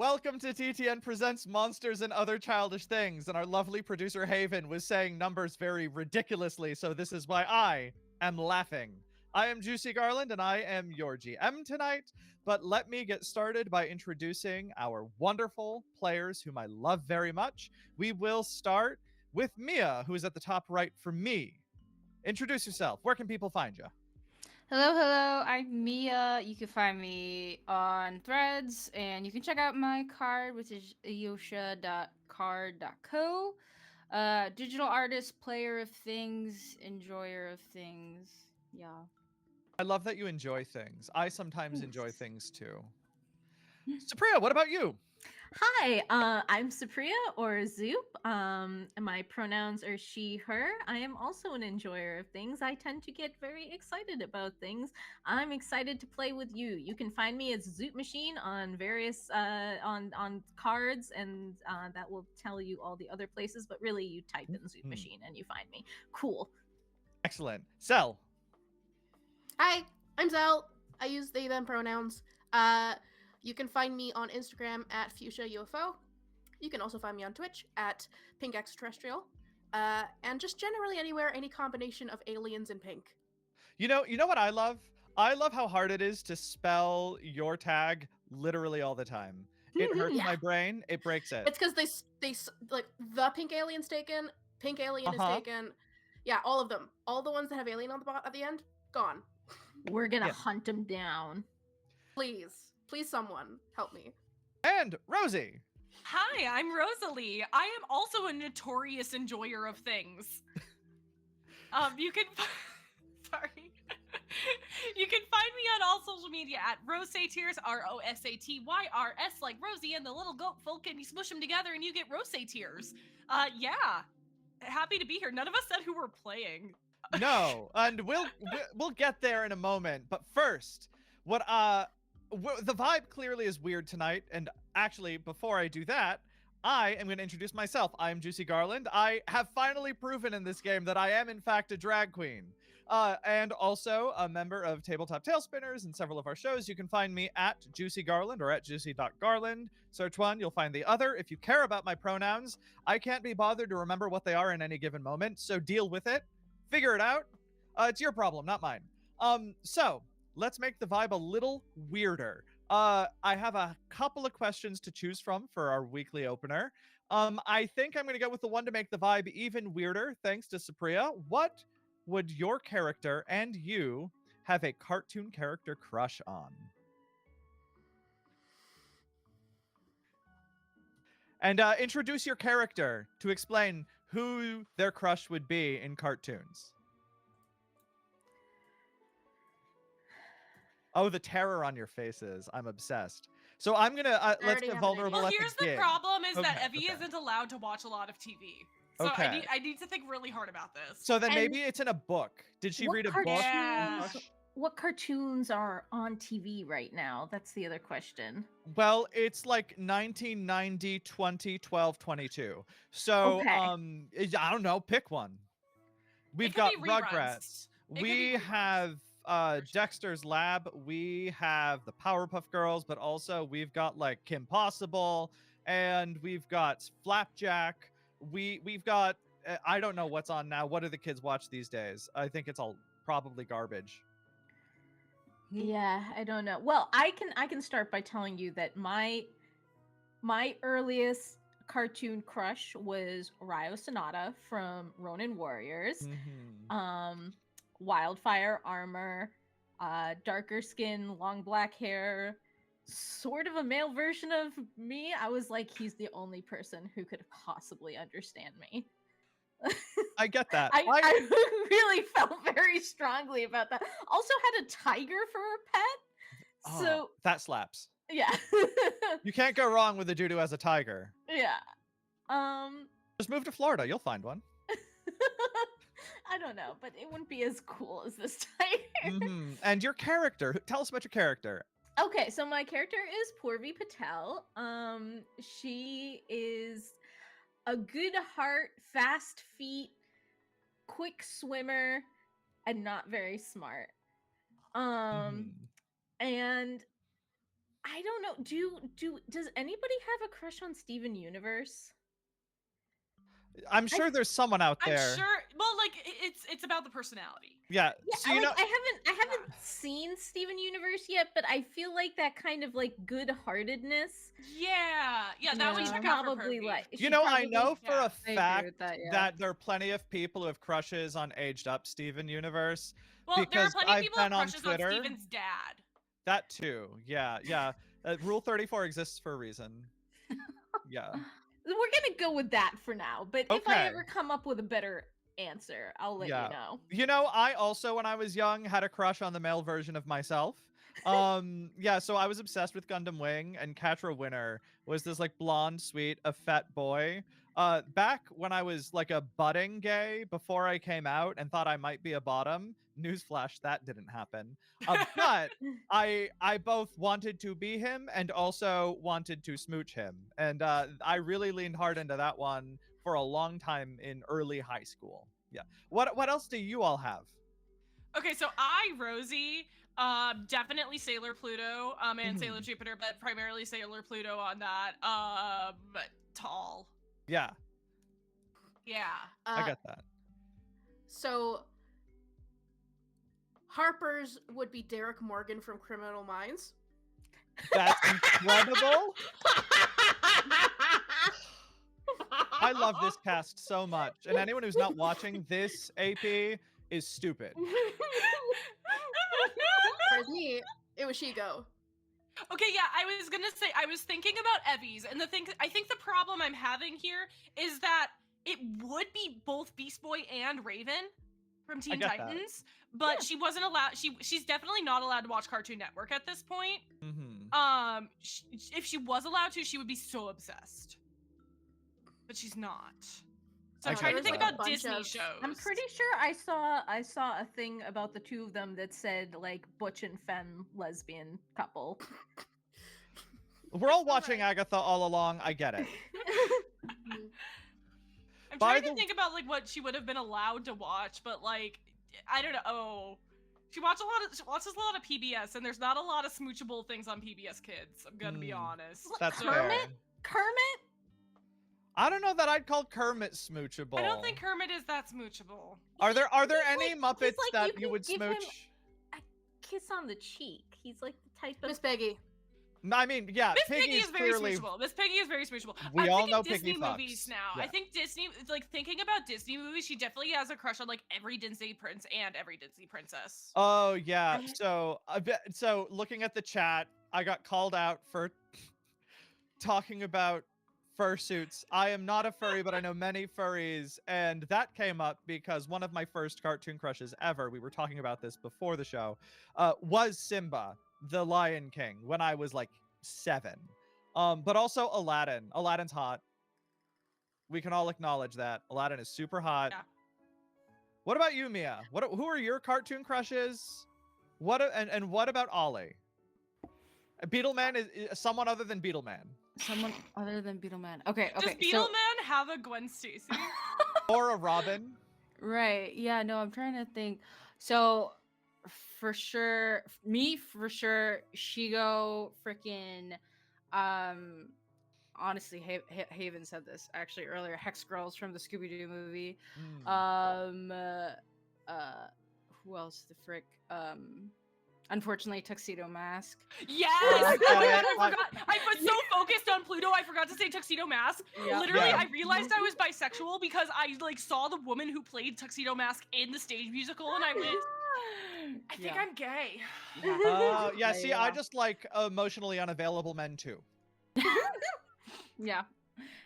welcome to TTN Presents Monsters and Other Childish Things. And our lovely producer Haven was saying numbers very ridiculously, so this is why I am laughing. I am Juicy Garland, and I am your GM tonight. But let me get started by introducing our wonderful players whom I love very much. We will start with Mia, who is at the top right for me. Introduce yourself. Where can people find you? Hello. I'm Mia. You can find me on Threads, and you can check out my card, which is yosha.card.co. Digital artist, player of things, enjoyer of things. Yeah. I love that you enjoy things. I sometimes enjoy Thanks. things too. Supriya, what about you? Hi, I'm Supriya or Zoop. My pronouns are she, her. I am also an enjoyer of things. I tend to get very excited about things. I'm excited to play with you. You can find me as Zoop Machine on various on cards, and that will tell you all the other places. But really, you type in Zoop Machine and you find me. Cool. Excellent. Cell. Hi, I'm Zell. I use they them pronouns. You can find me on Instagram at Fuchsia UFO. You can also find me on Twitch at Pink Extraterrestrial. And just generally anywhere, any combination of aliens and pink. You know what I love? I love how hard it is to spell your tag literally all the time. It hurts Yeah. my brain. It breaks it. It's because they like the pink alien's taken, pink alien is taken. Yeah, all of them. All the ones that have alien on the at the end, gone. We're gonna hunt them down. Please, someone help me. And Rosie. Hi, I'm Rosalie. I am also a notorious enjoyer of things. You can sorry. You can find me on all social media at Rosatyrs, ROSATYRS, like Rosie and the little goat folk, and you smush them together and you get Rosatyrs. Yeah. Happy to be here. None of us said who we're playing. No, and we'll get there in a moment. But first, the vibe clearly is weird tonight, and actually, before I do that, I am going to introduce myself. I am Juicy Garland. I have finally proven in this game that I am, in fact, a drag queen. And also a member of Tabletop Tailspinners and several of our shows. You can find me at Juicy Garland or at juicy.garland. Search one, you'll find the other. If you care about my pronouns, I can't be bothered to remember what they are in any given moment, so deal with it. Figure it out. It's your problem, not mine. So let's make the vibe a little weirder. I have a couple of questions to choose from for our weekly opener. I think I'm going to go with the one to make the vibe even weirder, thanks to Supriya. What would your character and you have a cartoon character crush on? And introduce your character to explain who their crush would be in cartoons. Oh, the terror on your faces. I'm obsessed. So I'm going to, let's already get have an vulnerable idea. Well, at here's the the gig. problem is that Okay, Evvie okay. isn't allowed to watch a lot of TV. So Okay. I need to think really hard about this. So then And maybe it's in a book. Did she what read a cartoons- book? Yeah. What cartoons are on TV right now? That's the other question. Well, it's like 1990, 20, 12, 22. So, Okay. I don't know, pick one. We've could got be reruns. Rugrats. It could be We reruns. have Dexter's Lab. We have the Powerpuff Girls, but also we've got like Kim Possible, and we've got Flapjack. We've got I don't know what's on now. What do the kids watch these days? I think it's all probably garbage. Yeah, I don't know. Well, I can start by telling you that my earliest cartoon crush was Ryo Sonata from Ronin Warriors. Wildfire armor, darker skin, long black hair, sort of a male version of me. I was like, he's the only person who could possibly understand me. I get that. I really felt very strongly about that. Also had a tiger for a pet. Oh, So that slaps. yeah. You can't go wrong with a dude who has a tiger. Yeah. Just move to Florida. You'll find one. I don't know, but it wouldn't be as cool as this tiger. And your character. Tell us about your character. Okay, so my character is Purvi Patel. She is a good heart, fast feet, quick swimmer, and not very smart. And I don't know. Does anybody have a crush on Steven Universe? I'm sure there's someone out I'm there. sure. Well, like it's about the personality. Yeah. Yeah, So you know, I haven't seen Steven Universe yet, but I feel like that kind of like good-heartedness. Yeah, that would Yeah. check out for Probably Pervy. like. you she know, I probably- know for yeah. a I agree fact with that, yeah. that there are plenty of people who have crushes on aged up Steven Universe. Well, there are Because plenty of I've people who have been on crushes on Twitter. Steven's dad. That too. Yeah. Rule 34 exists for a reason. Yeah. We're gonna go with that for now. But if I Okay. ever come up with a better answer, I'll let Yeah. you know. You know, I also, when I was young, had a crush on the male version of myself. Yeah, so I was obsessed with Gundam Wing, and Catra Winner was this like blonde, sweet, effete boy. Back when I was like a budding gay, before I came out and thought I might be a bottom, newsflash, that didn't happen. But I both wanted to be him and also wanted to smooch him, and I really leaned hard into that one for a long time in early high school. Yeah. What else do you all have? Okay, so Rosie, definitely Sailor Pluto, and Sailor Jupiter, but primarily Sailor Pluto on that. Tall. Yeah, Yeah. I got that. So Harper's would be Derek Morgan from Criminal Minds. That's incredible. I love this cast so much. And anyone who's not watching this AP is stupid. For me, it was Shigo. Okay, yeah, I was gonna say, I was thinking about Evvie's, and I think the problem I'm having here is that it would be both Beast Boy and Raven from Teen get that. Titans, but she wasn't allowed, she's definitely not allowed to watch Cartoon Network at this point. Mm-hmm. If she was allowed to, she would be so obsessed. But she's not. So I'm I trying to get think that. about Disney shows. I'm pretty sure I saw a thing about the two of them that said like butch and femme lesbian couple. We're all watching Agatha all along. I get it. I'm By trying to the- think about like what she would have been allowed to watch, but like I don't know. Oh, she watches a lot of PBS, and there's not a lot of smoochable things on PBS Kids. I'm gonna be honest. That's So- fair. Kermit? I don't know that I'd call Kermit smoochable. I don't think Kermit is that smoochable. Are there He's any like- Muppets he's like that you you can would give him- smooch? Kiss on the cheek. He's like the type of Miss Peggy. I mean, yeah, Miss Piggy Piggy's is very clearly. smoochable. Miss Piggy is very smoochable. We I'm all thinking know Disney Piggy movies fucks. now. Yeah. I think Disney, like thinking about Disney movies, she definitely has a crush on like every Disney prince and every Disney princess. Oh yeah. So looking at the chat, I got called out for talking about fursuits. I am not a furry, but I know many furries, and that came up because one of my first cartoon crushes ever, we were talking about this before the show, was Simba, the Lion King, when I was like 7. But also Aladdin. Aladdin's hot. We can all acknowledge that. Aladdin is super hot. Yeah. What about you, Mia? Who are your cartoon crushes? And what about Ollie? Beetleman is someone other than Beetleman. Someone other than Beetleman. Okay, Does okay. Beetleman have a Gwen Stacy? Or a Robin. Right. Yeah, no, I'm trying to think. So for sure, Shigo, freaking honestly, Haven said this actually earlier. Hex Girls from the Scooby-Doo movie. Who else the frick? Unfortunately, Tuxedo Mask. Yes! I Oh my get god, it. I forgot. I was so focused on Pluto, I forgot to say Tuxedo Mask. Yep. Literally, Yeah. I realized I was bisexual because I like saw the woman who played Tuxedo Mask in the stage musical, and I went, I think I'm gay. Yeah, see, I just like emotionally unavailable men too. Yeah.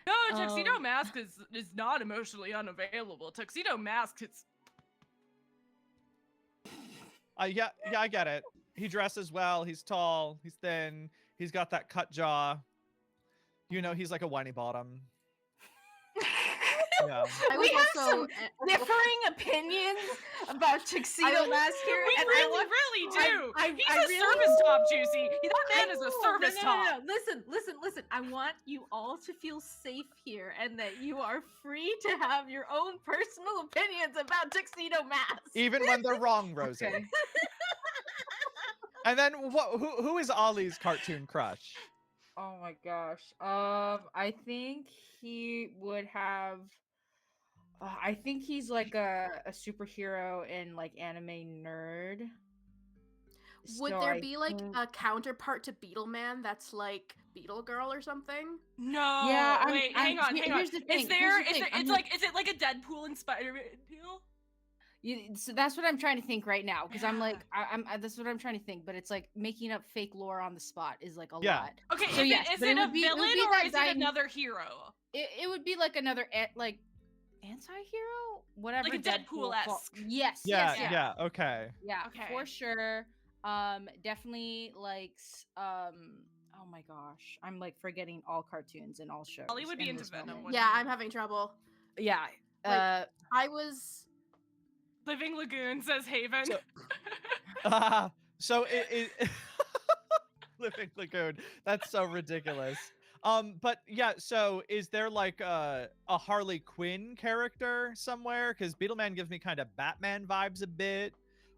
No, Tuxedo Mask is not emotionally unavailable. Tuxedo Mask is. Yeah, I get it. He dresses well, he's tall, he's thin, he's got that cut jaw. You know, he's like a whiny bottom. Yeah. I We was have also some differing opinions about Tuxedo Mask here. We and really, I want- really do. He's I a really- service top, Juicy. That man is a No, service no, top. no. Listen. I want you all to feel safe here and that you are free to have your own personal opinions about Tuxedo Mask. Even when they're wrong, Rosie. Okay. And then who is Ollie's cartoon crush? Oh my gosh. I think he would have. I think he's like a superhero and like anime nerd. Would So there I be like think- a counterpart to Beetle Man that's like Beetle Girl or something? No. Yeah, wait, hang on, hang on. Here's the thing. Is there? here's the Is thing, there? I'm It's gonna- like, is it like a Deadpool and Spider-Man deal? So that's what I'm trying to think right now because I'm Yeah. like that's what I'm trying to think, but it's like making up fake lore on the spot is like a Yeah. lot. Okay, So yes, is but it it a would be- it would villain be or that is guy- it another hero? It would be like another like anti-hero, whatever. Like a Deadpool-esque. Yes. Yeah, yes, yeah, okay. yeah, Okay. for sure. Definitely likes oh my gosh, I'm like forgetting all cartoons and all shows. Ollie would be in into this Venom, moment. wouldn't Yeah, he? I'm having trouble. Yeah. Like, I was Living Lagoon says Haven. So it Living Lagoon. That's so ridiculous. But yeah, so is there like a Harley Quinn character somewhere? Because Beetleman gives me kind of Batman vibes a bit.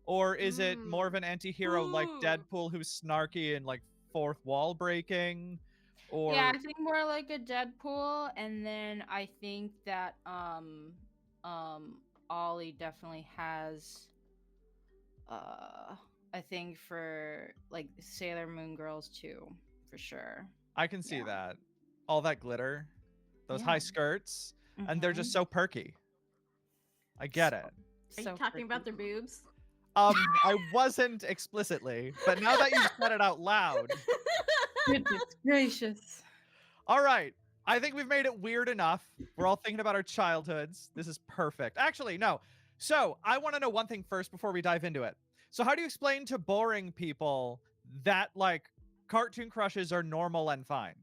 Or is it more of an anti-hero like Ooh. Deadpool who's snarky and like fourth wall breaking? Or Yeah, I think more like a Deadpool, and then I think that Ollie definitely has a thing for like Sailor Moon girls too, for sure. I can see Yeah. that. All that glitter, those Yeah. high skirts, and they're just so perky. I get it. Are you talking about their boobs? I wasn't explicitly, but now that you've said it out loud. Goodness gracious. All right. I think we've made it weird enough. We're all thinking about our childhoods. This is perfect. Actually, no. So I want to know one thing first before we dive into it. So how do you explain to boring people that like cartoon crushes are normal and fine?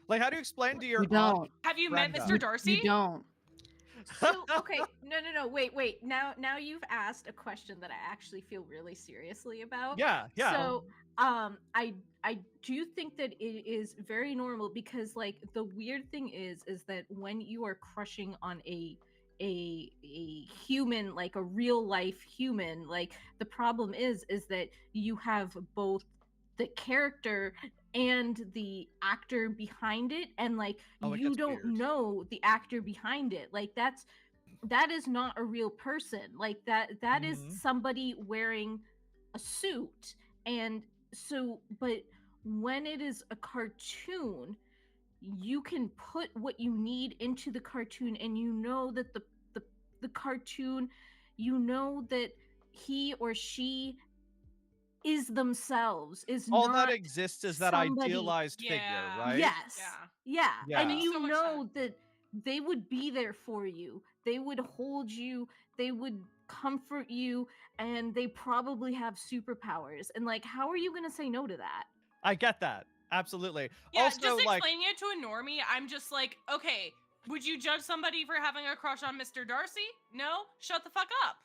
Like, how do you explain to your You don't. Have you met Brenda. Mr. Darcy? You don't. So okay, no, wait. Now you've asked a question that I actually feel really seriously about. Yeah, yeah. So I do think that it is very normal because like the weird thing is that when you are crushing on a human, like a real life human, like the problem is that you have both the character and the actor behind it, and like Oh, it you gets don't weird. know the actor behind it. Like that is not a real person. Like that is Mhm. somebody wearing a suit. And so but when it is a cartoon, you can put what you need into the cartoon, and you know that the cartoon, you know that he or she is themselves, is All not that exists is that somebody- idealized figure, Yeah. right? Yes. Yeah. Yeah. And Makes you so much know that they would be there for you. They would hold you. They would comfort you, and they probably have superpowers. And like, how are you going to say no to that? I get that. Absolutely. Yeah, Also, just like, explaining it to a normie, I'm just like, okay, would you judge somebody for having a crush on Mr. Darcy? No? Shut the fuck up.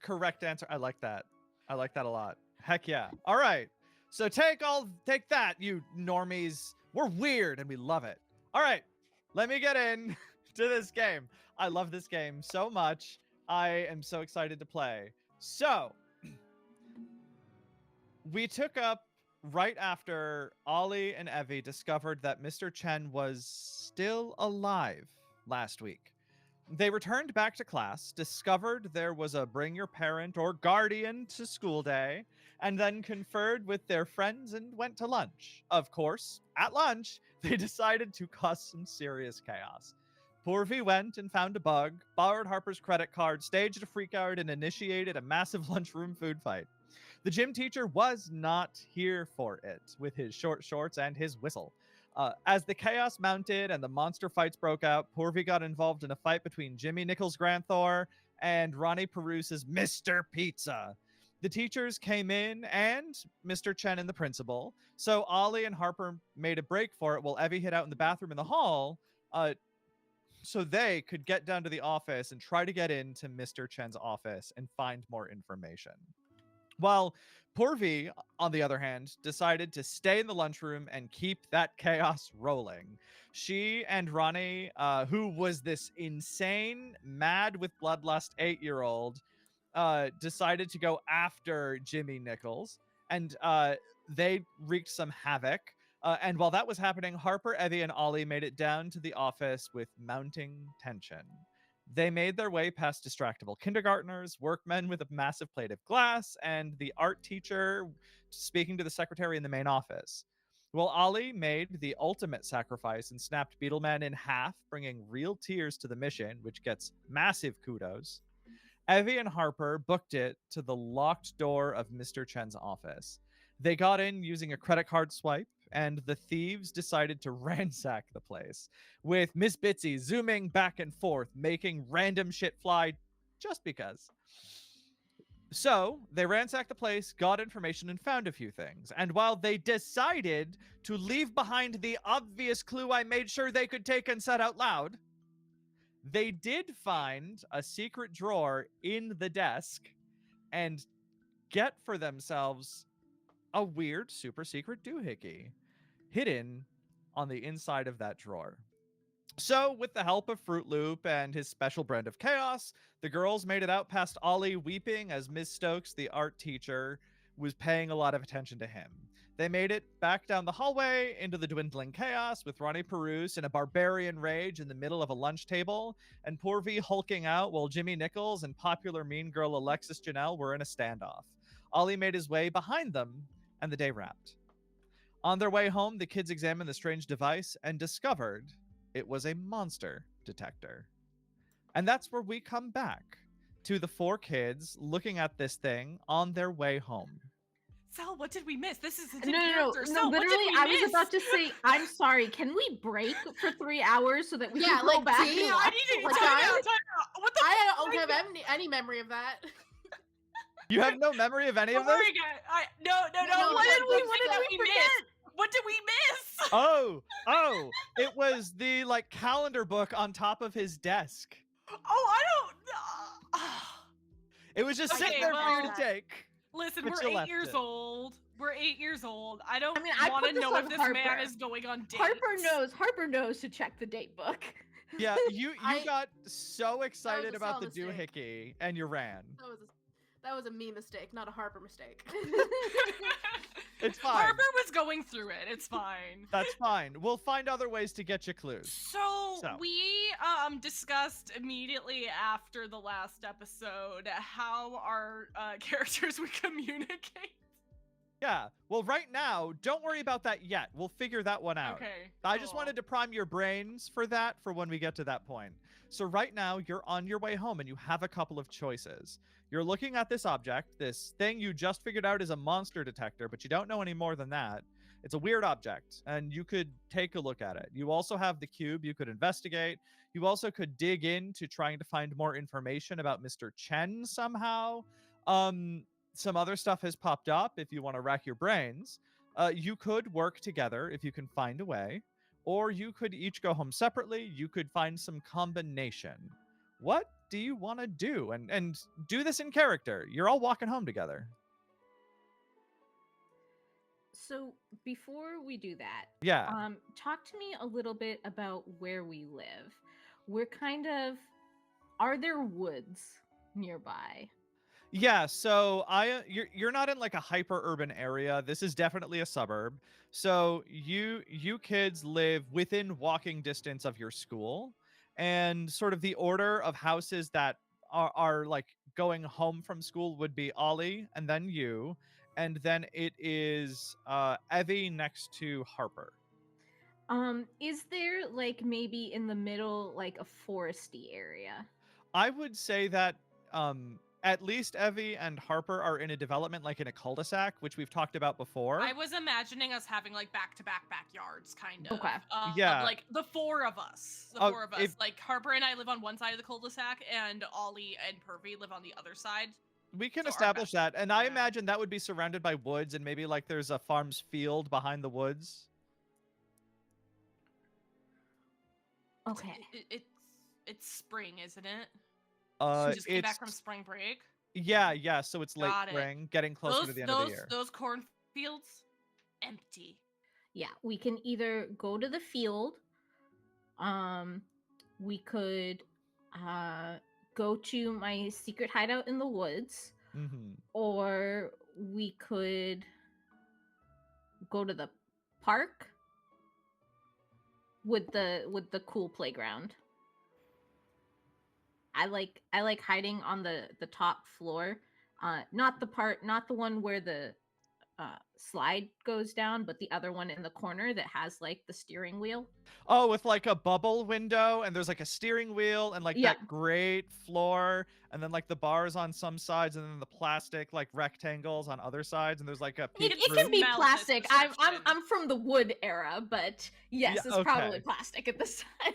correct answer. I like that. I like that a lot. Heck yeah. All right. So take that, you normies. We're weird and we love it. All right. Let me get in to this game. I love this game so much. I am so excited to play. So we took up right after Ollie and Evvie discovered that Mr. Chen was still alive last week. They returned back to class, discovered there was a bring your parent or guardian to school day, and then conferred with their friends and went to lunch. Of course, at lunch, they decided to cause some serious chaos. Porvy went and found a bug, borrowed Harper's credit card, staged a freakout, and initiated a massive lunchroom food fight. The gym teacher was not here for it, with his short shorts and his whistle. As the chaos mounted and the monster fights broke out, Porvy got involved in a fight between Jimmy Nichols Granthor and Ronnie Peruse's Mr. Pizza. The teachers came in and Mr. Chen and the principal, so Ollie and Harper made a break for it while Evvie hid out in the bathroom in the hall so they could get down to the office and try to get into Mr. Chen's office and find more information. While Porvy, on the other hand, decided to stay in the lunchroom and keep that chaos rolling. She and Ronnie, who was this insane, mad with bloodlust 8-year-old, decided to go after Jimmy Nichols, and they wreaked some havoc. And while that was happening, Harper, Evvie, and Ollie made it down to the office with mounting tension. They made their way past distractible kindergartners, workmen with a massive plate of glass, and the art teacher speaking to the secretary in the main office. Well, Ollie made the ultimate sacrifice and snapped Beetleman in half, bringing real tears to the mission, which gets massive kudos. Evvie and Harper booked it to the locked door of Mr. Chen's office. They got in using a credit card swipe, and the thieves decided to ransack the place, with Miss Bitsy zooming back and forth, making random shit fly just because. So they ransacked the place, got information, and found a few things. And while they decided to leave behind the obvious clue I made sure they could take and said out loud, they did find a secret drawer in the desk and get for themselves a weird super secret doohickey hidden on the inside of that drawer. So, with the help of Fruit Loop and his special brand of chaos, the girls made it out past Ollie weeping as Miss Stokes, the art teacher, was paying a lot of attention to him. They made it back down the hallway into the dwindling chaos with Ronnie Peruse in a barbarian rage in the middle of a lunch table, and Porvy hulking out while Jimmy Nichols and popular mean girl Alexis Janelle were in a standoff. Ollie made his way behind them, and the day wrapped. On their way home, the kids examined the strange device and discovered it was a monster detector. And that's where we come back to the four kids looking at this thing on their way home. Sal, what did we miss? This is a No, Sal, what did literally, we I miss? was about to say, I'm sorry, can we break for 3 hours so that we can go back see, and I watch need to it? time out. What the I fuck? don't have any memory of that. You have no memory of any of this? No. No, What did what we miss? What did we miss? Oh, it was the calendar book on top of his desk. Oh, I don't. It was just Okay, sitting there for you well, to take. Listen, But we're you 8 left years it. old. We're 8 years old. I don't mean, I want put to this know on if this Harper. man is going on dates. Harper knows to check the date book. Yeah, you got so excited a about the small mistake. doohickey and you ran. That was a me mistake, not a Harper mistake. It's fine. Harper was going through it. It's fine. That's fine. We'll find other ways to get you clues. So we discussed immediately after the last episode how our characters would communicate. Yeah. Well, right now, don't worry about that yet. We'll figure that one out. Okay. I just cool. wanted to prime your brains for that for when we get to that point. So right now, you're on your way home and you have a couple of choices. You're looking at this object, this thing you just figured out is a monster detector, but you don't know any more than that. It's a weird object, and you could take a look at it. You also have the cube you could investigate. You also could dig into trying to find more information about Mr. Chen somehow. Some other stuff has popped up if you want to rack your brains. You could work together if you can find a way, or you could each go home separately. You could find some combination. What do you want to do? And do this in character. You're all walking home together. So before we do that, Yeah. talk to me a little bit about where we live. We're kind of, are there woods nearby? Yeah, so you're not in like a hyper urban area. This is definitely a suburb. So you kids live within walking distance of your school, and sort of the order of houses that are like going home from school would be Ollie and then you, and then it is Evvie next to Harper. Is there like maybe in the middle like a foresty area? I would say that at least Evvie and Harper are in a development like in a cul-de-sac, which we've talked about before. I was imagining us having like back-to-back backyards, kind of. Okay. Yeah. Like the four of us. Like Harper and I live on one side of the cul-de-sac, and Ollie and Pervy live on the other side. We can So our establish that. And I yeah. imagine that would be surrounded by woods, and maybe like there's a farm's field behind the woods. Okay. It's spring, isn't it? You Just came back from spring break. Yeah. So it's late Got it. spring, getting closer to the end of the year. Those cornfields, empty. Yeah, we can either go to the field. We could go to my secret hideout in the woods, Mm-hmm. or we could go to the park with the cool playground. I like hiding on the top floor, not the one where the slide goes down, but the other one in the corner that has like the steering wheel. Oh, with like a bubble window, and there's like a steering wheel, and like Yeah. that great floor, and then like the bars on some sides, and then the plastic like rectangles on other sides, and there's like a It, peek it through. can be Smell this plastic. I'm description. from the wood era, but yes, Yeah, it's okay. probably plastic at this time.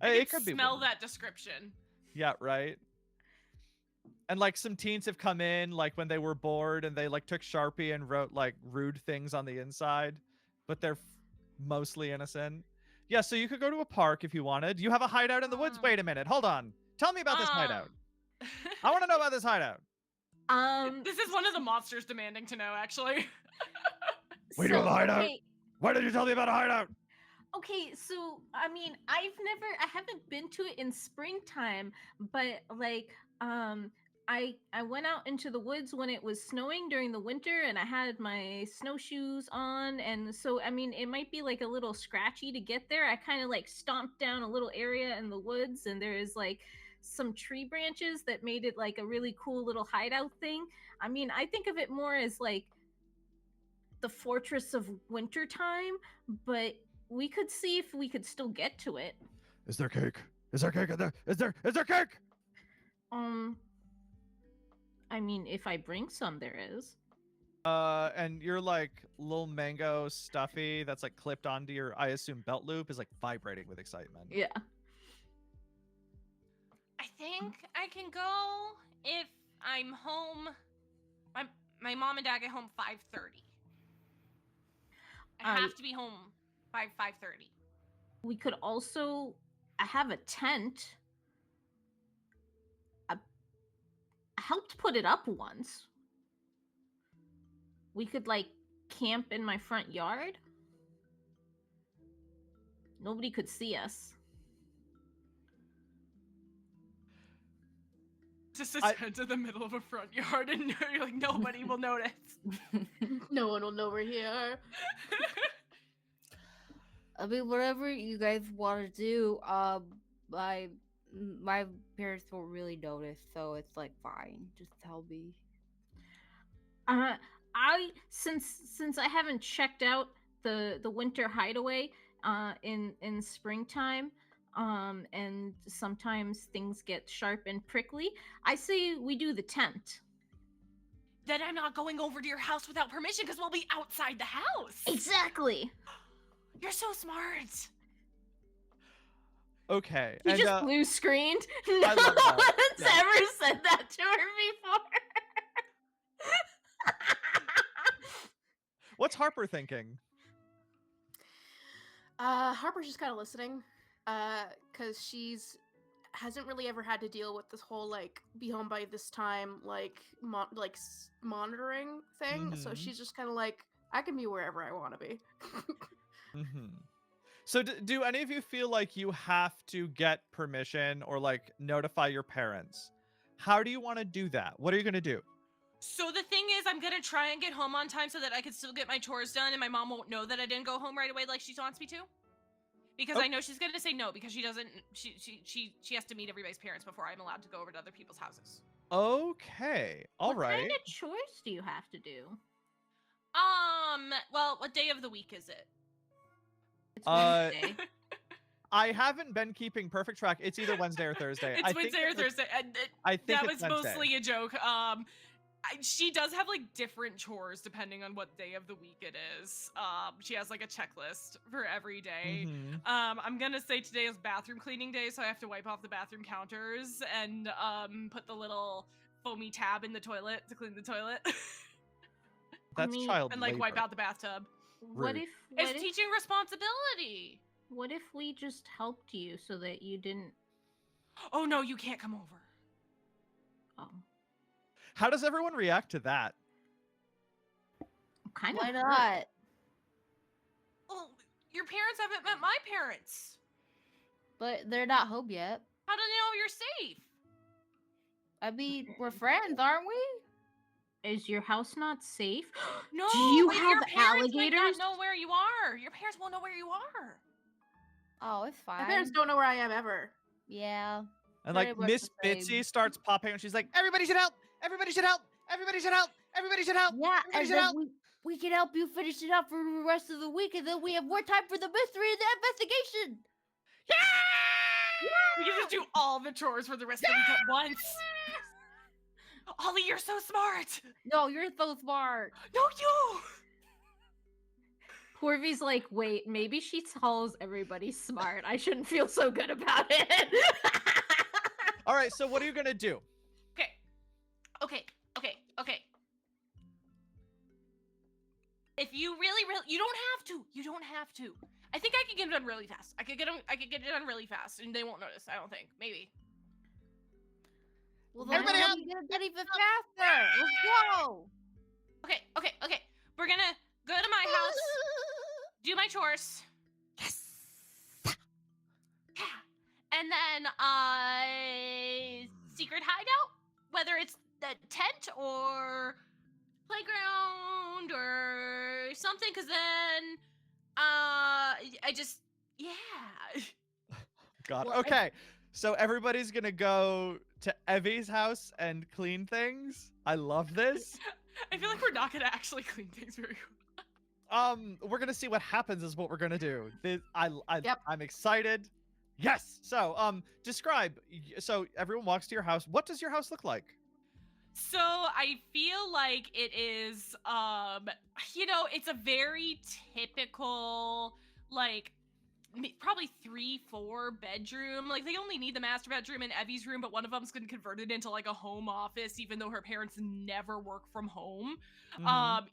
I It can could be smell wooden. that description. Yeah, right. And like some teens have come in like when they were bored, and they like took Sharpie and wrote like rude things on the inside, but they're mostly innocent. Yeah, so you could go to a park if you wanted. You have a hideout in the woods. Wait a minute. Hold on. Tell me about this hideout. I want to know about this hideout. This is one of the monsters demanding to know, actually. We do have a hideout? Okay, Why did you tell me about a hideout? okay, so I mean, I haven't been to it in springtime, but like, I went out into the woods when it was snowing during the winter, and I had my snowshoes on, and so I mean, it might be like a little scratchy to get there. I kind of like stomped down a little area in the woods, and there is like some tree branches that made it like a really cool little hideout thing. I mean, I think of it more as like the fortress of wintertime, but we could see if we could still get to it. Is there cake? Is there cake in there? Is there cake? I mean, if I bring some, there is. And your like little mango stuffy that's like clipped onto your, I assume, belt loop is like vibrating with excitement. Yeah. I think I can go if I'm home. My mom and dad get home 5:30. I have to be home by 5:30. We could also. I have a tent. I helped put it up once. We could like camp in my front yard. Nobody could see us. Just a tent in the middle of a front yard, and you're like, nobody will notice. No one will know we're here. I mean, whatever you guys want to do, my parents won't really notice, so it's like fine. Just tell me. Since I haven't checked out the winter hideaway in springtime, and sometimes things get sharp and prickly, I say we do the tent. Then I'm not going over to your house without permission because we'll be outside the house. Exactly. You're so smart. Okay. He and, just blue screened. No I love that. one's Yeah. ever said that to her before. What's Harper thinking? Harper's just kind of listening, because she's hasn't really ever had to deal with this whole like be home by this time like monitoring thing. So Mhm. she's just kind of like, I can be wherever I want to be. Mm-hmm. So do any of you feel like you have to get permission or like notify your parents? How do you want to do that? What are you going to do? So the thing is, I'm gonna try and get home on time so that I can still get my chores done, and my mom won't know that I didn't go home right away like she wants me to. Because I know she's gonna say no because she doesn't. She has to meet everybody's parents before I'm allowed to go over to other people's houses. Okay. All What right. kind of chores do you have to do? Well, what day of the week is it? It's Uh, Wednesday. I haven't been keeping perfect track. It's either Wednesday or Thursday. It's Wednesday or Thursday. I think That it's was Wednesday. mostly a joke. She does have like different chores depending on what day of the week it is. She has like a checklist for every day. Mhm. I'm gonna say today is bathroom cleaning day, so I have to wipe off the bathroom counters and put the little foamy tab in the toilet to clean the toilet. That's mean- child And like wipe labor. out the bathtub. What Rude. if It's teaching responsibility. what if we just helped you so that you didn't? Oh no, you can't come over. Oh, How does everyone react to that? I'm kind Why of not? Well, your parents haven't met my parents. But they're not home yet. How do they know you're safe? I mean, we're friends, aren't we? Is your house not safe? No, Do you but have your parents might alligators? not know where you are. Your parents won't know where you are. Oh, it's fine. My parents don't know where I am ever. Yeah. And Pretty like much Miss the same. Bitsy starts popping and she's like, everybody should help! Everybody should help! Everybody should help! Everybody should help! Yeah, Everybody and should then help! we can help you finish it up for the rest of the week, and then we have more time for the mystery and the investigation. We can just do all the chores for the rest of the week at once. Ollie, you're so smart. No, you're so smart. No, you. Porvy's like, wait, maybe she calls everybody smart. I shouldn't feel so good about it. All right, so what are you gonna do? Okay. If you really, you don't have to. You don't have to. I think I could get it done really fast. I could get it done really fast, and they won't notice. I don't think. Maybe. Well, then Everybody how help! do we get it done even faster? Let's go. Okay. We're gonna go to my house, do my chores. Yes. And then secret hideout, whether it's the tent or playground or something, because then I just God. Well, Okay. So everybody's gonna go to Evvie's house and clean things. I love this. I feel like we're not gonna actually clean things very well. We're gonna see what happens is what we're gonna do. Yep. I'm excited. Yes. So, describe. So everyone walks to your house. What does your house look like? So I feel like it is, it's a very typical, like, probably 3-4 bedroom. Like, they only need the master bedroom and Evvie's room, but one of them's been converted into like a home office, even though her parents never work from home. Mhm.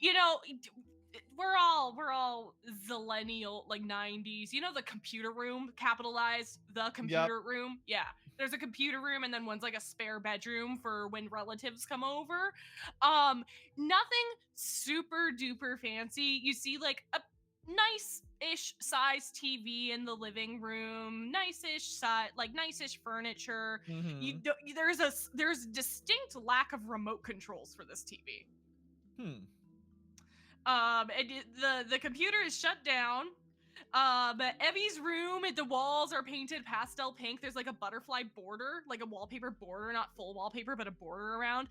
We're all zillennial, like 90s. You know, the computer room, capitalized, the computer room? Yeah. There's a computer room, and then one's like a spare bedroom for when relatives come over. Nothing super duper fancy. You see like a nice-ish size TV in the living room, nice-ish furniture. Mhm. There's distinct lack of remote controls for this TV. The computer is shut down. But Evvie's room, the walls are painted pastel pink. There's like a butterfly border, like a wallpaper border, not full wallpaper, but a border around.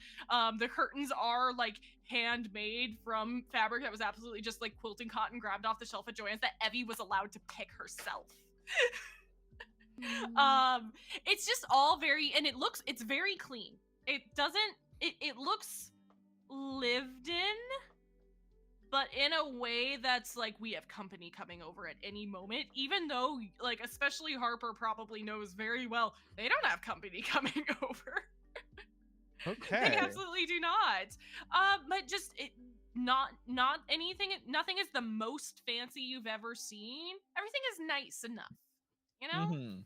The curtains are like handmade from fabric that was absolutely just like quilting cotton grabbed off the shelf at Joann's that Evvie was allowed to pick herself. It's just all and it's very clean. It looks lived in, but in a way that's like we have company coming over at any moment, even though, like, especially Harper probably knows very well they don't have company coming over. Okay. They absolutely do not. But just not anything. Nothing is the most fancy you've ever seen. Everything is nice enough, you know. Mhm.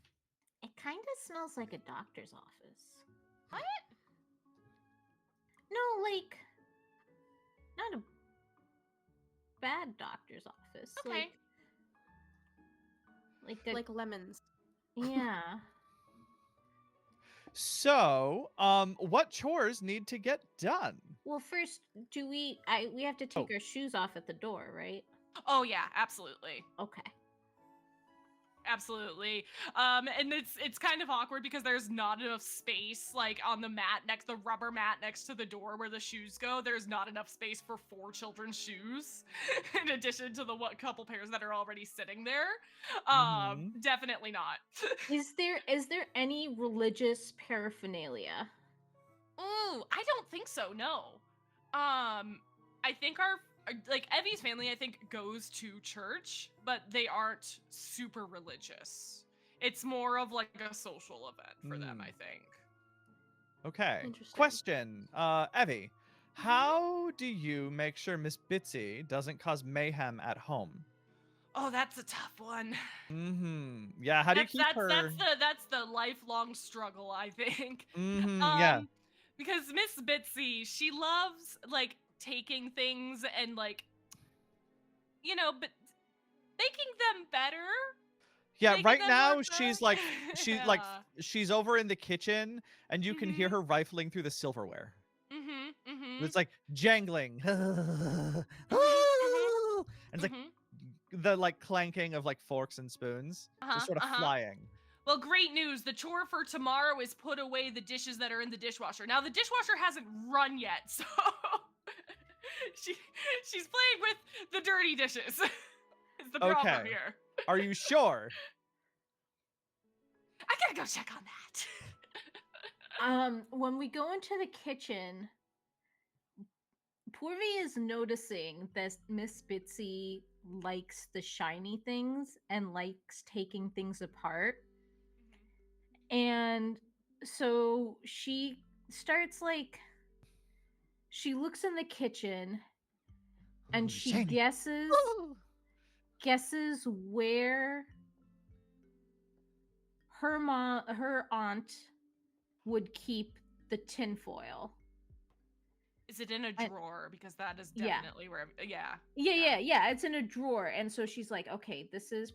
It kind of smells like a doctor's office. What? No, like, not a bad doctor's office. Okay. Like lemons. Yeah. So, what chores need to get done? Well, first, we have to take our shoes off at the door, right? Oh yeah, absolutely. Okay. Absolutely. And it's kind of awkward because there's not enough space, like on the rubber mat next to the door where the shoes go. There's not enough space for 4 children's shoes, in addition to the couple pairs that are already sitting there. Definitely not. Is there any religious paraphernalia? Ooh, I don't think so. No. I think like Evvie's family, I think, goes to church, but they aren't super religious. It's more of like a social event for them, I think. Okay. Interesting. Question, Evvie, how do you make sure Miss Bitsy doesn't cause mayhem at home? Oh, that's a tough one. Yeah, how do you keep her? That's the lifelong struggle, I think. Yeah. Because Miss Bitsy, she loves like taking things and like, but making them better. Yeah, Making right them now work she's back. like she's over in the kitchen and you can hear Mhm. her rifling through the silverware. Mm-hmm. Mm-hmm. It's like jangling. And it's like Mm-hmm. the like clanking of like forks and spoons just sort of flying. Well, great news. The chore for tomorrow is put away the dishes that are in the dishwasher. Now, the dishwasher hasn't run yet, so she's playing with the dirty dishes. Is the problem Okay. here. Are you sure? I gotta go check on that. When we go into the kitchen, Purvi is noticing that Miss Bitsy likes the shiny things and likes taking things apart. And so she starts like she looks in the kitchen and Ooh, she shiny. guesses where her aunt would keep the tinfoil. Is it in a And- drawer? Because that is Yeah. definitely where. Yeah. Yeah, it's in a drawer. And so she's like, okay, this is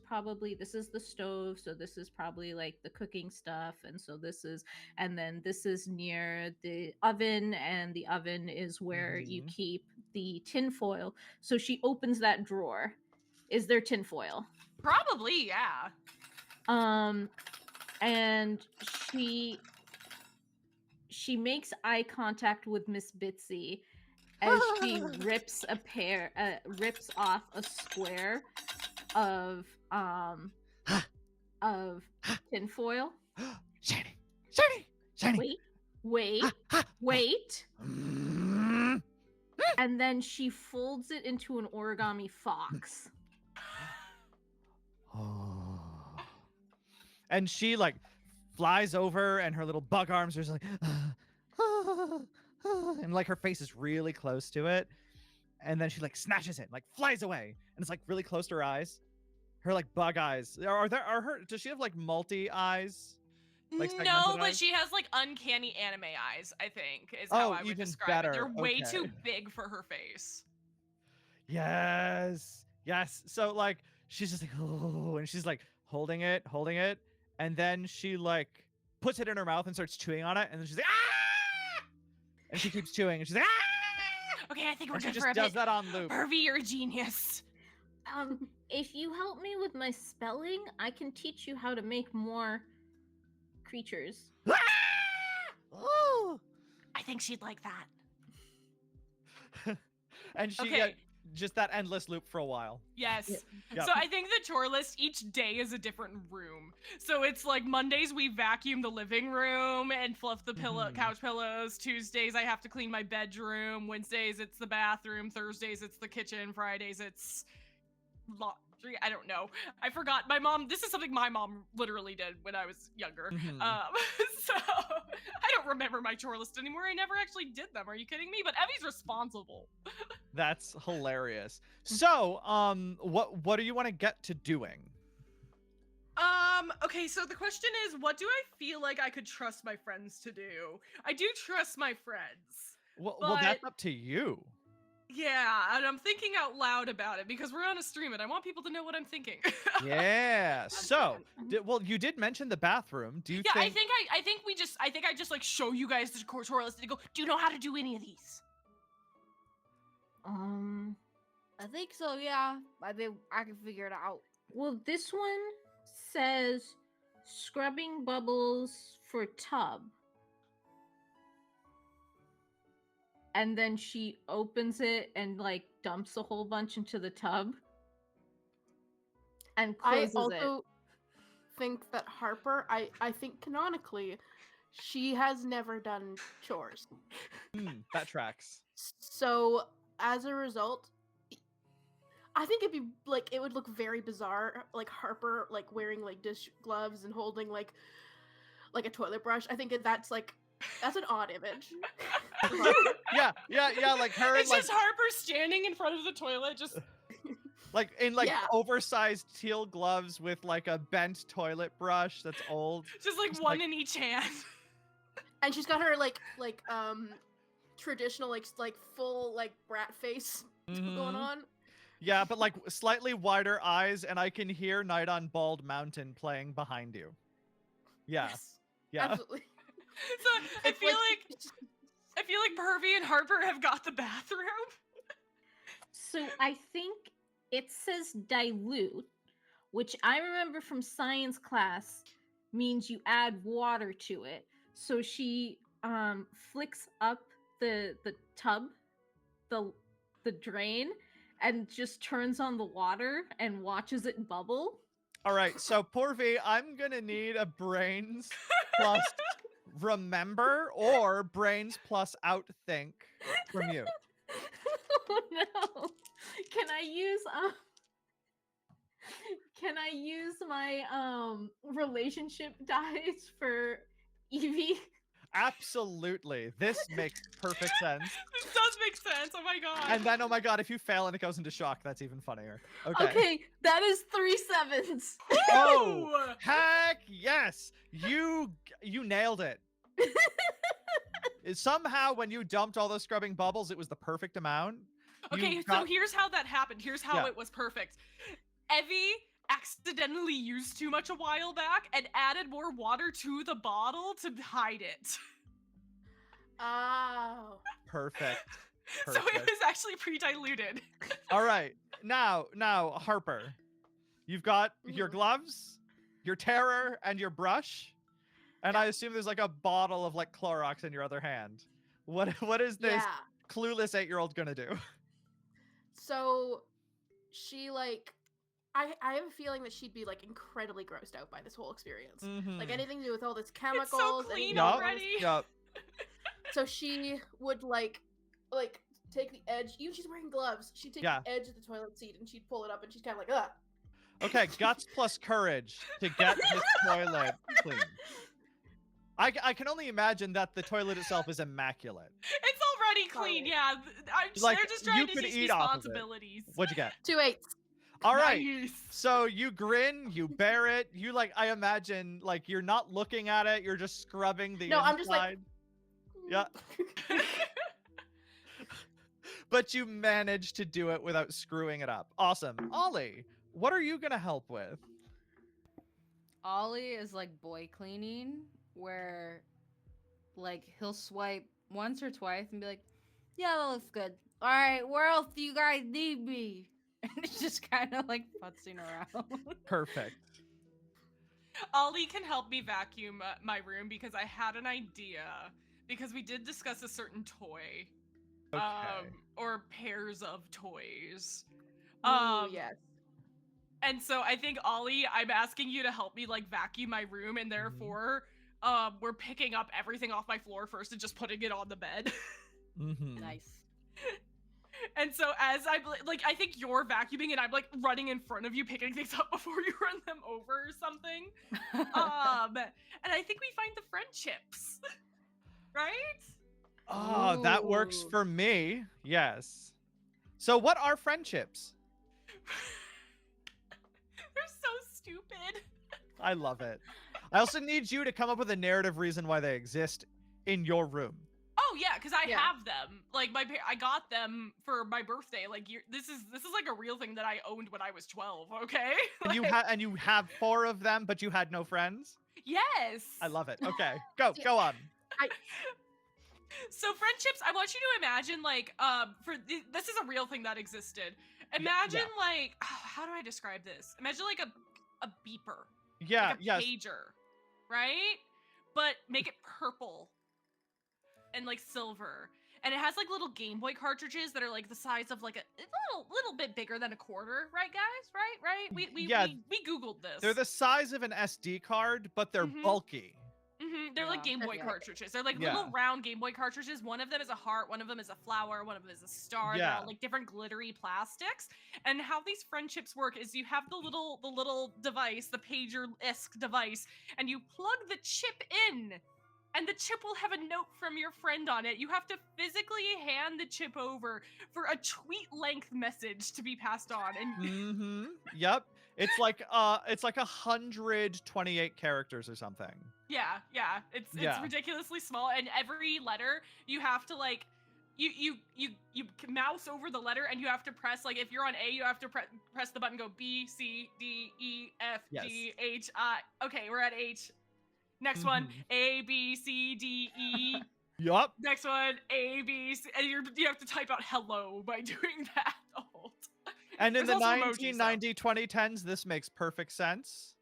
the stove, so this is probably like the cooking stuff, and so and then this is near the oven, and the oven is where you Mhm. keep the tinfoil. So she opens that drawer. Is there tinfoil? Probably, yeah. And she makes eye contact with Miss Bitsy as she rips off a square of tinfoil. Shiny. Shiny. Shiny. Wait. And then she folds it into an origami fox. And she like flies over and her little bug arms are just like and like her face is really close to it. And then she like snatches it, like flies away, and it's like really close to her eyes. Her like bug eyes. Does she have like multi eyes? Like No, segmented but eyes? she has like uncanny anime eyes, I think, is how I would even describe better. it. They're way Okay. too big for her face. Yes. So like she's just like, oh, and she's like holding it, and then she like puts it in her mouth and starts chewing on it, and then she's like, ah! And she keeps chewing, and she's like, ah! Okay, I think we're And she good just for a does bit. that on loop. Hervey, you're a genius. If you help me with my spelling, I can teach you how to make more creatures. Ah! Oh! I think she'd like that. And she Okay. just that endless loop for a while. Yes. Yep. So I think the chore list each day is a different room. So it's like Mondays we vacuum the living room and fluff the Mhm. couch pillows. Tuesdays I have to clean my bedroom. Wednesdays it's the bathroom. Thursdays it's the kitchen. Fridays it's laundry. I don't know. I forgot. My mom. This is something my mom literally did when I was younger. Mhm. So I don't remember my chore list anymore. I never actually did them. Are you kidding me? But Evvie's responsible. That's hilarious. So, what do you want to get to doing? Okay, so the question is, what do I feel like I could trust my friends to do? I do trust my friends. Well, But- that's up to you. Yeah, and I'm thinking out loud about it because we're on a stream and I want people to know what I'm thinking. Yeah. So, you did mention the bathroom. Do you Yeah, think? I think I just like show you guys the chore list and go, do you know how to do any of these? I think so. Yeah, I think I can figure it out. Well, this one says scrubbing bubbles for tub. And then she opens it and like dumps a whole bunch into the tub and I closes also think that Harper, I think canonically, she has never done chores. That tracks. So as a result, I think it'd be like it would look very bizarre, like Harper like wearing like dish gloves and holding like a toilet brush. I think that's an odd image. Yeah. Like her, It's like, just Harper standing in front of the toilet, just like in like Yeah. oversized teal gloves with like a bent toilet brush that's old. just like Just one like- in each hand. And she's got her like traditional like full like brat face going Mhm. on. Yeah, but like slightly wider eyes, and I can hear Night on Bald Mountain playing behind you. Yeah, Yes, yeah. absolutely. So I It's feel like Pervy and Harper have got the bathroom. So I think it says dilute, which I remember from science class means you add water to it. So she flicks up the tub, the drain, and just turns on the water and watches it bubble. All right, so Porvi, I'm gonna need a brains plus remember or brains plus outthink from you. Oh no. Can I use my relationship dice for Evie? Absolutely, this makes perfect sense. This does make sense. Oh my god. And then, oh my god, if you fail and it goes into shock, that's even funnier. Okay. Okay, that is 3 sevens. Oh, Ooh! heck yes! You nailed it. Somehow, when you dumped all those scrubbing bubbles, it was the perfect amount. You Okay, so got- here's how that happened. Here's how Yeah. it was perfect. Evie accidentally used too much a while back and added more water to the bottle to hide it. Oh. perfect. So it Perfect. was actually pre-diluted. All right, now, Harper, you've got your Mhm. gloves, your terror, and your brush, and I assume there's like a bottle of like Clorox in your other hand. What is this Yeah. clueless 8-year-old gonna do? So she like I have a feeling that she'd be like incredibly grossed out by this whole experience. Like Mhm. anything to do with all this It's chemicals. so anything clean to do with all already. this- Yup. So she would like take the edge. Even she's wearing gloves. She'd take Yeah. the edge of the toilet seat and she'd pull it up and she's kind of like, ugh. Okay, guts plus courage to get this toilet clean. I can only imagine that the toilet itself is immaculate. It's already clean, Sorry. yeah. Like, They're just you trying to could teach eat off of it. responsibilities. What'd you get? 2 8s. All right. Nice. So you grin, you bear it, you like I imagine like you're not looking at it, you're just scrubbing the No, inside. I'm just like- Yeah. But you managed to do it without screwing it up. Awesome. Ollie, what are you gonna help with? Ollie is like boy cleaning, where like he'll swipe once or twice and be like, "Yeah, that looks good. All right, where else do you guys need me?" And it's just kind of like futzing around. Perfect. Ollie can help me vacuum my room because I had an idea. Because we did discuss a certain toy. Okay. Or pairs of toys. Ooh, yes. And so I think Ollie, I'm asking you to help me like vacuum my room, and therefore, we're picking up everything off my floor first and just putting it on the bed. Mm-hmm. Nice. And so as I'm like, I think you're vacuuming and I'm like running in front of you, picking things up before you run them over or something. And I think we find the friendships, right? Oh, that works Ooh. for me. Yes. So what are friendships? They're so stupid. I love it. I also need you to come up with a narrative reason why they exist in your room. Oh yeah, because I Yeah. have them. Like I got them for my birthday. Like this is like a real thing that I owned when I was 12. Okay. And you have 4 of them, but you had no friends. Yes. I love it. Okay, Yeah. go on. So friendships, I want you to imagine like this is a real thing that existed. Imagine like how do I describe this? Imagine like a beeper. Yeah, Like a yes. pager, right? But make it purple and like silver. And it has like little Game Boy cartridges that are like the size of like a little bit bigger than a quarter, right guys? Right? We googled this. They're the size of an SD card, but they're Mhm. bulky. They're like Yeah. Game Boy Yeah. cartridges. They're like Yeah. little round Game Boy cartridges. One of them is a heart, one of them is a flower, one of them is a star. They're Yeah. all like different glittery plastics. And how these friendships work is you have the little device, the pager-esque device, and you plug the chip in. And the chip will have a note from your friend on it. You have to physically hand the chip over for a tweet-length message to be passed on. And Mm-hmm. Yep. It's like 128 characters or something. yeah, it's Yeah. ridiculously small. And every letter you have to like you mouse over the letter and you have to press, like, if you're on A, you have to press the button, go B, C, D, E, F, G, H, I. Okay, we're at H. Next one, A, B, C, D, E. Yup. Next one, A, B, C, and you have to type out hello by doing that the whole time. And in There's the also emojis, 1990 2010s, this makes perfect sense.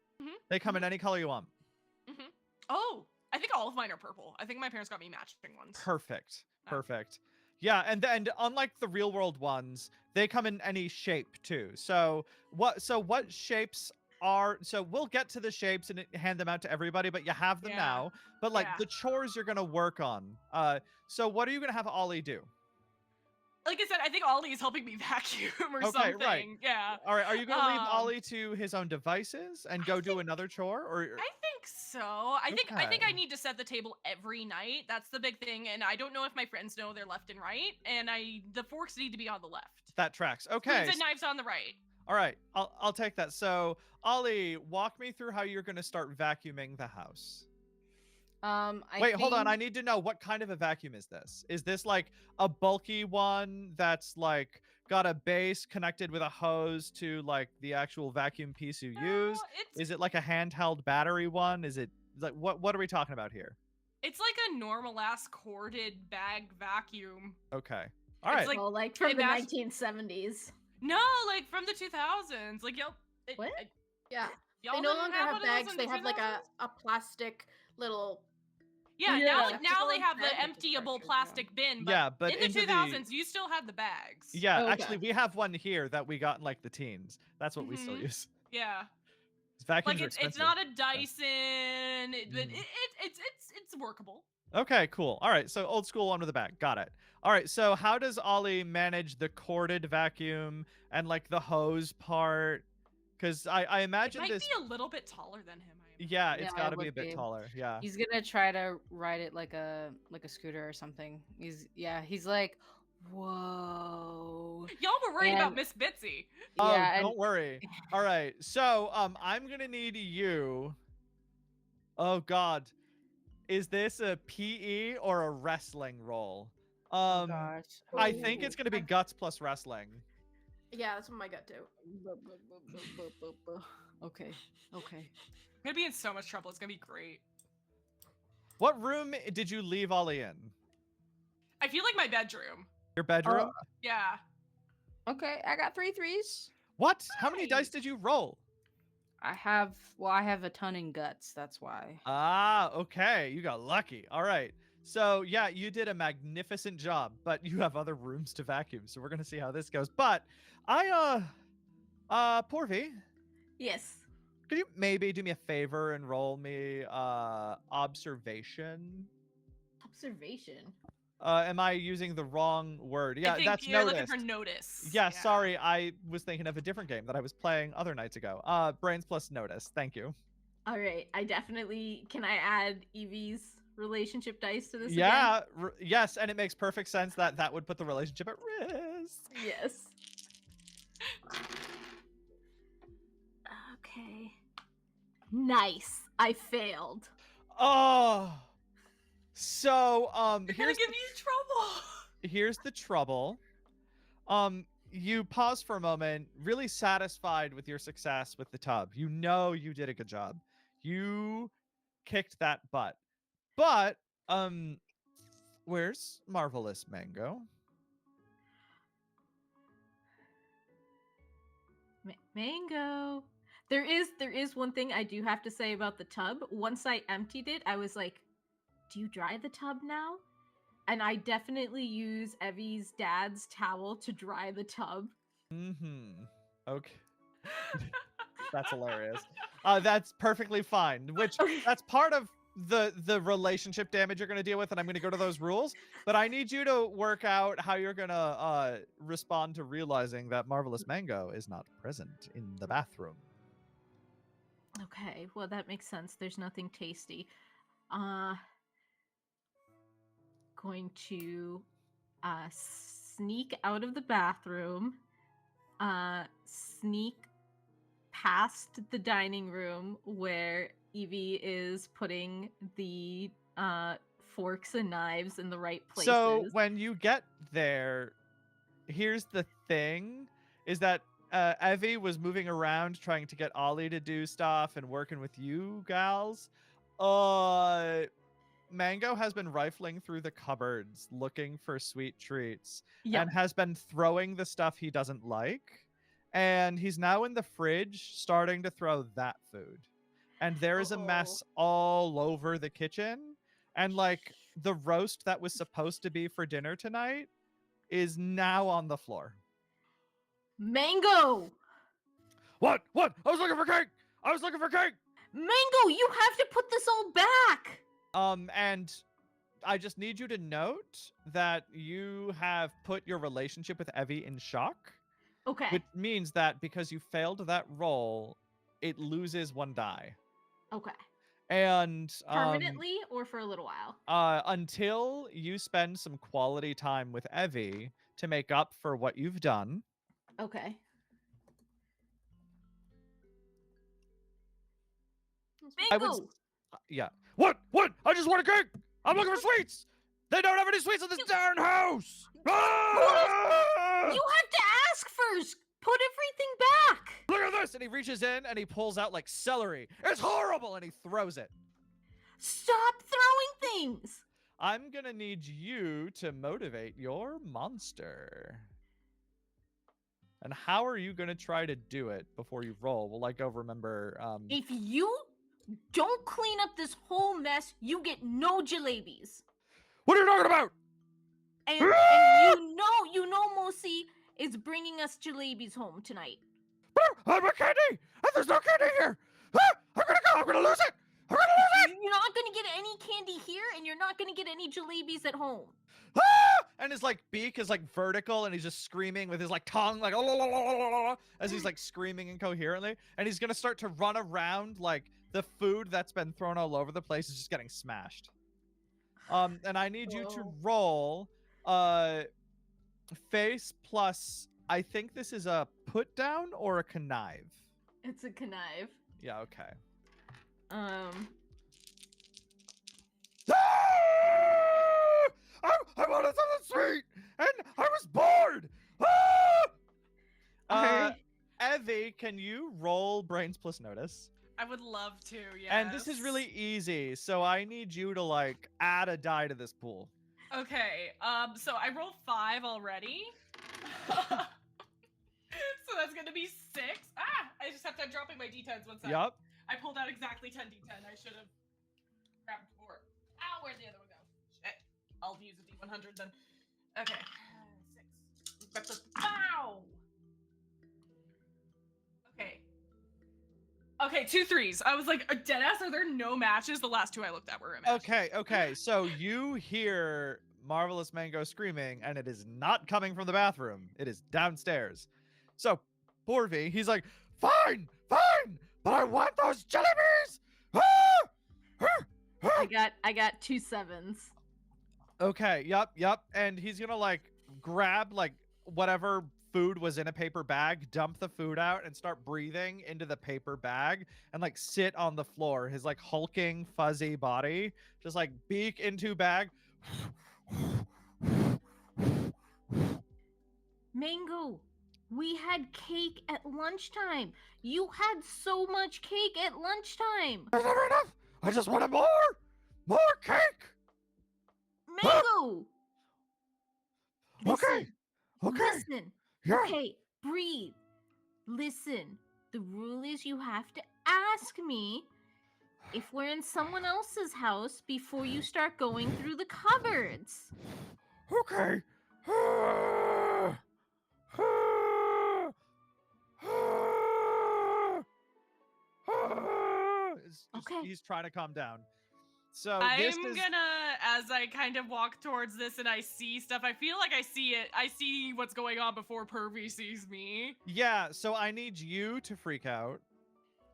They come in any color you want. Oh, I think all of mine are purple. I think my parents got me matching ones. Perfect. Oh. Perfect. Yeah, and unlike the real world ones, they come in any shape too. So what shapes are, so we'll get to the shapes and hand them out to everybody, but you have them now. But like the chores you're gonna work on. So what are you gonna have Ollie do? Like I said, I think Ollie is helping me vacuum or something. Right. Yeah. All right, are you gonna leave Ollie to his own devices and go do another chore, or? I think so. I think I Okay. need to set the table every night. That's the big thing, and I don't know if my friends know they're left and right, and the forks need to be on the left. That tracks. Okay. Spoons and knives on the right. All right, I'll take that. So Ollie, walk me through how you're gonna start vacuuming the house. Wait, hold on. I need to know, what kind of a vacuum is this? Is this like a bulky one that's like got a base connected with a hose to like the actual vacuum piece you use? Is it like a handheld battery one? Is it like, what are we talking about here? It's like a normal ass corded bag vacuum. Okay. All right. Like, like from the 1970s. No, like from the 2000s. Like What? Yeah. Y'all They no didn't longer have have one of those bags. in They the have like 2000s? a plastic little. Yeah, Yeah. now they have the Bag emptyable plastic bin. But Yeah, but in the into 2000s, you still had the bags. Yeah, Okay. actually, we have one here that we got in like the teens. That's what we still Mhm. use. Yeah. Vacuums Like are it's expensive. not a Dyson, but Mhm. it's workable. Okay, cool. All right, so old school one with the back. Got it. All right, so how does Ollie manage the corded vacuum and like the hose part? Because I It imagine might this. be a little bit taller than him. I imagine. Yeah, it's Yeah, got it to be a would bit be. taller. Yeah. He's gonna try to ride it like a scooter or something. He's like, whoa. Y'all were worried about And- Miss Bitsy. Oh, Yeah, don't worry. All right, so I'm gonna need you. Oh God, is this a PE or a wrestling role? Oh gosh. I think it's gonna be guts plus wrestling. Yeah, that's what my gut do. Okay. I'm gonna be in so much trouble. It's gonna be great. What room did you leave Ollie in? I feel like my bedroom. Your bedroom? Yeah. Okay, I got 3 threes. What? How many Nice. dice did you roll? I have a ton in guts, that's why. Ah, okay. You got lucky. All right. So, yeah, you did a magnificent job, but you have other rooms to vacuum. So, we're going to see how this goes. But Porvy, Yes. could you maybe do me a favor and roll me observation? Observation. Am I using the wrong word? I Yeah, think that's you're noticed. looking for notice. Yeah, sorry. I was thinking of a different game that I was playing other nights ago. Brains plus notice. Thank you. All right. I definitely can. I add Evie's relationship dice to this? Yeah. Yes, and it makes perfect sense that that would put the relationship at risk. Again? Yes. Okay. Nice. I failed. Oh. So They're gonna give you trouble. here's the trouble. You pause for a moment, really satisfied with your success with the tub. You know you did a good job. You kicked that butt. But where's Marvelous Mango? Mango. There is one thing I do have to say about the tub. Once I emptied it, I was like, do you dry the tub now? And I definitely use Evvie's dad's towel to dry the tub. Okay. That's hilarious. That's perfectly fine. Which that's part of the relationship damage you're gonna deal with, and I'm gonna go to those rules. But I need you to work out how you're gonna respond to realizing that Marvelous Mango is not present in the bathroom. Okay, well that makes sense. There's nothing tasty. Going to sneak out of the bathroom, sneak past the dining room where Evvie is putting the forks and knives in the right places. So when you get there, here's the thing, is that Evvie was moving around trying to get Ollie to do stuff and working with you gals. Mango has been rifling through the cupboards looking for sweet treats and has been throwing the stuff he doesn't like. And he's now in the fridge starting to throw that food. And there is a mess all over the kitchen. And like the roast that was supposed to be for dinner tonight is now on the floor. Mango! What? I was looking for cake! Mango, you have to put this all back! And I just need you to note that you have put your relationship with Evvie in shock. Okay. Which means that because you failed that roll, it loses 1 die. Okay. And Permanently or for a little while? Until you spend some quality time with Evvie to make up for what you've done. Okay. Mango! Yeah. What? I just want a cake! I'm looking for sweets! They don't have any sweets in this darn house! Ah! You have to ask first! Put everything back! Look at this! And he reaches in and he pulls out like celery. It's horrible! And he throws it. Stop throwing things! I'm gonna need you to motivate your monster. And how are you gonna try to do it before you roll? We'll like go remember If you don't clean up this whole mess, you get no jalebis. What are you talking about? And you know Mosi is bringing us jalebis home tonight. I'm a candy! And there's no candy here! I'm gonna lose it! You're not gonna get any candy here, and you're not gonna get any jalebis at home. And his like beak is like vertical and he's just screaming with his like tongue like as he's like screaming incoherently, and he's gonna start to run around like the food that's been thrown all over the place is just getting smashed. And I need you to roll face plus, I think this is a put down or a connive. It's a connive. Yeah, okay. I wanted something sweet, and I was bored. Evvie, can you roll brains plus notice? I would love to, yes. And this is really easy, so I need you to like add a die to this pool. Okay, so I rolled 5 already. So that's gonna be 6. I just have to, I'm dropping my d10s one second. Yup. I pulled out exactly 10 d10. I should have grabbed 4. Ow, where'd the other one go? Shit. I'll use a d100 then. Okay. 6. Grab the, ow! Okay. Okay, 2 3s. I was like, deadass, are there no matches? The last 2 I looked at were a match. Okay. So you hear Marvelous Mango screaming, and it is not coming from the bathroom. It is downstairs. So poor V, he's like, fine, but I want those jellybys! I got 2 7s. Okay, yep. And he's gonna like grab like whatever food was in a paper bag, dump the food out, and start breathing into the paper bag and like sit on the floor. His like hulking, fuzzy body, just like beak into bag. Mango, we had cake at lunchtime. You had so much cake at lunchtime. There's never enough. I just wanted more cake. Mango. Okay. Listen. Yeah. Okay, breathe. Listen. The rule is you have to ask me if we're in someone else's house before you start going through the cupboards. Okay. Okay. He's trying to calm down. So I'm this is gonna, as I kind of walk towards this and I see stuff, I feel like I see it. I see what's going on before Pervy sees me. yeah. So I need you to freak out.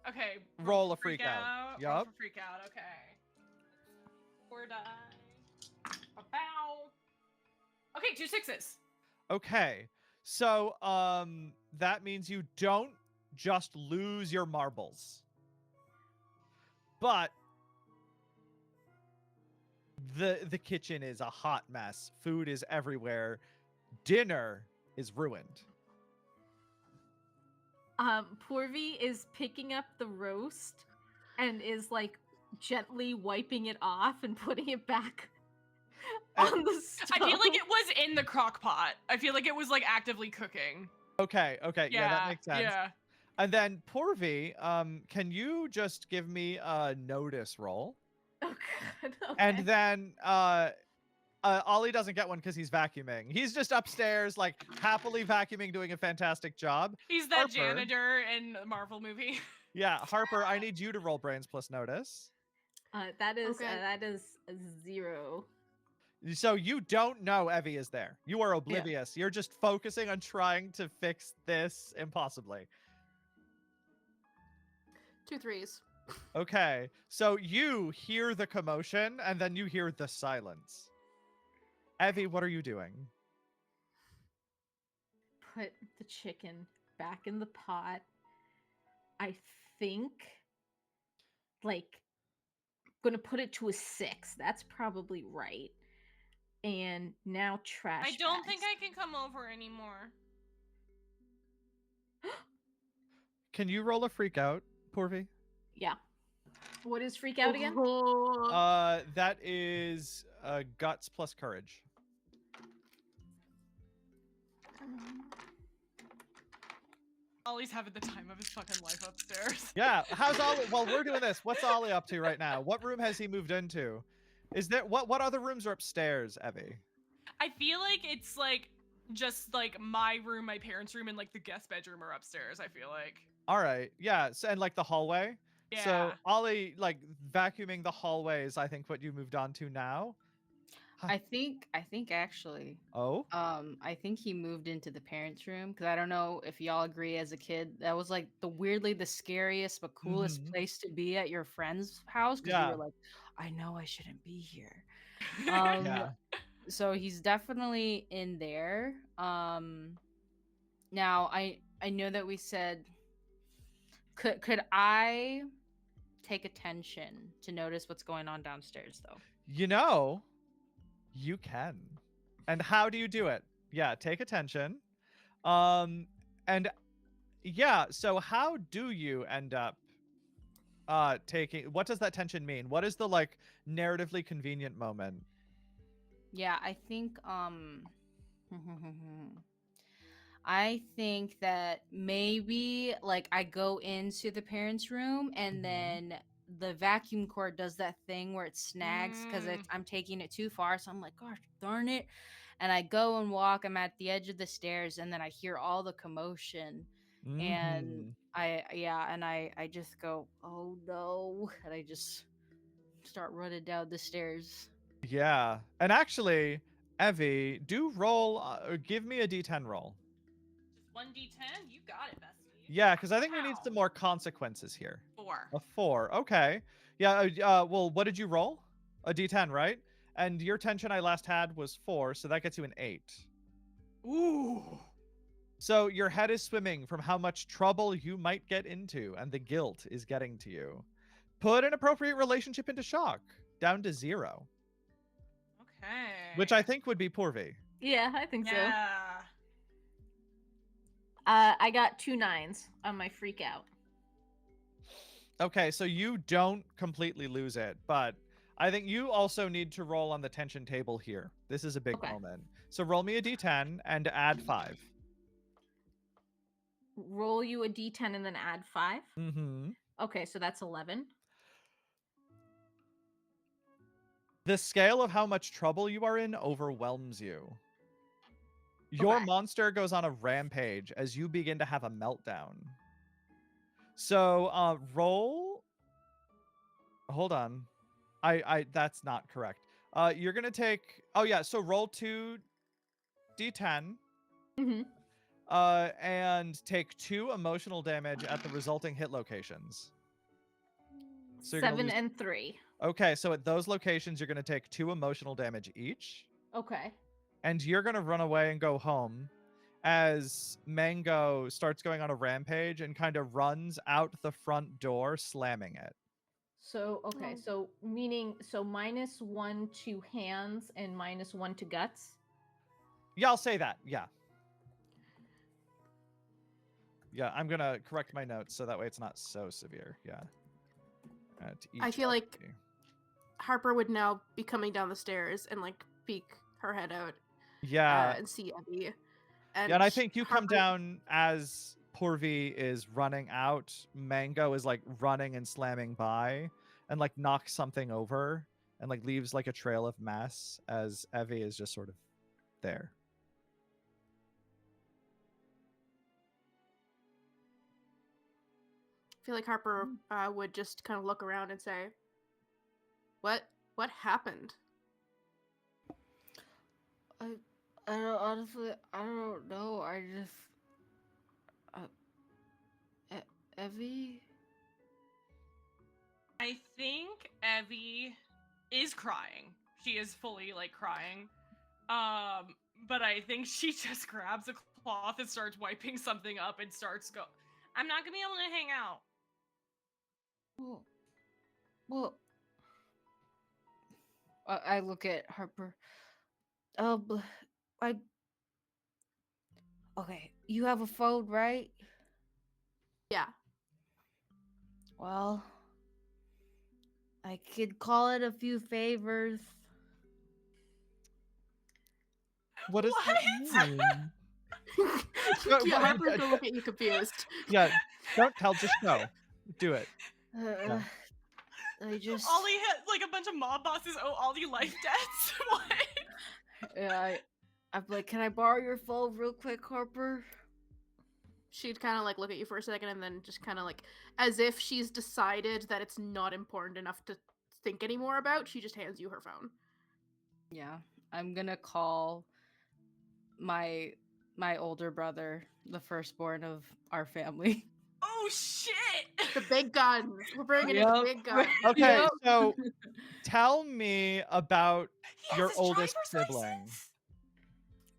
Okay. Roll a for freak out. Roll Yup. for freak out. Okay. 4 die. Bow. Okay, 2 6s. Okay. So that means you don't just lose your marbles, but the kitchen is a hot mess. Food is everywhere. dinner is ruined. Porvi is picking up the roast and is like gently wiping it off and putting it back on the stove. I feel like it was in the crock pot. I feel like it was like actively cooking. Okay, yeah, that makes sense. Yeah. And then Porvi, can you just give me a notice roll? Oh god. Okay. And then Ollie doesn't get one because he's vacuuming. He's just upstairs, like happily vacuuming, doing a fantastic job. He's that Harper. janitor in the Marvel movie. Yeah, Harper, I need you to roll brains plus notice. That is Okay. that is a 0. So you don't know Evvie is there. You are oblivious. You're just focusing on trying to fix this impossibly. 2 3s. Okay, so you hear the commotion and then you hear the silence. Evvie, what are you doing? Put the chicken back in the pot. I think, like, gonna put it to a 6. That's probably right. And now trash. I don't think bags. I can come over anymore. Can you roll a freak out, Porvi? Yeah. What is freak out again? That is guts plus courage. Ollie's having the time of his fucking life upstairs. Yeah, how's Ollie? While we're doing this, what's Ollie up to right now? What room has he moved into? Is there what other rooms are upstairs, Evvie? I feel like it's like just like my room, my parents' room, and like the guest bedroom are upstairs. I feel like. All right, yeah, so, and like the hallway. Yeah. So Ollie, like vacuuming the hallways, I think what you moved on to now. I think actually, Oh, I think he moved into the parents' room because I don't know if y'all agree. As a kid, that was like the scariest but coolest Mhm. place to be at your friend's house because you Yeah. were like, I know I shouldn't be here. yeah. So he's definitely in there. Now I know that we said could I take attention to notice what's going on downstairs though? You know, you can. And how do you do it? Yeah, take attention. And yeah, so how do you end up taking, what does that tension mean? What is the like narratively convenient moment? Yeah, I think I think that maybe like I go into the parents' room and Mhm. then the vacuum cord does that thing where it snags because I'm taking it too far. So I'm like, gosh darn it. And I go and walk. I'm at the edge of the stairs and then I hear all the commotion. And Mhm. I just go, oh no. And I just start running down the stairs. Yeah. And actually, Evvie, do roll, give me a d10 roll. Just 1d10. You got it, bestie. Yeah, because I think we need Wow. some more consequences here. 4. A 4. Okay. Yeah. Well, what did you roll? A d10, right? And your tension I last had was 4, so that gets you an 8. Ooh. So your head is swimming from how much trouble you might get into, and the guilt is getting to you. Put an appropriate relationship into shock, down to 0, Okay. which I think would be Porvi. Yeah, I think so. Yeah. I got 2 9s on my freak out. Okay, so you don't completely lose it, but I think you also need to roll on the tension table here. This is a big Okay. moment. So roll me a d10 and add 5. Roll you a d10 and then add 5. Mm-hmm. Okay, so that's 11. The scale of how much trouble you are in overwhelms you. Your Okay. monster goes on a rampage as you begin to have a meltdown. So, roll. Hold on. That's not correct. You're gonna take. Oh yeah. So roll 2 d10. Mm-hmm. And take 2 emotional damage at the resulting hit locations. So you're gonna 7 lose- and 3. Okay, so at those locations, you're gonna take 2 emotional damage each. Okay. And you're gonna run away and go home as Mango starts going on a rampage and kind of runs out the front door, slamming it. So okay, Oh. so meaning so -1 to hands and -1 to guts. Yeah, I'll say that. Yeah. Yeah, I'm gonna correct my notes so that way it's not so severe. Yeah. To I each feel of like you. Harper would now be coming down the stairs and like peek her head out Yeah. and see Evvie. Yeah, and I sh- think you come Harper- down as Porvi is running out. Mango is like running and slamming by and like knocks something over and like leaves like a trail of mess as Evvie is just sort of there. I feel like Harper would just kind of look around and say, What happened?" I don't honestly. I don't know. I just. Evie. I think Evvie is crying. She is fully like crying. But I think she just grabs a cloth and starts wiping something up and starts go. I'm not gonna be able to hang out. Well. I look at Harper. I. Okay, you have a phone, right? Yeah. Well, I could call it a few favors. What does What? that mean? What- Yeah, what- Harper's gonna look at you confused. Yeah, don't tell, just go. Do it. Uh, I just. Ollie had like a bunch of mob bosses owe Ollie life debts. What? Yeah, I'm like, can I borrow your phone real quick, Harper? She'd kind of like look at you for a second and then just kind of like, as if she's decided that it's not important enough to think anymore about, she just hands you her phone. Yeah, I'm gonna call my older brother, the firstborn of our family. Oh shit! The big guns. We're bringing in the Yep. big guns. Okay, Yep. so tell me about He has your his oldest driver's sibling. license?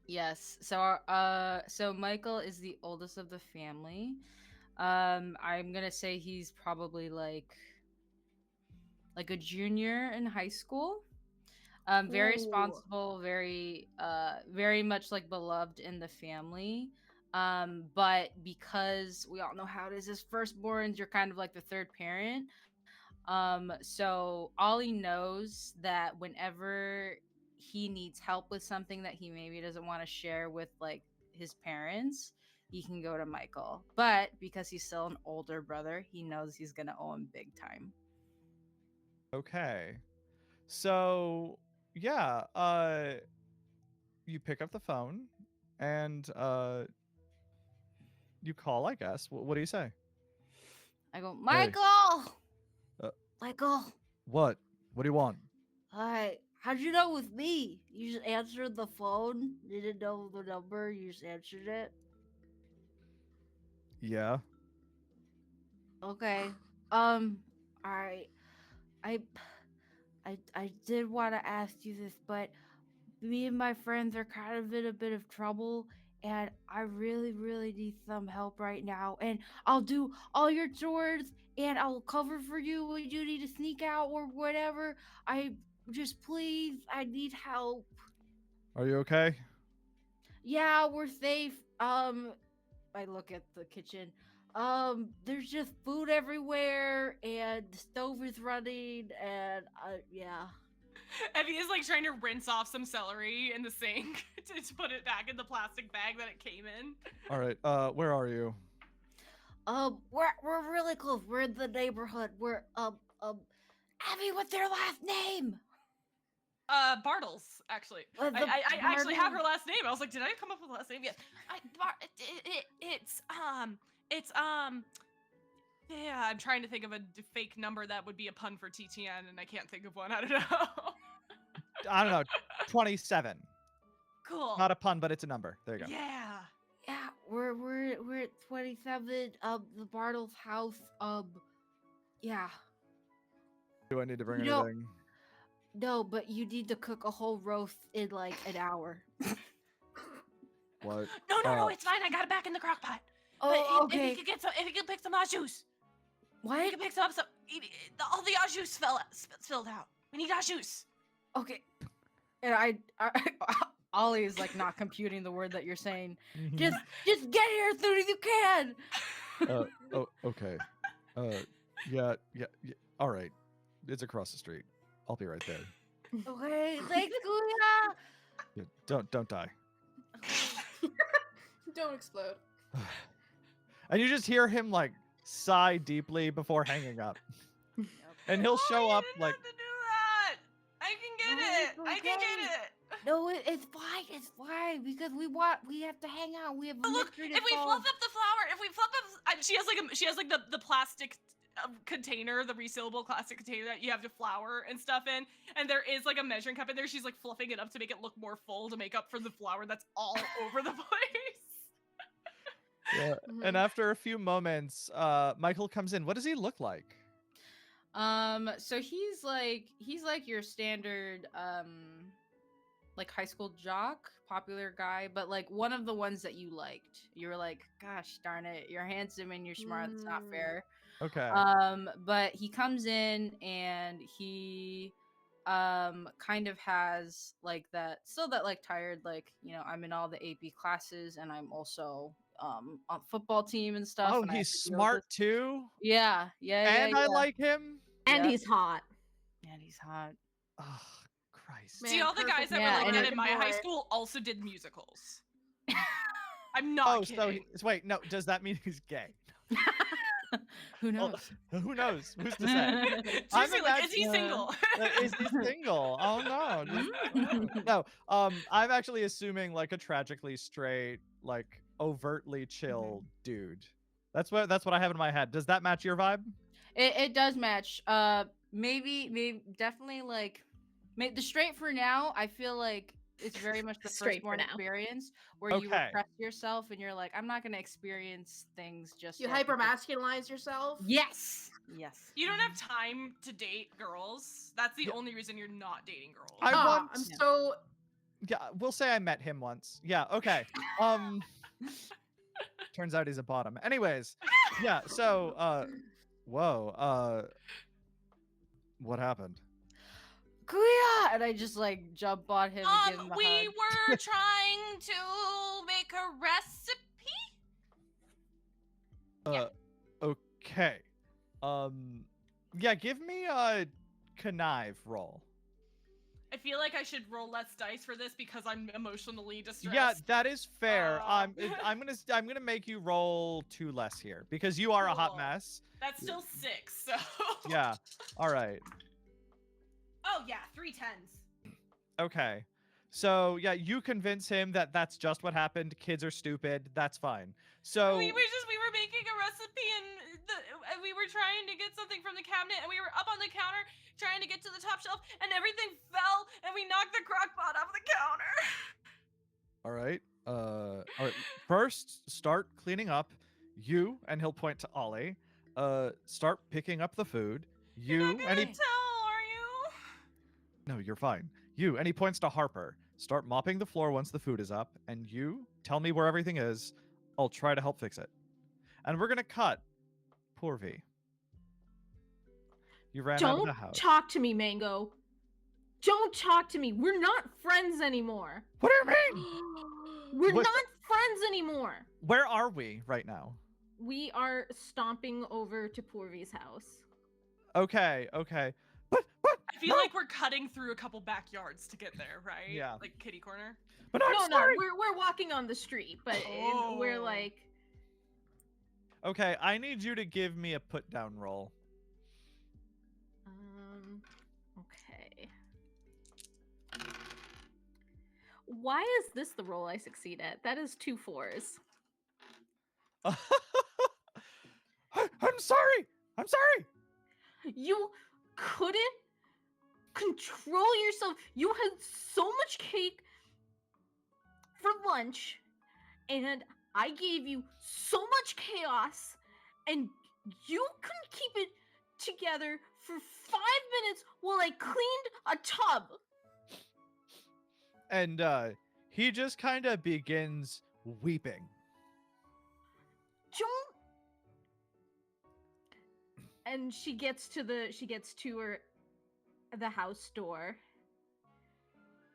Yes. So Michael is the oldest of the family. I'm gonna say he's probably like a junior in high school. Very Ooh. responsible, very much like beloved in the family. But because we all know how it is as firstborns, you're kind of like the third parent. So Ollie knows that whenever he needs help with something that he maybe doesn't want to share with like his parents, he can go to Michael. But because he's still an older brother, he knows he's gonna owe him big time. Okay. So, yeah, you pick up the phone and you call, I guess. What do you say? I go, Michael! Uh, Michael! What? What do you want? Hi. How'd you know with me? You just answered the phone? You didn't know the number, you just answered it? Yeah. Okay. Alright. I did want to ask you this, but me and my friends are kind of in a bit of trouble, and I really, really need some help right now. And I'll do all your chores, and I'll cover for you when you need to sneak out or whatever. Please, I need help. Are you okay? Yeah, we're safe. I look at the kitchen. There's just food everywhere, and the stove is running, and yeah. Evie is like trying to rinse off some celery in the sink to put it back in the plastic bag that it came in. All right. Where are you? We're really close. We're in the neighborhood. We're Abby, what's their last name? Bartles, actually. The I actually have her Bartles. last name. I was like, did I come up with the last name? Yes. Yeah, I'm trying to think of a fake number that would be a pun for TTN, and I can't think of one. I don't know. I don't know. 27. Cool. Not a pun, but it's a number. There you go. Yeah. Yeah, we're at 27. The Bartles house. Yeah. Do I need to bring You know- anything? No, but you need to cook a whole roast in like an hour. What? No, it's fine. I got it back in the crock pot. Oh, But okay. If you could pick some au jus. If What? you could pick some, all the au jus spilled out. We need au jus. Okay. And Ollie is like not computing the word that you're saying. Mhm. Just get here as soon as you can. Oh, okay. Yeah. All right. It's across the street. I'll be right there. Okay, thanks, Kuya. Yeah, don't die. Don't explode. And you just hear him like sigh deeply before hanging up. And he'll show Oh, up you didn't like have to do that. I can get No, it. it's I can get okay. it. No, it's fine. It's fine because we have to hang out. We have But look, mystery to if we solve. fluff up the flower, if we fluff up, she has like the plastic container, the resealable plastic container that you have to flour and stuff in, and there is like a measuring cup in there. She's like fluffing it up to make it look more full to make up for the flour that's all over the place. yeah. And after a few moments, Michael comes in. What does he look like? So he's like your standard like high school jock, popular guy, but like one of the ones that you liked. You were like, gosh darn it, you're handsome and you're smart. That's not fair. Okay. But he comes in and he kind of has like that like tired, like, you know, I'm in all the AP classes and I'm also on football team and stuff. Oh, and I have he's to deal with smart this. too. Yeah. And I like him. And Yep. he's hot. And he's hot. Oh, Christ. Man, See, all the guys perfect that Yeah, were like and that it- in my high boy. school also did musicals. I'm not Oh, kidding. so wait, no. Does that mean he's gay? Who Well, knows? who knows? Who's to say? Seriously, like, is he imagine- single? Is he single? Oh no. Mm. No. I'm actually assuming like a tragically straight, like overtly chill dude. That's what I have in my head. Does that match your vibe? It does match. Maybe definitely like the straight for now. I feel like it's very much the Straight for firstborn now. experience where you Okay. repress yourself and you're like, I'm not gonna experience things just. You yet because-" hypermasculinize yourself. Yes. Yes. You don't have time to date girls. That's the Yeah. only reason you're not dating girls. I want- I'm Yeah. so Yeah, we'll say I met him once. Yeah, okay. Turns out he's a bottom. Anyways, yeah, so whoa, what happened? Kuya! And I just like jump on him and give him a We hug. were trying to make a recipe. Okay. Yeah, give me a connive roll. I feel like I should roll less dice for this because I'm emotionally distressed. Yeah, that is fair. Um, I'm gonna make you roll 2 less here because you are a hot Cool. mess. That's still 6, so. Yeah. All right. Oh yeah, 3 10s. Okay. So, yeah, you convince him that that's just what happened. Kids are stupid. That's fine. So, We were making a recipe and we were trying to get something from the cabinet and we were up on the counter trying to get to the top shelf and everything fell and we knocked the crock pot off the counter. all right. All right. First, start cleaning up. You, and he'll point to Ollie. Start picking up the food. You're You, not and gonna he. tell, are you? No, you're fine. You, and he points to Harper. Start mopping the floor once the food is up, and you tell me where everything is. I'll try to help fix it. And we're gonna cut. Poor V. You ran out of Don't the house. talk to me, Mango. Don't talk to me. We're not friends anymore. What do you mean? We're What- not friends anymore. Where are we right now? We are stomping over to Porvy's house. Okay. But I feel like we're cutting through a couple backyards to get there, right? Yeah. Like kitty corner. but I'm No, sorry. we're walking on the street, but we're Oh. like, Okay, I need you to give me a put down roll. okay. Why is this the role I succeed at? That is 2 4s. I'm sorry. I'm sorry. You couldn't control yourself. You had so much cake for lunch, and I gave you so much chaos, and you couldn't keep it together for 5 minutes while I cleaned a tub. And he just kind of begins weeping. Don't. And she gets to the house door,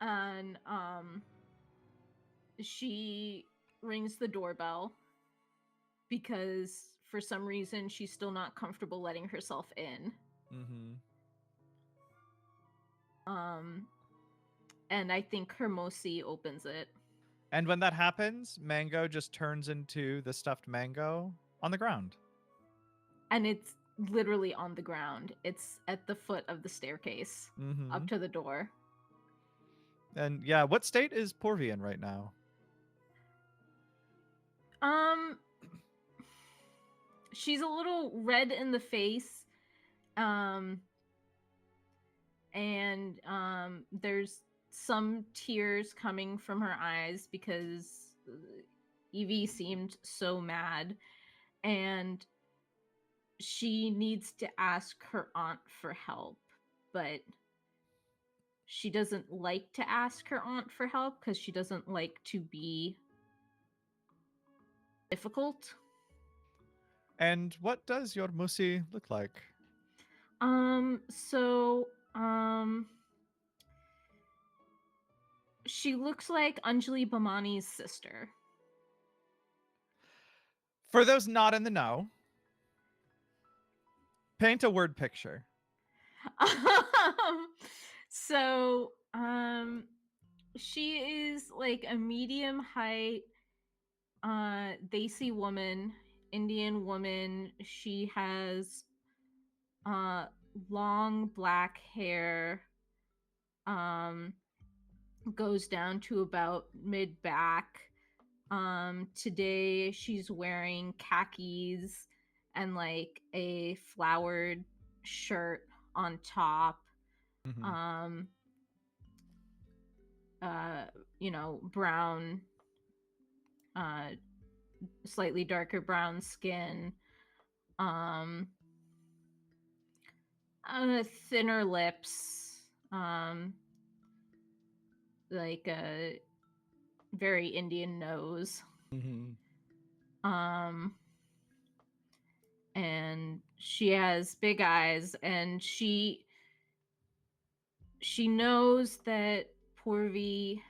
and she rings the doorbell because for some reason she's still not comfortable letting herself in. Mm-hmm. And I think Hermosi opens it. And when that happens, Mango just turns into the stuffed mango on the ground. And it's literally on the ground. It's at the foot of the staircase Mm-hmm. up to the door. And yeah, what state is Porvi in right now? She's a little red in the face. And there's some tears coming from her eyes because Evvie seemed so mad, and she needs to ask her aunt for help, but she doesn't like to ask her aunt for help because she doesn't like to be difficult. And what does your Musi look like? She looks like Anjali Bhamani's sister. For those not in the know, paint a word picture. So, she is like a medium height, Desi woman, Indian woman. She has long black hair, goes down to about mid back. Today she's wearing khakis and like a flowered shirt on top. Mm-hmm. Brown, slightly darker brown skin, thinner lips, like a very Indian nose. Mm-hmm. And she has big eyes, and she knows that Porvi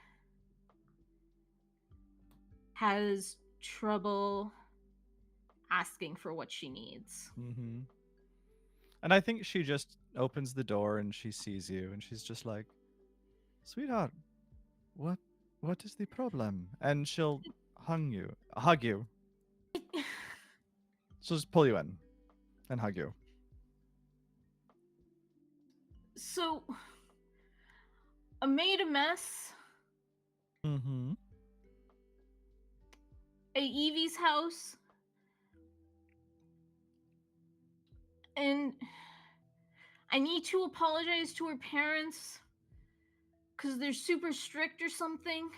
has trouble asking for what she needs. Mm-hmm. And I think she just opens the door and she sees you and she's just like, "Sweetheart, what is the problem?" And she'll hug you. She'll just pull you in and hug you. So, I made a mess Mm-hmm. at Evie's house, and I need to apologize to her parents because they're super strict or something.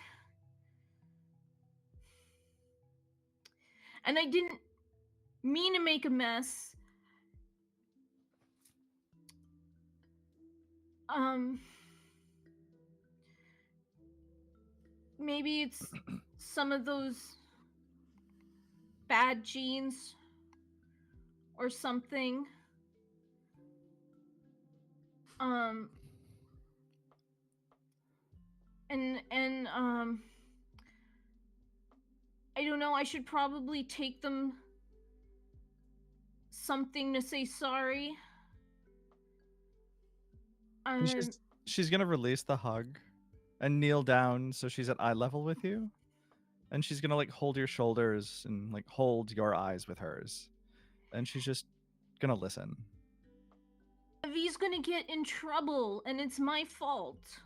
And I didn't mean to make a mess. Maybe it's some of those bad genes or something. I don't know, I should probably take them something to say sorry. And she's gonna release the hug and kneel down so she's at eye level with you. And she's gonna like hold your shoulders and like hold your eyes with hers. And she's just gonna listen. Evvie's gonna get in trouble, and it's my fault.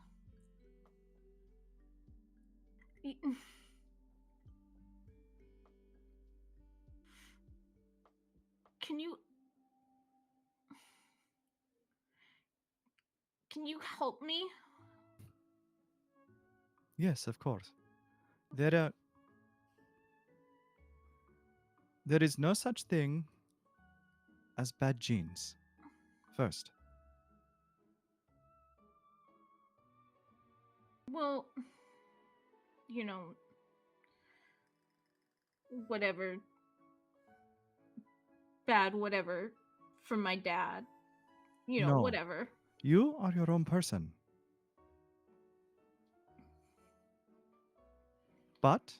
Can you help me? Yes, of course. There is no such thing as bad genes. First. Well, whatever. Bad whatever from my dad. No. Whatever. You are your own person. But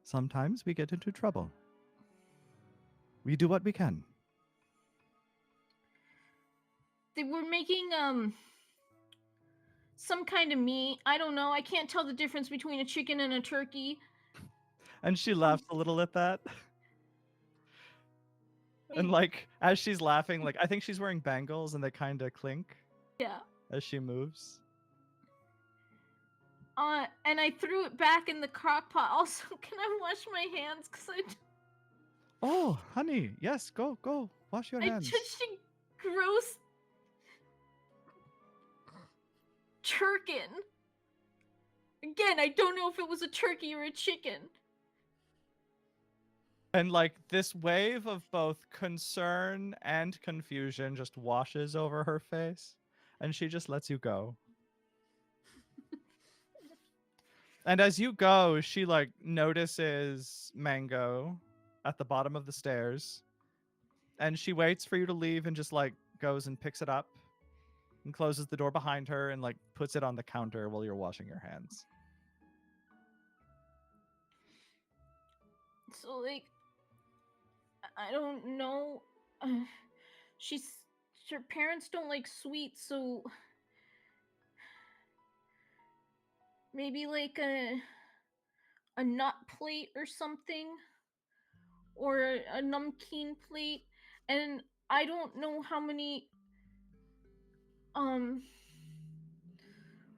sometimes we get into trouble. We do what we can. They were making some kind of meat. I don't know. I can't tell the difference between a chicken and a turkey. And she laughs a little at that. And like as she's laughing, like I think she's wearing bangles and they kind of clink Yeah. as she moves. And I threw it back in the crock pot. Also, can I wash my hands? Cause Oh, honey, yes, go wash your I hands. touched a gross turkin. Again, I don't know if it was a turkey or a chicken. And like this wave of both concern and confusion just washes over her face, and she just lets you go. And as you go, she like notices Mango at the bottom of the stairs, and she waits for you to leave and just like goes and picks it up and closes the door behind her and like puts it on the counter while you're washing your hands. So like, I don't know. Her parents don't like sweets, so maybe like a nut plate or something, or a numkeen plate. And I don't know how many.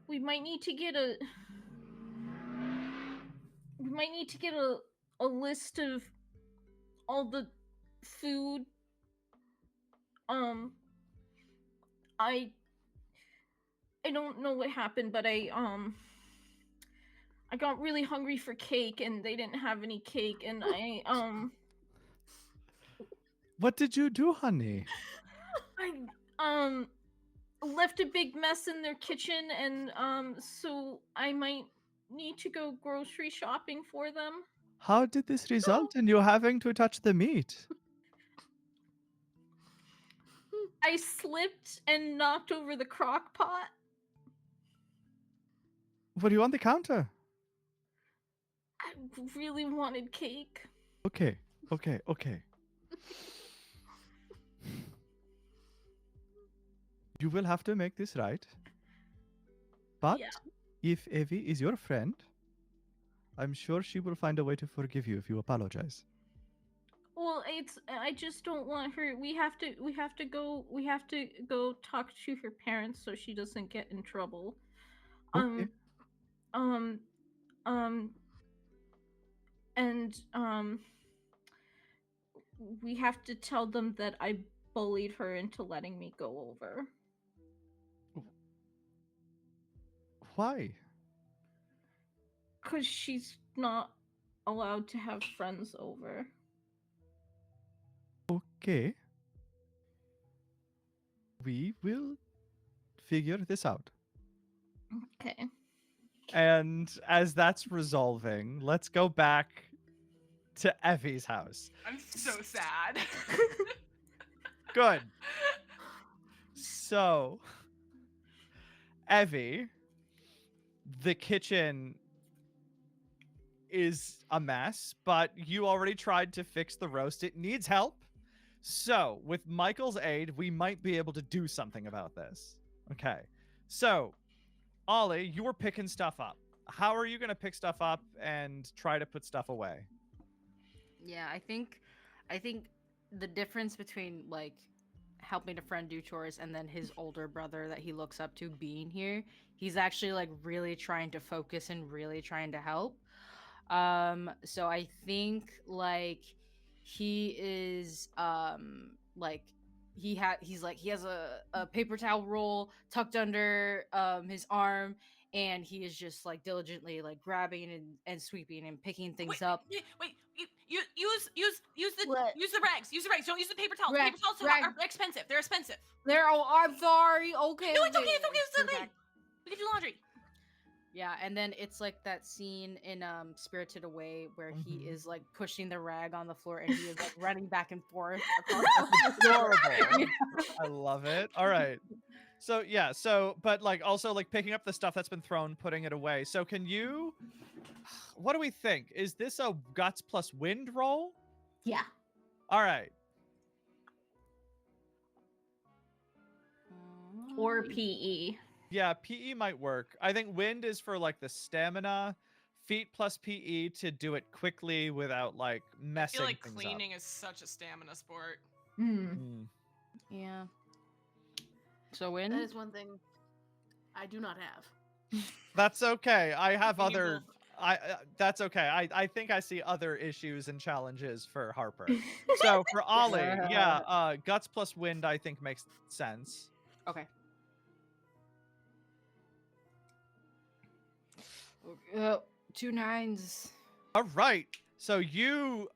We might need to get a. We might need to get a list of all the food. I don't know what happened, but I got really hungry for cake and they didn't have any cake, and I What did you do, honey? I left a big mess in their kitchen, and so I might need to go grocery shopping for them. How did this result in you having to touch the meat? I slipped and knocked over the crock pot. Were you on the counter? I really wanted cake. Okay. You will have to make this right. But Yeah. if Evvie is your friend, I'm sure she will find a way to forgive you if you apologize. Well, I just don't want her. We have to go talk to her parents so she doesn't get in trouble. Okay. And we have to tell them that I bullied her into letting me go over. Why? 'Cause she's not allowed to have friends over. Okay. We will figure this out. Okay. And as that's resolving, let's go back to Evvie's house. I'm so sad. Good. So, Evvie, the kitchen is a mess, but you already tried to fix the roast. It needs help. So, with Michael's aid, we might be able to do something about this. Okay. So, Ollie, you were picking stuff up. How are you going to pick stuff up and try to put stuff away? Yeah, I think the difference between like helping a friend do chores and then his older brother that he looks up to being here, he's actually like really trying to focus and really trying to help. So I think like he is like he has a paper towel roll tucked under his arm, and he is just like diligently like grabbing and sweeping and picking things up. Wait. Use the What? use the rags. Use the rags. Don't use the paper towels. Rag- Paper towels rag- are expensive. They're expensive. I'm sorry. Okay. No, it's okay. It's okay. We can do laundry. Yeah, and then it's like that scene in Spirited Away where he is like pushing the rag on the floor and he is like running back and forth across the floor. Adorable. I love it. All right. So yeah, but like also like picking up the stuff that's been thrown, putting it away. So can you what do we think? Is this a guts plus wind roll? Yeah. All right. Or PE. Yeah, PE might work. I think wind is for like the stamina. Feet plus PE to do it quickly without like I messing feel like things cleaning is such a stamina sport. Mm. up. Mm. Yeah. So That win. is one thing I do not have. That's okay. I have Me other. both. That's okay. I think I see other issues and challenges for Harper. So for Ollie, yeah, guts plus wind I think makes sense. Okay. Oh, 2 9s. All right. So you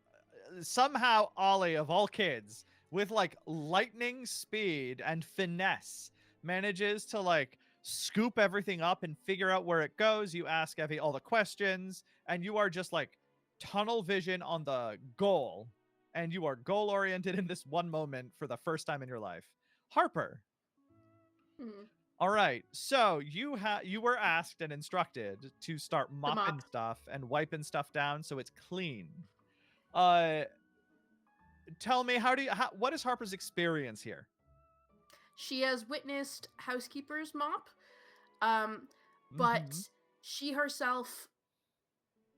somehow, Ollie of all kids, with like lightning speed and finesse, manages to like scoop everything up and figure out where it goes. You ask Evvie all the questions, and you are just like tunnel vision on the goal, and you are goal oriented in this one moment for the first time in your life. Harper. Mhm. All right, so you were asked and instructed to start mopping mop. stuff and wiping stuff down so it's clean. Tell me, what is Harper's experience here? She has witnessed housekeepers mop, but Mhm. she herself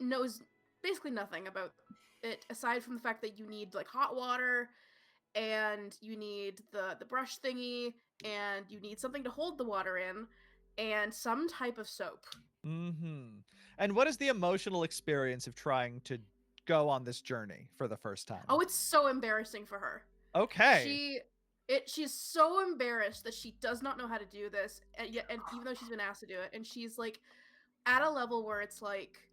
knows basically nothing about it aside from the fact that you need like hot water and you need the brush thingy and you need something to hold the water in and some type of soap. Mhm. And what is the emotional experience of trying to go on this journey for the first time? Oh, it's so embarrassing for her. Okay. She's so embarrassed that she does not know how to do this and yet, and even though she's been asked to do it, and she's like at a level where it's like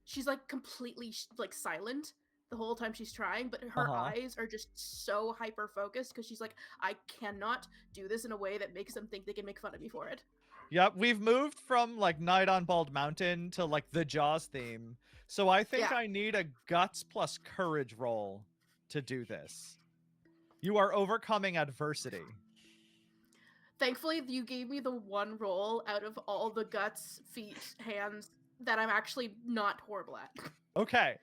she's like completely like silent the whole time she's trying, but her eyes are just so hyper focused because she's like, I cannot do this in a way that makes them think they can make fun of me for it. Yep, we've moved from like Night on Bald Mountain to like the Jaws theme. So I think Yeah. I need a guts plus courage roll to do this. You are overcoming adversity. Thankfully, you gave me the one roll out of all the guts, feet, hands that I'm actually not horrible at. Okay.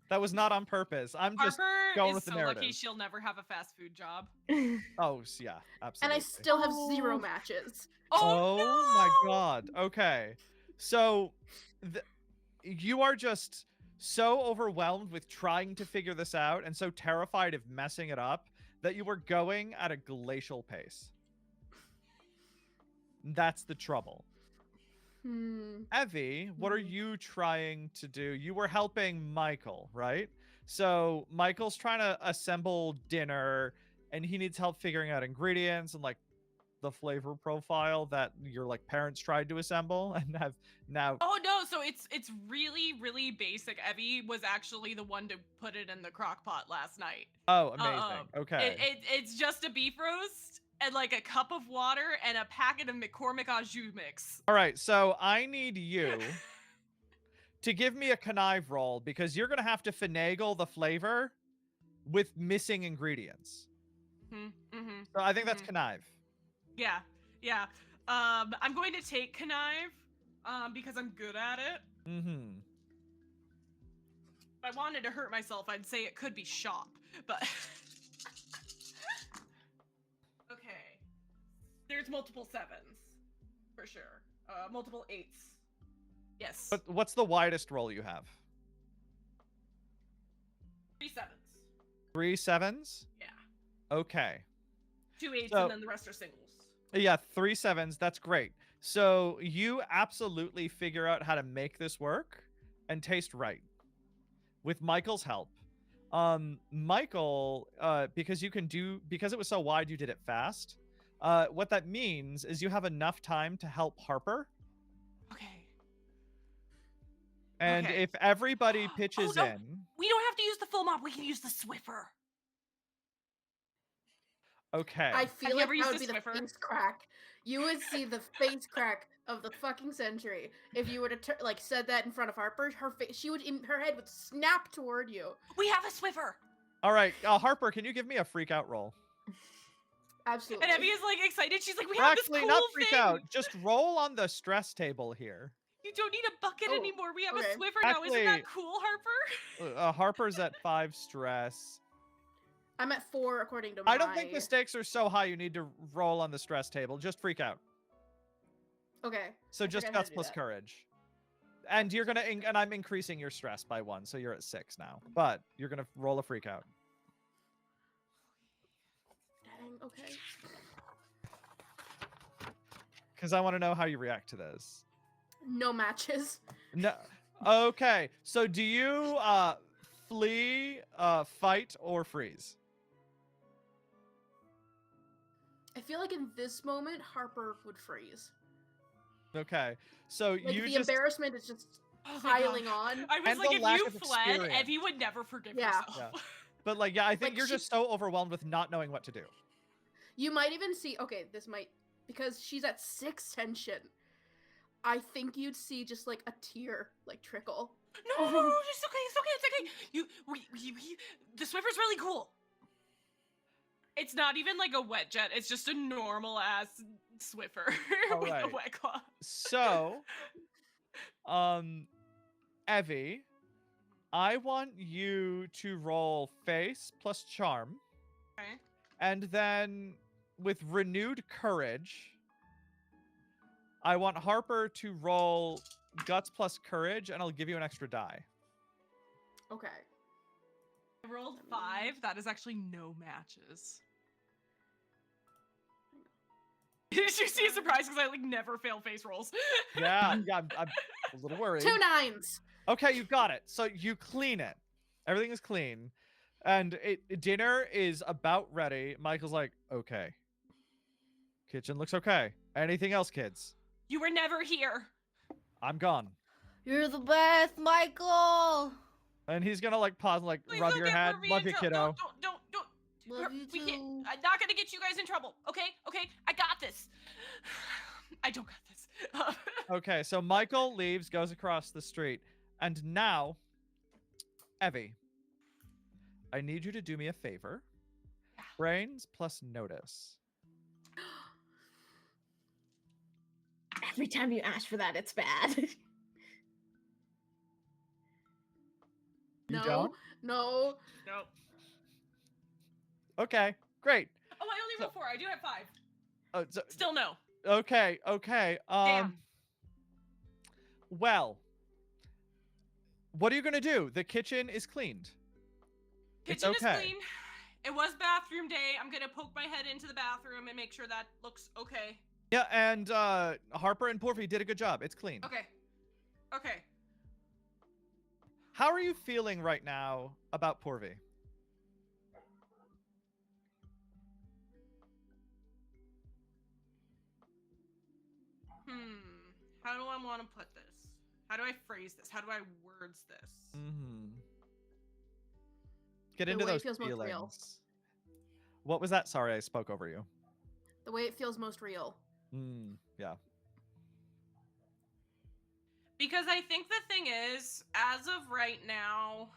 That was not on purpose. I'm just Harper going is with the so narrative. lucky she'll never have a fast food job. Oh, yeah, And absolutely. I still have Oh. 0 matches. Oh, no! my god. Okay. So you are just so overwhelmed with trying to figure this out and so terrified of messing it up that you were going at a glacial pace. That's the trouble. Evvie, what are you trying to do? You were helping Michael, right? So Michael's trying to assemble dinner and he needs help figuring out ingredients and like the flavor profile that your like parents tried to assemble and have now. Oh no, so it's really, really basic. Evvie was actually the one to put it in the crock pot last night. Oh, amazing. Okay. It's just a beef roast and like a cup of water and a packet of McCormick au jus mix. All right, so I need you to give me a connive roll because you're gonna have to finagle the flavor with missing ingredients. So I think that's connive. Yeah, yeah. I'm going to take connive, because I'm good at it. Mm-hmm. If I wanted to hurt myself, I'd say it could be shop, but okay. There's multiple 7s, for sure. Multiple 8s. Yes. But what's the widest roll you have? 3 7s. 3 7s? Yeah. Okay. 2 8s So- and then the rest are singles. Yeah, 3 7s. That's great. So you absolutely figure out how to make this work and taste right with Michael's help. Michael, because it was so wide, you did it fast. What that means is you have enough time to help Harper. Okay. And Okay. if everybody pitches no. in, We don't have to use the full mop. We can use the Swiffer. okay. I Have feel you like ever that used would a be the Swiffer? face crack. You would see the face crack of the fucking century if you were to like said that in front of Harper. Her face, her head would snap toward you. We have a Swiffer. All right, Harper, can you give me a freak out roll? Absolutely. And Evvie is like excited. She's like, we Or have this actually, cool not freak thing. out. Just roll on the stress table here. You don't need a bucket Oh, anymore. We have okay. a Swiffer now. Isn't Actually- that cool, Harper? Harper's at 5 stress. I'm at 4 according to my. I don't think the stakes are so high you need to roll on the stress table. Just freak out. Okay. So I just forgot how guts to do plus that. courage. And you're gonna and I'm increasing your stress by 1, so you're at 6 now. But you're gonna roll a freak out. Dang, okay. Because I want to know how you react to this. No matches. No. Okay. So do you flee, fight, or freeze? I feel like in this moment, Harper would freeze. Okay. So Like you the just embarrassment is just Oh my piling God. on. I was And like, the if lack you of fled, experience. Evvie would never forgive Yeah. herself. but like yeah, I think Like, you're just she- so overwhelmed with not knowing what to do. You might even see. Okay, this might because she's at 6 tension. I think you'd see just like a tear like trickle. No, it's okay, it's okay, it's okay. The Swiffer's really cool. It's not even like a wet jet. It's just a normal ass Swiffer with a Alright. wet claw. So, Evvie, I want you to roll face plus charm, Okay. and then with renewed courage, I want Harper to roll guts plus courage, and I'll give you an extra die. Okay. I rolled 5. That is actually no matches. Did you see a surprise? Because I like never fail face rolls. Yeah, yeah, I'm a little worried. 2 9s. Okay, you got it. So you clean it. Everything is clean. And dinner is about ready. Michael's like, okay. Kitchen looks okay. Anything else, kids? You were never here. I'm gone. You're the best, Michael. And he's gonna like pause and like Please rub don't your get head. Ruby Love in you, trouble. kiddo. Don't. Love you We can't. too. I'm not gonna get you guys in trouble. Okay. I got this. I don't got this. Okay, so Michael leaves, goes across the street. And now, Evvie, I need you to do me a favor. Brains plus notice. Every time you ask for that, it's bad. You No. don't? No. Nope. Okay, great. Oh, I only rolled 4. I do have 5. Oh, so, Still no. okay. Damn. Well, what are you gonna do? The kitchen is cleaned. It's Kitchen okay. is clean. It was bathroom day. I'm gonna poke my head into the bathroom and make sure that looks okay. Yeah, and Harper and Porphy did a good job. It's clean. Okay. How are you feeling right now about Porphy? How do I want to put this? How do I phrase this? How do I words this? Mm-hmm. Get The into way it those feels most real. feelings. What was that? Sorry, I spoke over you. The way it feels most real. Yeah. Because I think the thing is, as of right now,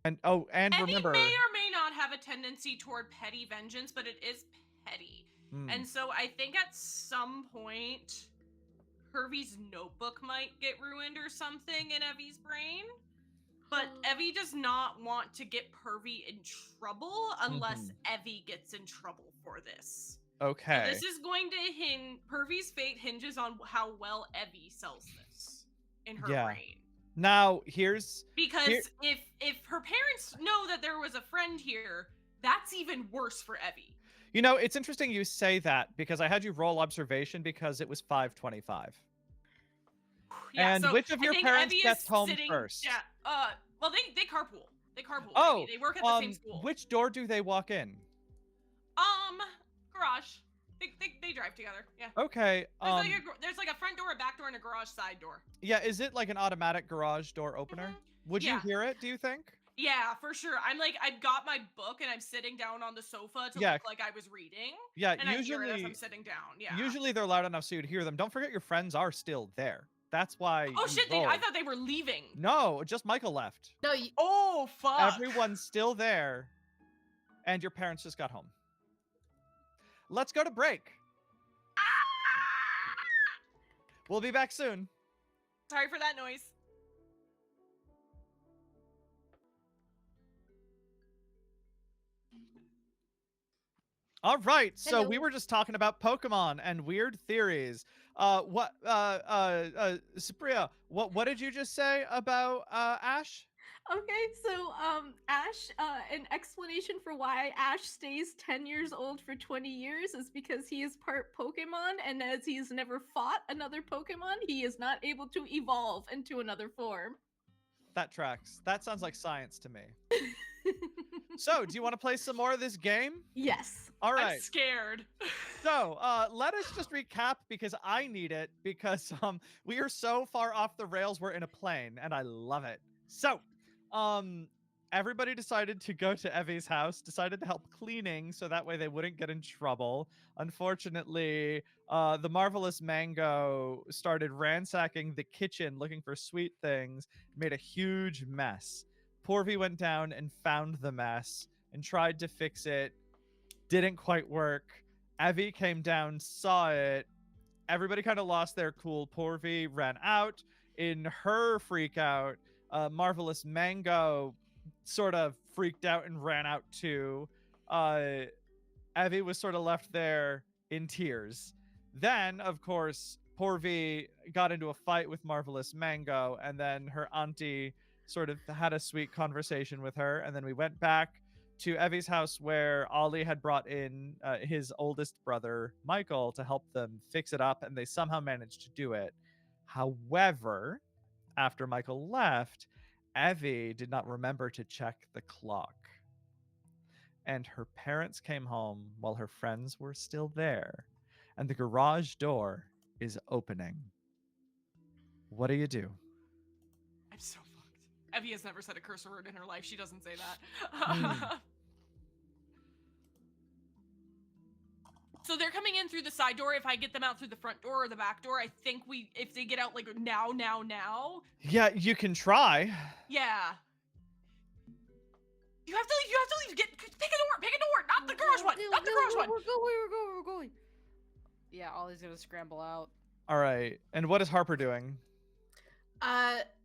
And Evvie remember, may or may not have a tendency toward petty vengeance, but it is petty. And so I think at some point, Hervey's notebook might get ruined or something in Evvie's brain. But Evvie does not want to get Pervy in trouble unless Evvie gets in trouble for this. okay. So this is going to hinge. Pervy's fate hinges on how well Evvie sells this in her Yeah. brain. Now here's Because Here- if her parents know that there was a friend here, that's even worse for Evvie. you know, it's interesting you say that because I had you roll observation because it was 525. Yeah, And so which of I your think parents Evvie gets is home sitting, first? Yeah. Well, they carpool. They carpool. Oh, They work at the same school. which door do they walk in? Garage. They drive together. Yeah. Okay. There's like a front door, a back door, and a garage side door. Yeah, is it like an automatic garage door opener? Would you Yeah. hear it, do you think? Yeah, for sure. I've got my book and I'm sitting down on the sofa to Yeah. look like I was reading. Yeah, And I hear it as usually I'm sitting down. Yeah. usually they're loud enough so you'd hear them. Don't forget your friends are still there. That's why Oh you shit! I rolled. thought they were leaving. No, just Michael left. No, you, Oh fuck! Everyone's still there, and your parents just got home. Let's go to break. We'll be back soon. Sorry for that noise. All right, so we Hello. were just talking about Pokemon and weird theories. Supriya, what did you just say about Ash? Okay, so Ash, an explanation for why Ash stays 10 years old for 20 years is because he is part Pokemon, and as he's never fought another Pokemon, he is not able to evolve into another form. That tracks. That sounds like science to me. So, do you want to play some more of this game? Yes. All I'm right. scared. So, let us just recap because I need it because we are so far off the rails we're in a plane and I love it. So, everybody decided to go to Evvie's house, decided to help cleaning so that way they wouldn't get in trouble. Unfortunately, the marvelous Mango started ransacking the kitchen looking for sweet things, made a huge mess. Porvy went down and found the mess and tried to fix it. Didn't quite work. Evvie came down, saw it. Everybody kind of lost their cool. Porvy ran out. In her freak out, Marvelous Mango sort of freaked out and ran out too. Evvie was sort of left there in tears. Then, of course, Porvy got into a fight with Marvelous Mango, and then her auntie sort of had a sweet conversation with her, and then we went back to Evvie's house where Ollie had brought in his oldest brother, Michael, to help them fix it up, and they somehow managed to do it. However, after Michael left, Evvie did not remember to check the clock. And her parents came home while her friends were still there, and the garage door is opening. What do you do? I'm so fucked. Evvie has never said a curse word in her life. She doesn't say that. So they're coming in through the side door. If I get them out through the front door or the back door, I think if they get out like now. Yeah, you can try. Yeah. You have to leave. Pick a door. Not the garage one. Not the garage one. We're going. Yeah, Ollie's gonna scramble out. All right. And what is Harper doing?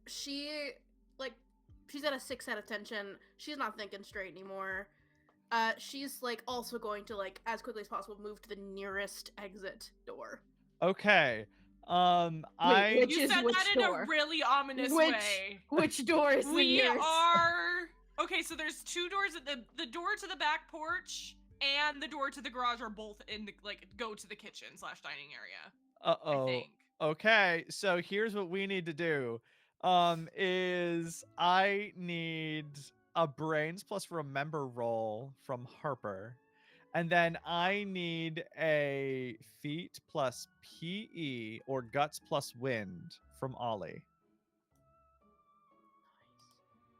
She's at a 6 out of 10. She's not thinking straight anymore. She's also going to as quickly as possible move to the nearest exit door. Okay. Wait, You said which that door? in a really ominous Which- way. Which door is the We nearest? are okay. So there's two doors. At the door to the back porch and the door to the garage are both in the go to the kitchen / dining area. I Uh-oh. think. Okay, so here's what we need to do. Is I need a brains plus remember roll from Harper. And then I need a feet plus PE or guts plus wind from Ollie.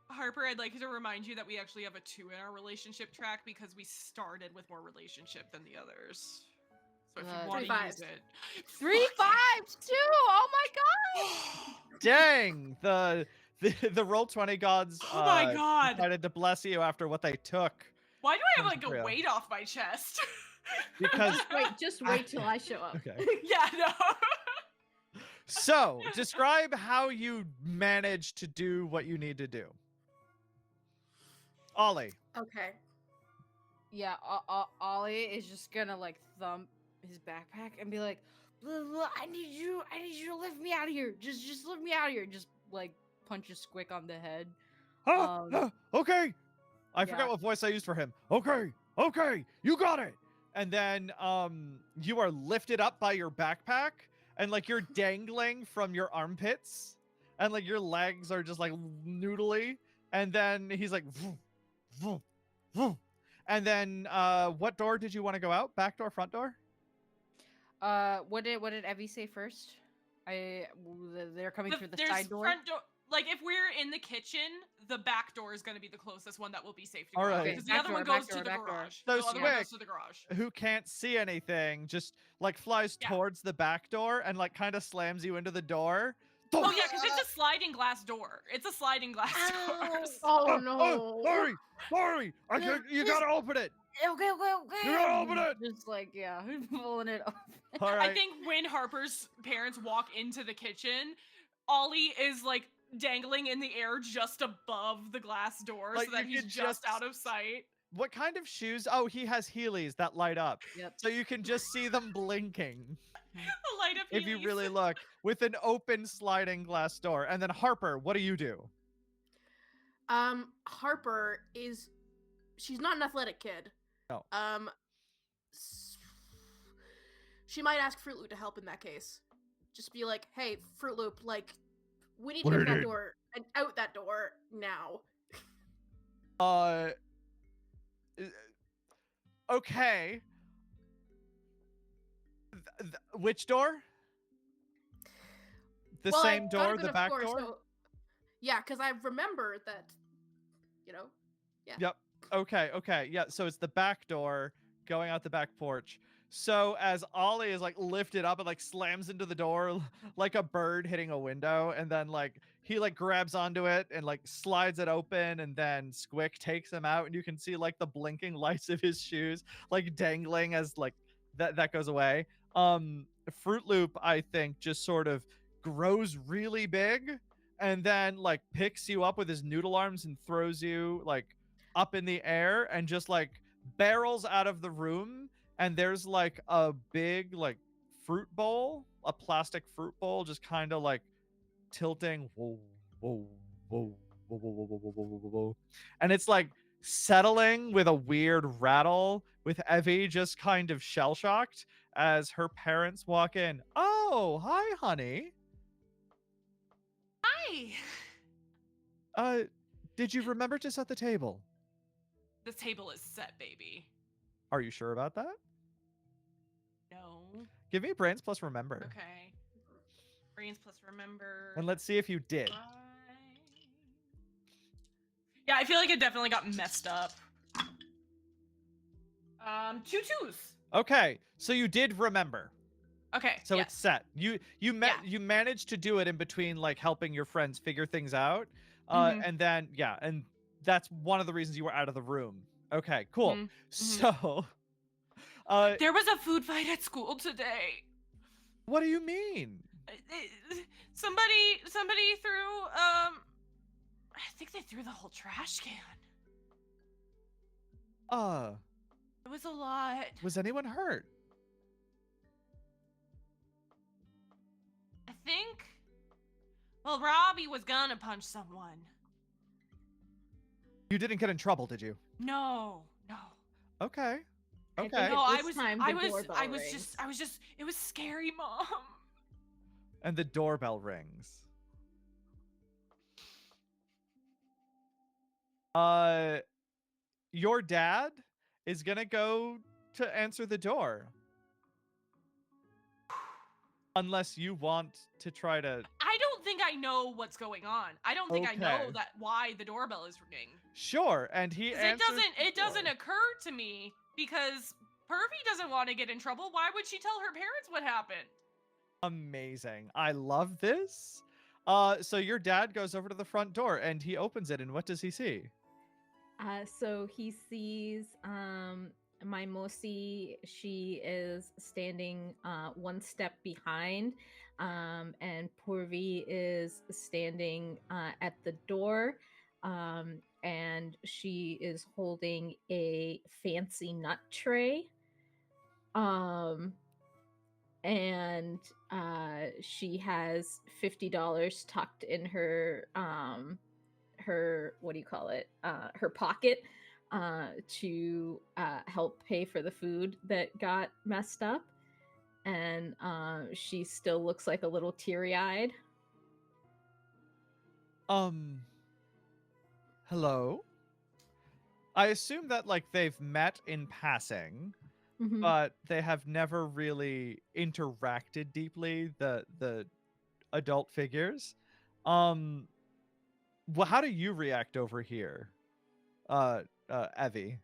Harper, I'd like to remind you that we actually have a 2 in our relationship track because we started with more relationship than the others. So if you want 3 to fives. use it. 3 5s too. Oh my god. Dang, the roll 20 gods Oh my god. decided to bless you after what they took. Why do I have Sounds a real. weight off my chest? Because Just wait till I show up. okay. Yeah, no. So, describe how you manage to do what you need to do. Ollie. Okay. Yeah, Ollie is just gonna thump his backpack and be like, blah, blah, I need you to lift me out of here. Just lift me out of here. Just punch a Squick on the head. Okay. I forgot yeah. what voice I used for him. Okay, you got it. And then you are lifted up by your backpack and you're dangling from your armpits and your legs are just noodly. And then he's like, vroom, vroom, vroom. And then what door did you want to go out? Back door, front door? What did Evvie say first? They're coming through the There's side door. front door. If we're in the kitchen, the back door is going to be the closest one that will be safe to All go out, right. because the Back other door, one back goes to door, the back door. garage. So The other one Squick, goes to the garage. who can't see anything, just flies Yeah. towards the back door and kind of slams you into the door. Oh yeah, because it's a sliding glass door. It's a sliding glass door. Oh no. Sorry. You gotta open it. Okay, okay, okay. You're gonna open it! Just like, yeah, pulling it off. All right. I think when Harper's parents walk into the kitchen, Ollie is like dangling in the air just above the glass door Like, so that you he's could just just- out of sight. What kind of shoes? Oh, he has Heelys that light up. Yep. So you can just see them blinking The light up if you Heelys. really look with an open sliding glass door. And then Harper, what do? Harper is she's not an athletic kid. No. She might ask Fruit Loop to help in that case. Just be like, "Hey, Fruit Loop, like we need to get to that door and out that door now." Okay. Which door? The Well, same I've got a door, bit the of back course, door? so- Yeah, because I remember that, you know. Yeah. Yep. Okay. Yeah, so it's the back door going out the back porch. So as Ollie is like lifted up and like slams into the door like a bird hitting a window, and then like he like grabs onto it and like slides it open, and then Squick takes him out, and you can see like the blinking lights of his shoes like dangling as like that goes away. Fruit Loop, I think, just sort of grows really big and then like picks you up with his noodle arms and throws you like up in the air and just like barrels out of the room, and there's like a big like fruit bowl, a plastic fruit bowl, just kind of like tilting, whoa, whoa, whoa, whoa, whoa, whoa, whoa, whoa, whoa, whoa, whoa. And it's like settling with a weird rattle, with Evvie just kind of shell-shocked as her parents walk in. Oh, hi, honey. Hi. Did you remember to set the table? The table is set, baby. Are you sure about that? No. Give me brains plus remember. Okay. Brains plus remember. And let's see if you did. Yeah, I feel like it definitely got messed up. 2 2s. Okay, so you did remember. Okay. So yes. it's set. You managed to do it in between like helping your friends figure things out. Mhm. And then and that's one of the reasons you were out of the room. Okay, cool. Mhm. So There was a food fight at school today. what do you mean? Somebody threw I think they threw the whole trash can. It was a lot. Was anyone hurt? I think Robbie was gonna punch someone. You didn't get in trouble, did you? No. Okay. I think Okay. at No, this time, the doorbell rings. It was scary, Mom. And the doorbell rings. Your dad is gonna go to answer the door. Unless you want to try to... I don't think I know what's going on. I don't think I know Okay. that why the doorbell is ringing. Sure, and he 'Cause answers it the doesn't door. occur to me because Pervy doesn't want to get in trouble. Why would she tell her parents what happened? Amazing. I love this. So your dad goes over to the front door and he opens it, and what does he see? So he sees my Mosi. She is standing one step behind, and Purvi is standing at the door, and she is holding a fancy nut tray. And she has $50 tucked in her her what do you call it her pocket to help pay for the food that got messed up, and she still looks like a little teary-eyed. Hello? I assume that like they've met in passing, Mhm. but they have never really interacted deeply, the adult figures. Well, how do you react over here, Evvie?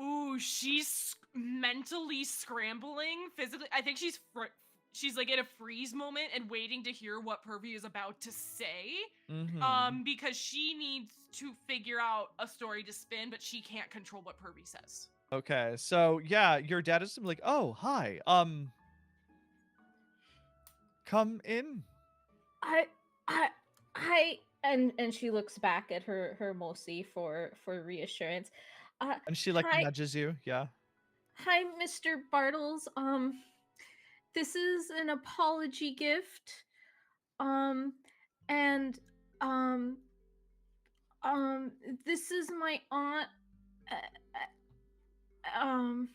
Ooh, she's mentally scrambling physically. I think she's like in a freeze moment and waiting to hear what Pervy is about to say. Mhm. Because she needs to figure out a story to spin, but she can't control what Pervy says. Okay, so yeah, your dad is like, "Oh, hi. Come in." I I I and she looks back at her Mosi for reassurance. And she like Hi nudges you. Yeah. hi Mr. Bartles. This is an apology gift. Um and um um this is my aunt um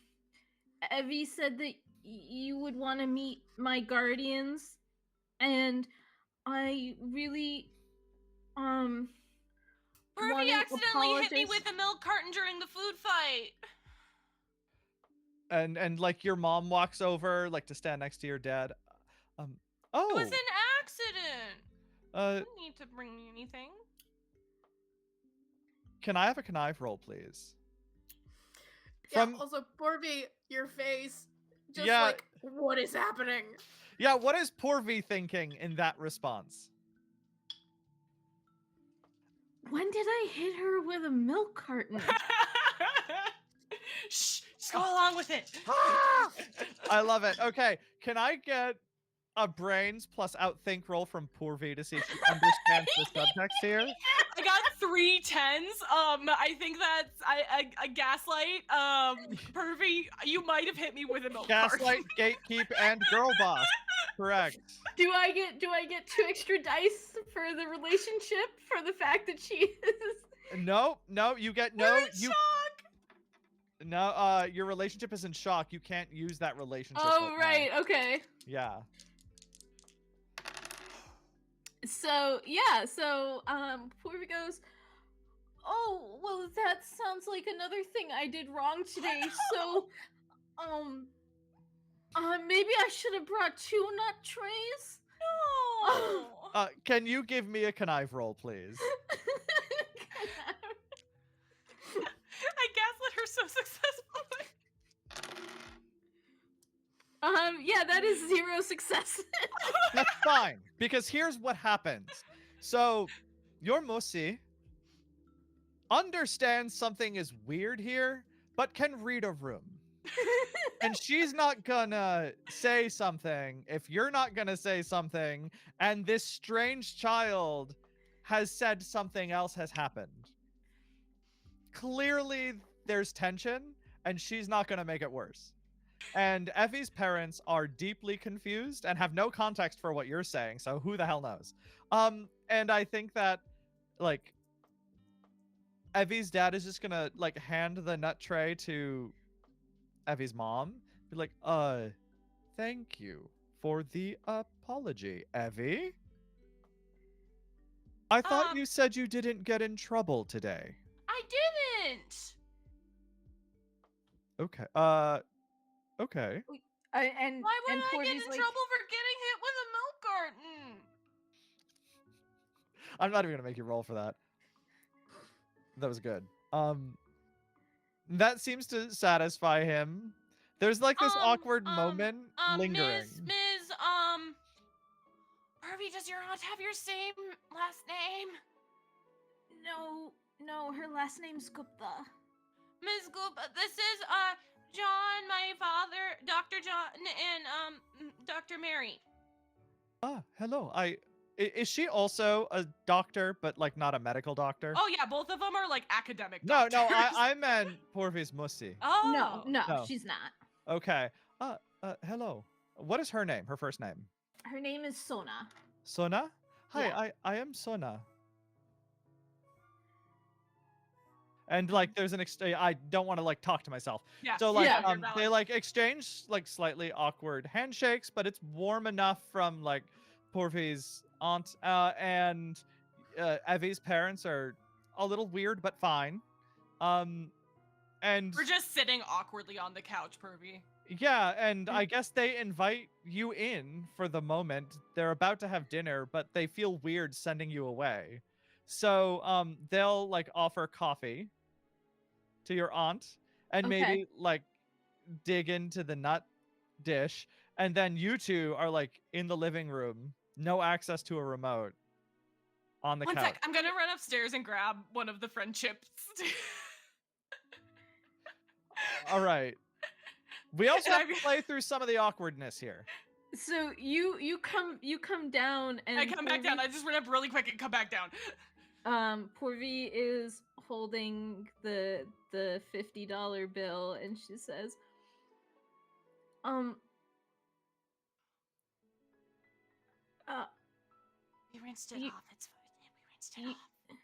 Evvie said that you would want to meet my guardians, and I really um want Pervy to accidentally hit me apologize. with a milk carton during the food fight. And like your mom walks over like to stand next to your dad. Um It was oh, an accident. uh You don't need to bring me anything. can I have a connive roll, please? Yeah, From also, Porby, your face. Just Yeah. like, what is happening? Yeah, what is Porvy thinking in that response? When did I hit her with a milk carton? Shh, just go along with it. I love it. Okay, can I get a brains plus outthink roll from Porvy to see if she understands the subtext here? I got 3 10s. I think that's I gaslight. Pervy, you might have hit me with a milk carton. Gaslight, gatekeep, and girl boss. Correct. Do I get 2 extra dice for the relationship for the fact that she is No, you get We're no. in You shock. no. Your relationship is in shock. You can't use that relationship. Oh right now. right, okay. Yeah. So Porvy goes, "Oh, well that sounds like another thing I did wrong today. So maybe I should have brought 2 nut trays." No. Can you give me a connive roll, please? I gaslit her so successfully. Yeah, that is 0 success. That's fine, because here's what happens. So, your Musi understands something is weird here, but can read a room. And she's not gonna say something if you're not gonna say something, and this strange child has said something else has happened. Clearly, there's tension, and she's not gonna make it worse. And Evvie's parents are deeply confused and have no context for what you're saying, so who the hell knows? And I think that, like, Evvie's dad is just gonna, like, hand the nut tray to Evvie's mom. Be like, thank you for the apology, Evvie. I thought you said you didn't get in trouble today. I didn't. Okay, okay. And Why would and I get Porvy's in like, trouble for getting hit with a milk carton? I'm not even gonna make you roll for that. That was good. That seems to satisfy him. There's like this awkward moment lingering. Ms. Harvey, does your aunt have your same last name? No, her last name's Gupta. Ms. Gupta, this is, John, my father, Dr. John, and, Dr. Mary. Hello. Is she also a doctor, but like not a medical doctor? Oh, yeah, both of them are, like, academic No, doctors. I meant Porvy's Musi. Oh. No, she's not. Okay. Hello. What is her name? Her first name? Her name is Sona. Sona? Hi, Yeah. I am Sona. And like there's I don't want to like talk to myself. Yeah. So like Yeah. they like exchange like slightly awkward handshakes, but it's warm enough from like Porvy's aunt and Evvie's parents are a little weird but fine. And We're just sitting awkwardly on the couch, Pervy. yeah, and I guess they invite you in for the moment. They're about to have dinner, but they feel weird sending you away. So they'll like offer coffee to your aunt and Okay. maybe like dig into the nut dish, and then you two are like in the living room, no access to a remote on the One couch. sec, I'm gonna run upstairs and grab one of the friendships. All right. We also And have to play through some of the awkwardness here. So you come down and I come back down. I just run up really quick and come back down. Porvi is holding the $50 bill and she says, We rinsed it You- off. It's fine. We rinsed it you- off.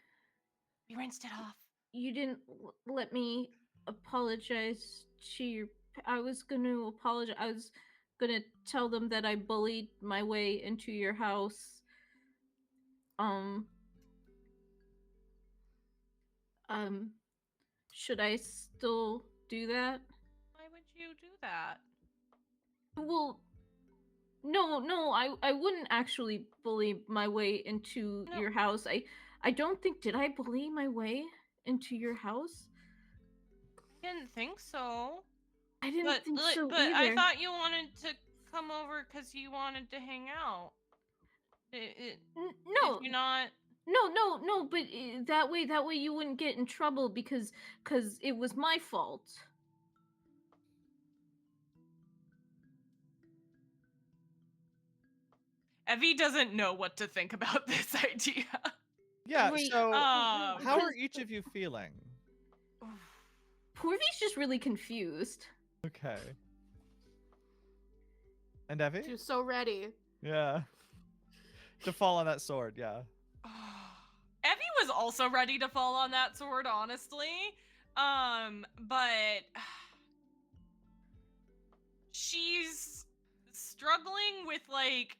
We rinsed it off. you didn't let me apologize to your I was gonna apologize. I was gonna tell them that I bullied my way into your house. Um should I still do that? Why would you do that? Well, no, I wouldn't actually bully my way into No. your house. I don't think did I bully my way into your house? I didn't think so. I didn't But think li- so but either. I thought you wanted to come over because you wanted to hang out. No, Did you not? no, but that way you wouldn't get in trouble because it was my fault. Evvie doesn't know what to think about this idea. Yeah, Wait, so Um, how are because- each of you feeling? Porvi's just really confused. Okay. And Evie? She was so ready. Yeah. To fall on that sword, yeah. Evvie was also ready to fall on that sword, honestly. But she's struggling with like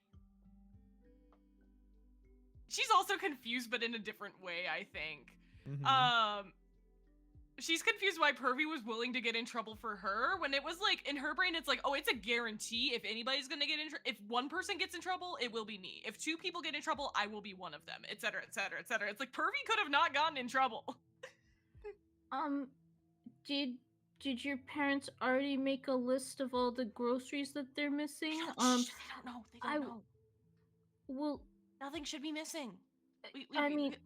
she's also confused, but in a different way, I think. Mhm. She's confused why Pervy was willing to get in trouble for her when it was like in her brain it's like, oh, it's a guarantee if anybody's gonna get in if one person gets in trouble, it will be me. If two people get in trouble, I will be one of them, etc., etc., etc. It's like Pervy could have not gotten in trouble. Did your parents already make a list of all the groceries that they're missing? Shh, they don't know. They don't I- know. Well, Nothing should be missing. I mean,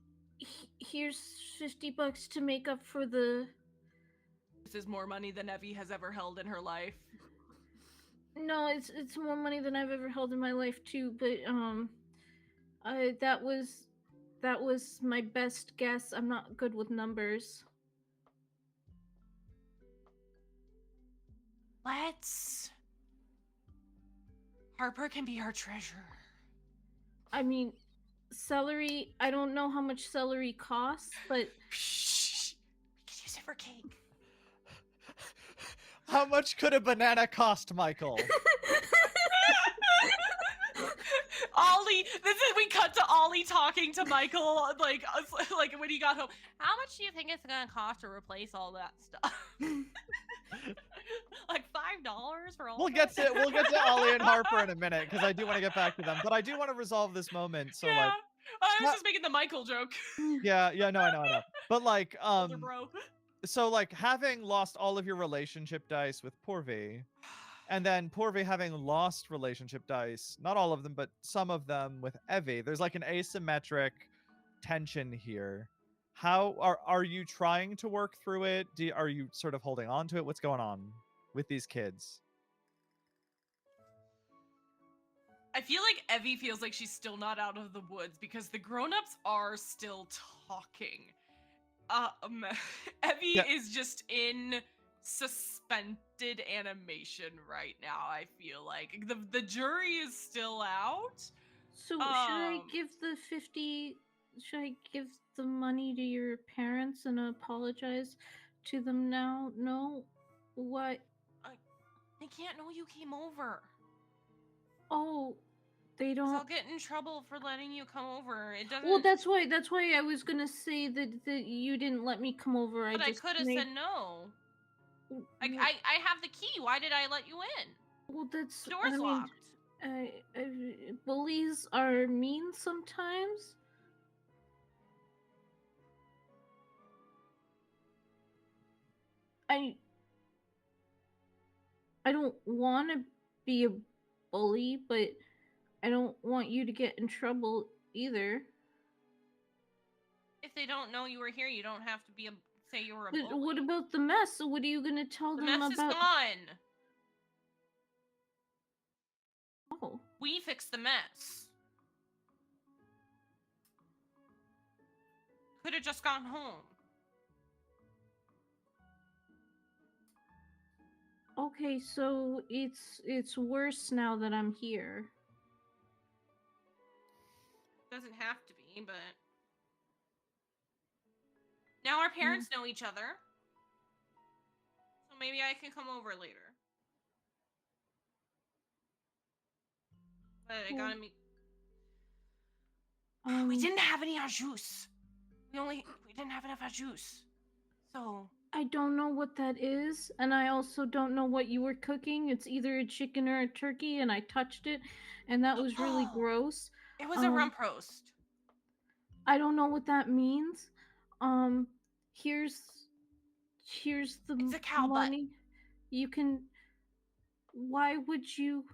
here's $50 to make up for the. This is more money than Evvie has ever held in her life. No, it's more money than I've ever held in my life too. But that was my best guess. I'm not good with numbers. Harper can be our treasurer. I mean, celery. I don't know how much celery costs, but Shh. We could use it for cake. How much could a banana cost, Michael? Ollie, we cut to Ollie talking to Michael, like when he got home. How much do you think it's gonna cost to replace all that stuff? Like $5 for all. We'll get to Ollie and Harper in a minute because I do want to get back to them, but I do want to resolve this moment. So yeah. like, I was just making the Michael joke. yeah, no, I know. But like, Older bro. so like having lost all of your relationship dice with Porvi, and then Porvi having lost relationship dice, not all of them, but some of them with Evvie, there's like an asymmetric tension here. How are you trying to work through it? Are you sort of holding on to it? What's going on with these kids? I feel like Evvie feels like she's still not out of the woods because the grown-ups are still talking. Evvie Yeah. is just in suspended animation right now, I feel like. The jury is still out. So should I Um, give the 50? Should I give the money to your parents and apologize to them now? No. What? They can't know you came over. Oh, they 'Cause don't. I'll get in trouble for letting you come over. It doesn't. Well, that's why I was gonna say that you didn't let me come over. But I just could have made- said no. W- I have the key. Why did I let you in? Well, that's. The door's I mean, locked. bullies are mean sometimes. I don't want to be a bully, but I don't want you to get in trouble either. If they don't know you were here, you don't have to be a say you were a But bully. what about the mess? What are you gonna tell The them mess is about? gone. Oh, We fixed the mess. Could have just gone home. okay. So it's worse now that I'm here. Doesn't have to be, but now our parents know each other. So maybe I can come over later. But I gotta meet. We didn't have any au jus. We didn't have enough au jus. So I don't know what that is, and I also don't know what you were cooking. It's either a chicken or a turkey, and I touched it, and that was really Oh. gross. it was a rump roast. I don't know what that means. Um, here's the It's a cow butt. money. You can. Why would you?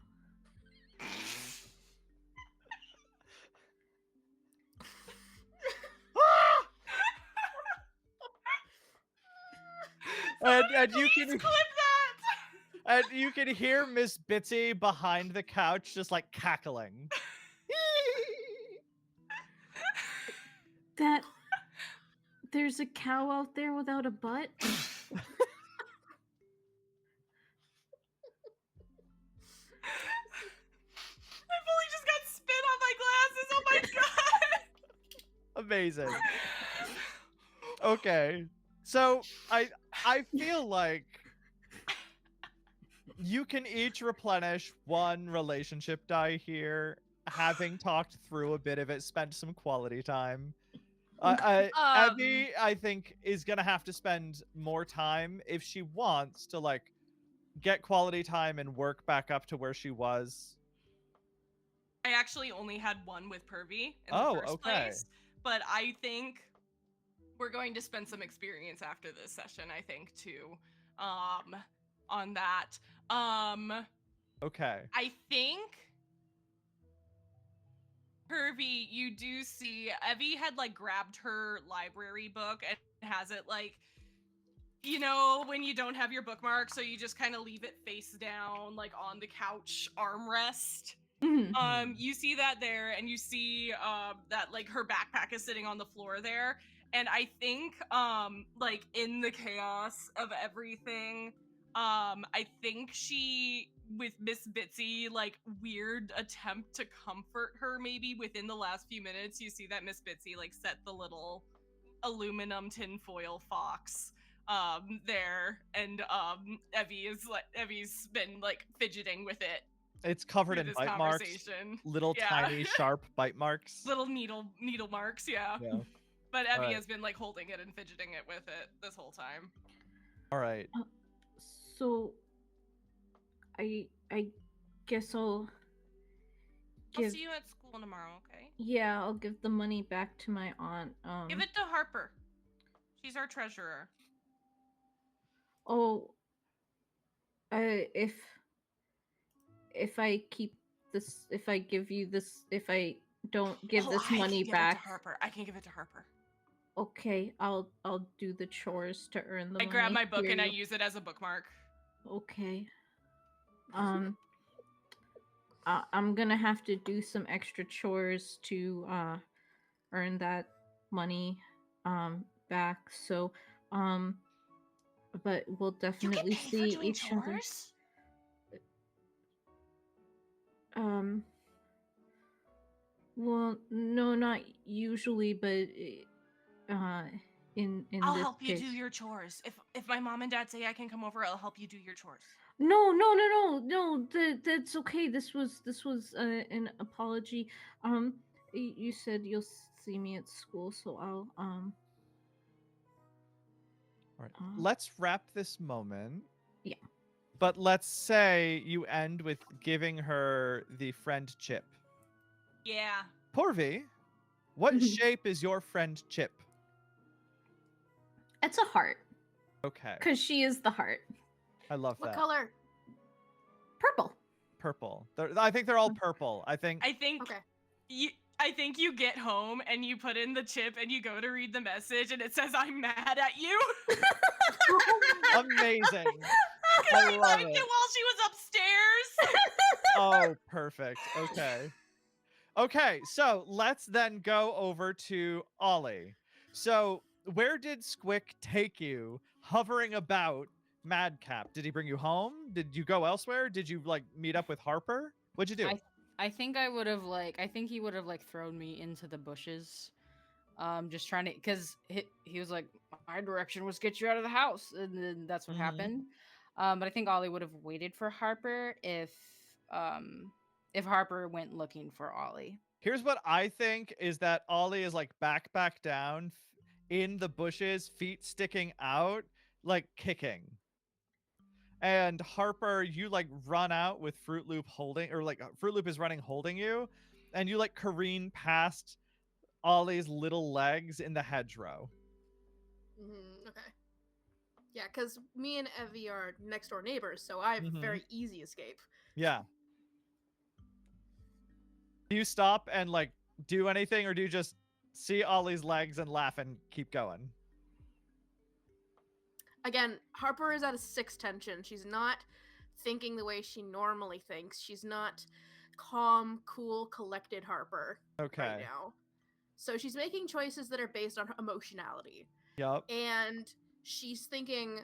And you Please can clip that. and you can hear Miss Bitsy behind the couch just like cackling. That there's a cow out there without a butt? I fully just got spit on my glasses. Oh my god. Amazing. Okay. So I feel like you can each replenish one relationship die here, having talked through a bit of it, spent some quality time. Evvie, I think, is gonna have to spend more time if she wants to like get quality time and work back up to where she was. I actually only had one with Pervy in Oh, the first okay. place, but I think we're going to spend some experience after this session, I think, too, on that. Okay. I think, Pervy, you do see Evvie had like grabbed her library book and has it like, you know, when you don't have your bookmark, so you just kind of leave it face down, like on the couch armrest. You see that there, and you see that like her backpack is sitting on the floor there, and I think like in the chaos of everything, I think she, with Miss Bitsy, like weird attempt to comfort her, maybe within the last few minutes, you see that Miss Bitsy like set the little aluminum tinfoil fox there, and Evvie's been like fidgeting with it. It's covered through in this bite marks. conversation. Little Yeah. tiny sharp bite marks. Little needle marks, yeah. Yeah. But Evvie Alright. has been like holding it and fidgeting it with it this whole time. All right. So I guess I'll I'll see you at school tomorrow, okay? Yeah, I'll give the money back to my aunt. Give it to Harper. She's our treasurer. Oh, if I keep this, if I give you this, if I don't give this I money can give back, it to Harper. I can give it to Harper. okay, I'll do the chores to earn the I money. grab my book Here and I you- use it as a bookmark. Okay. I'm gonna have to do some extra chores to earn that money back. So but we'll You get definitely paid for see doing each other. chores? Well, no, not usually, but in I'll this help you case. do your chores. If my mom and dad say I can come over, I'll help you do your chores. No. That's okay. This was an apology. You said you'll see me at school, so I'll All right. Let's wrap this moment. Yeah. But let's say you end with giving her the friend chip. Yeah. Porvi, what Mhm. shape is your friend chip? It's a heart, Okay. because she is the heart. I love What that. color? Purple. Purple. I think they're all purple. I think I think Okay. I think you get home and you put in the chip and you go to read the message and it says, "I'm mad at you." Amazing. Because I he love liked it. it while she was upstairs. Oh, perfect. Okay. Okay, so let's then go over to Ollie. So, where did Squick take you hovering about Madcap? Did he bring you home? Did you go elsewhere? Did you like meet up with Harper? What'd you do? I think I would have like I think he would have like thrown me into the bushes. Just trying to because he was like my direction was get you out of the house, and then that's what Mhm. happened. But I think Ollie would have waited for Harper if Harper went looking for Ollie. Here's what I think is that Ollie is like back down in the bushes, feet sticking out, like kicking. And Harper, you like run out with Fruit Loop holding, or like Fruit Loop is running holding you, and you like careen past Ollie's little legs in the hedgerow. Okay. Yeah, because me and Evvie are next door neighbors, so I have a very easy escape. Yeah. Do you stop and like do anything, or do you just see Ollie's legs and laugh and keep going? Again, Harper is at a 6 tension. She's not thinking the way she normally thinks. She's not calm, cool, collected Harper Okay. right now. So she's making choices that are based on her emotionality. Yup. And she's thinking,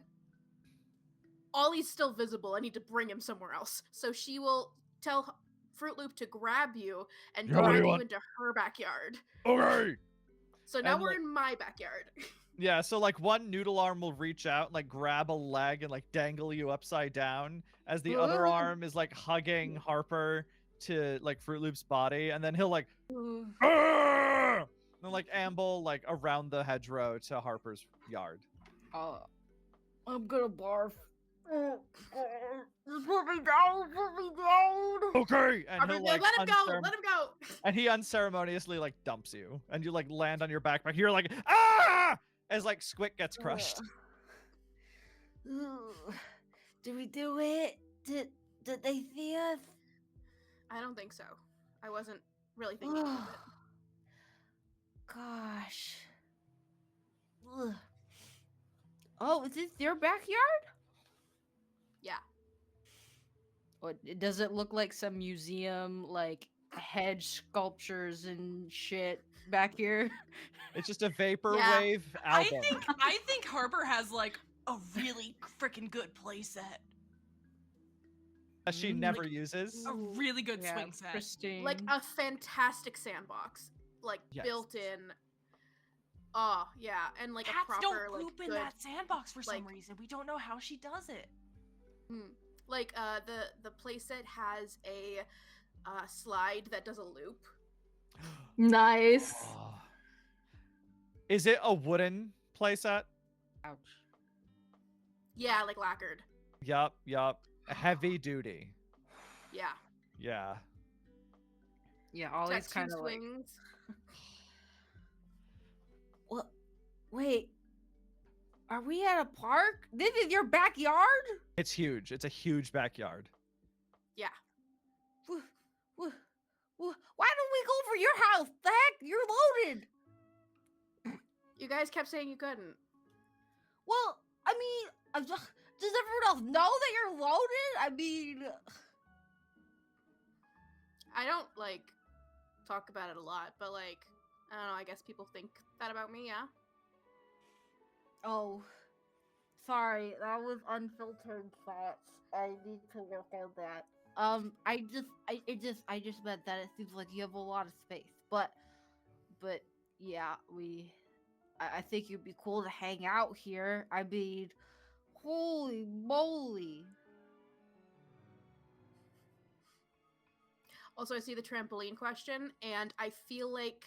Ollie's still visible. I need to bring him somewhere else. So she will tell Fruit Loop to grab you and Yeah, what do drag you you want? into her backyard. Okay. So now And, we're like- in my backyard. Yeah, so like one noodle arm will reach out and like grab a leg and like dangle you upside down as the other arm is like hugging Harper to like Fruit Loop's body, and then he'll like "Arr!" and like amble like around the hedgerow to Harper's yard. I'm gonna barf. Just put me down, put me down. Okay, and Harper's he'll like, like let him go, let him go. and he unceremoniously like dumps you, and you like land on your backpack. You're like ah, as like Squick gets crushed. Did we do it? Did they see us? I don't think so. I wasn't really thinking of it. Gosh. Ugh. Oh, is this your backyard? Yeah. What does it look like? Some museum, like hedge sculptures and shit back here? It's just a vaporwave album. I think Harper has like a really freaking good play set. That she never uses. A really good swing set. Pristine. Like a fantastic sandbox. Like Yes. built in. Oh, yeah. And like Cats a proper, don't like, poop in good, that sandbox for some like- reason. We don't know how she does it. like the playset has a slide that does a loop. Nice. Oh. Is it a wooden playset? Ouch. Yeah, like lacquered. Yup. Heavy duty. Yeah. Yeah. Yeah, Ollie's Tattoo kind of like. swings. What? Wait. Are we at a park? This is your backyard? It's huge. It's a huge backyard. Yeah. Why don't we go for your house? The heck? You're loaded. You guys kept saying you couldn't. Well, I mean, does everyone else know that you're loaded? I mean, I don't like talk about it a lot, but like I don't know, I guess people think that about me, yeah. oh, sorry, that was unfiltered thoughts. I need to work on that. I just meant that it seems like you have a lot of space, but yeah, I think it'd be cool to hang out here. I mean, holy moly. Also, I see the trampoline question, and I feel like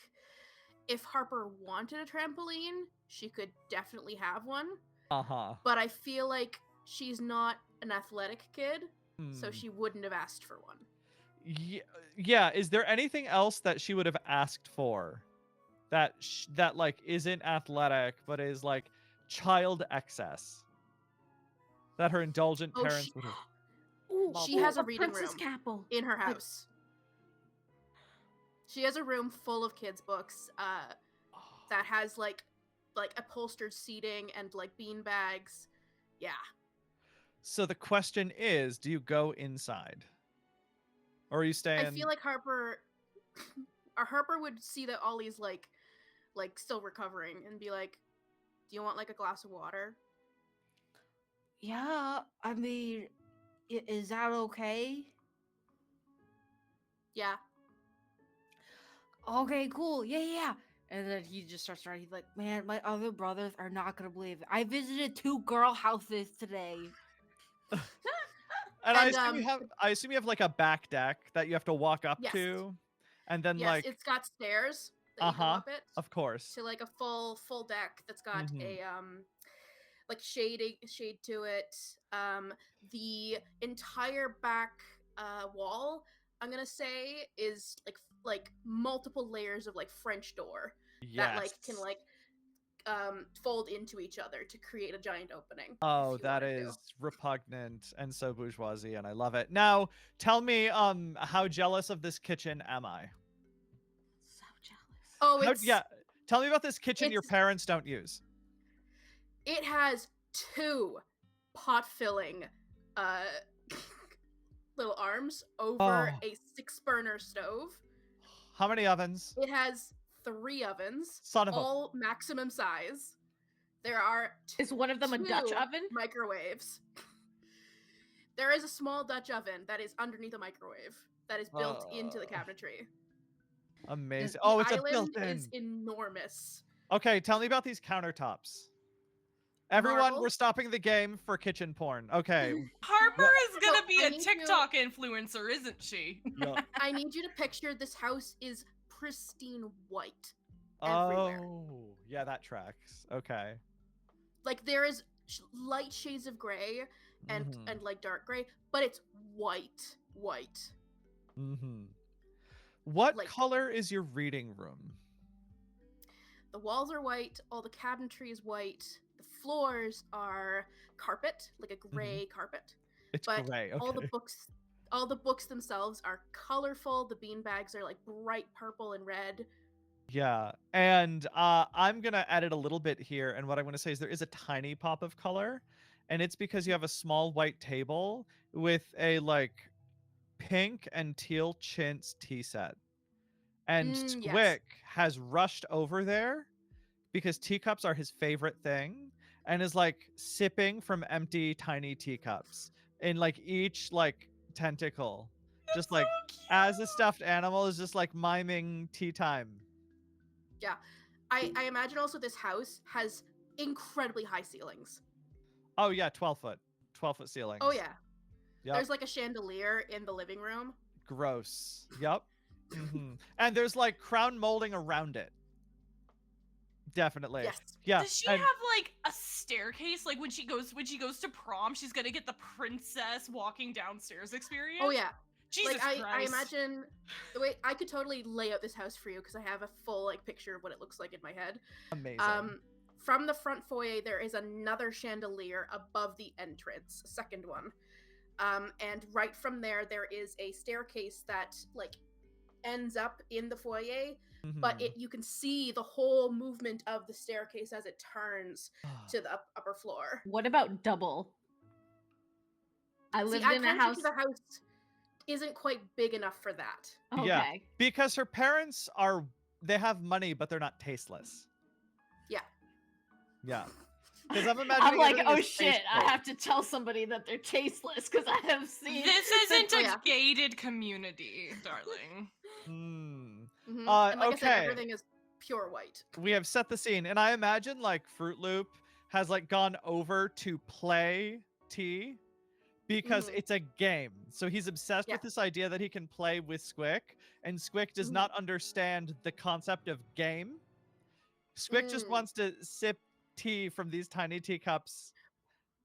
if Harper wanted a trampoline, she could definitely have one. Uh-huh. But I feel like she's not an athletic kid, so Hmm. she wouldn't have asked for one. Yeah. Is there anything else that she would have asked for that that like isn't athletic but is like child excess that her indulgent Oh, parents she- would have? She has a reading Princess room Capel. in her house. She has a room full of kids' books that has like upholstered seating and like bean bags. Yeah. So the question is, do you go inside? Or are you I staying? feel like Harper Harper would see that Ollie's like still recovering and be like, "Do you want like a glass of water?" Yeah, I mean, is that okay? Yeah. Okay, cool. Yeah, yeah, yeah. And then he just starts writing. He's like, man, my other brothers are not gonna believe it. I visited 2 girl houses today. And I And, assume you have like a back deck that you have to walk up Yes. to, and then Yes, like, it's got stairs that you go uh-huh, up it of course. to like a full deck that's got Mhm. a like shade to it. The entire back wall, I'm gonna say, is like multiple layers of like French door that like can Yes. like fold into each other to create a giant opening. Oh, if you that wanted to. is repugnant and so bourgeoisie, and I love it. Now, tell me, how jealous of this kitchen am I? So jealous. Oh, How, it's yeah, tell me about this kitchen your it's- parents don't use. it has 2 pot filling uh little arms over Oh. a 6-burner stove. How many ovens? It has 3 ovens, Son of a. all maximum size. There are Is one of them a Dutch 2 oven? microwaves. There is a small Dutch oven that is underneath a microwave that is built into the cabinetry. Amazing. The Oh, it's a island built-in. is enormous. Okay, tell me about these countertops. Everyone, Marble. we're stopping the game for kitchen porn. Okay. Harper is So, gonna be I a need to- TikTok influencer, isn't she? Yeah. I need you to picture this house is pristine white. Everywhere. Oh, yeah, that tracks. Okay. Like there is light shades of gray and Mhm. like dark gray, but it's white. Mhm. What Like- color is your reading room? The walls are white, all the cabinetry is white, the floors are carpet, like a gray carpet. It's But gray. all the Okay. books themselves are colorful. The bean bags are like bright purple and red. Yeah. And I'm going to edit a little bit here, and what I'm going to say is there is a tiny pop of color, and it's because you have a small white table with a like pink and teal chintz tea set. And Yes. Squick has rushed over there because teacups are his favorite thing, and is like sipping from empty tiny teacups in like each like tentacle. Just like as a stuffed animal is just like miming tea time. I imagine also this house has incredibly high ceilings. Oh yeah, 12-foot ceilings. Oh yeah. Yep. There's like a chandelier in the living room. Gross. Yep. And there's like crown molding around it. Definitely. Yes. Yeah. Does she and- have like a staircase? Like when she goes to prom, she's gonna get the princess walking downstairs experience. Oh yeah. Jesus Like I Christ. imagine the way I could totally lay out this house for you because I have a full like picture of what it looks like in my head. Amazing. From the front foyer there is another chandelier above the entrance, a second one. And right from there is a staircase that like ends up in the foyer, but Mhm. you can see the whole movement of the staircase as it turns to the upper floor. What about double? I See, lived I in a kind of house. think the house isn't quite big enough for that. Okay. Yeah. Because her parents they have money, but they're not tasteless. Yeah. Yeah. Because I'm imagining. I'm like, everything oh is shit, I tasteful. have to tell somebody that they're tasteless because I have seen. This isn't Oh, a yeah. gated community, darling. Hmm. And Uh, like I said, okay. everything is pure white. We have set the scene, and I imagine like Fruit Loop has like gone over to play tea because Mhm. it's a game. So he's obsessed Yeah. with this idea that he can play with Squick, and Squick does Mhm. not understand the concept of game. Squick just Mm. wants to sip tea from these tiny teacups.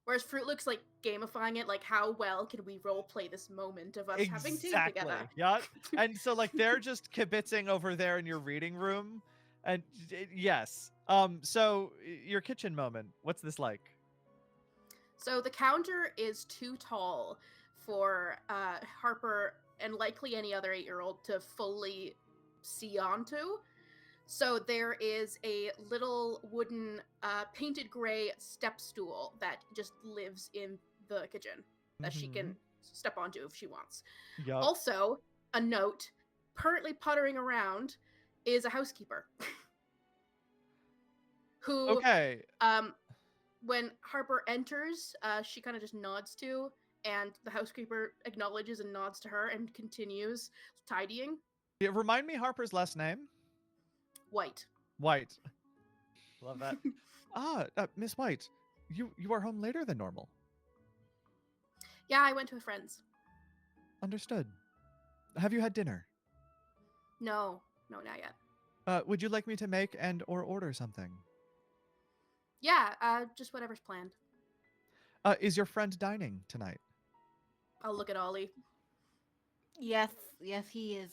Whereas Fruit looks like gamifying it, like how well can we role play this moment of us having tea together? Yeah. And so like they're just kibitzing over there in your reading room. And yes. So your kitchen moment, what's this like? So the counter is too tall for Harper and likely any other 8-year-old to fully see onto. So there is a little wooden, painted gray step stool that just lives in the kitchen that she can step onto if she wants. Yup. Also, a note, currently puttering around is a housekeeper who, Okay. when Harper enters, she kind of just nods to, and the housekeeper acknowledges and nods to her and continues tidying. Yeah, remind me Harper's last name. White. White. Love that. Miss White, you are home later than normal. Yeah, I went to a friend's. Understood. Have you had dinner? No, not yet. Would you like me to make and or order something? Yeah, just whatever's planned. Is your friend dining tonight? I'll look at Ollie. Yes, he is.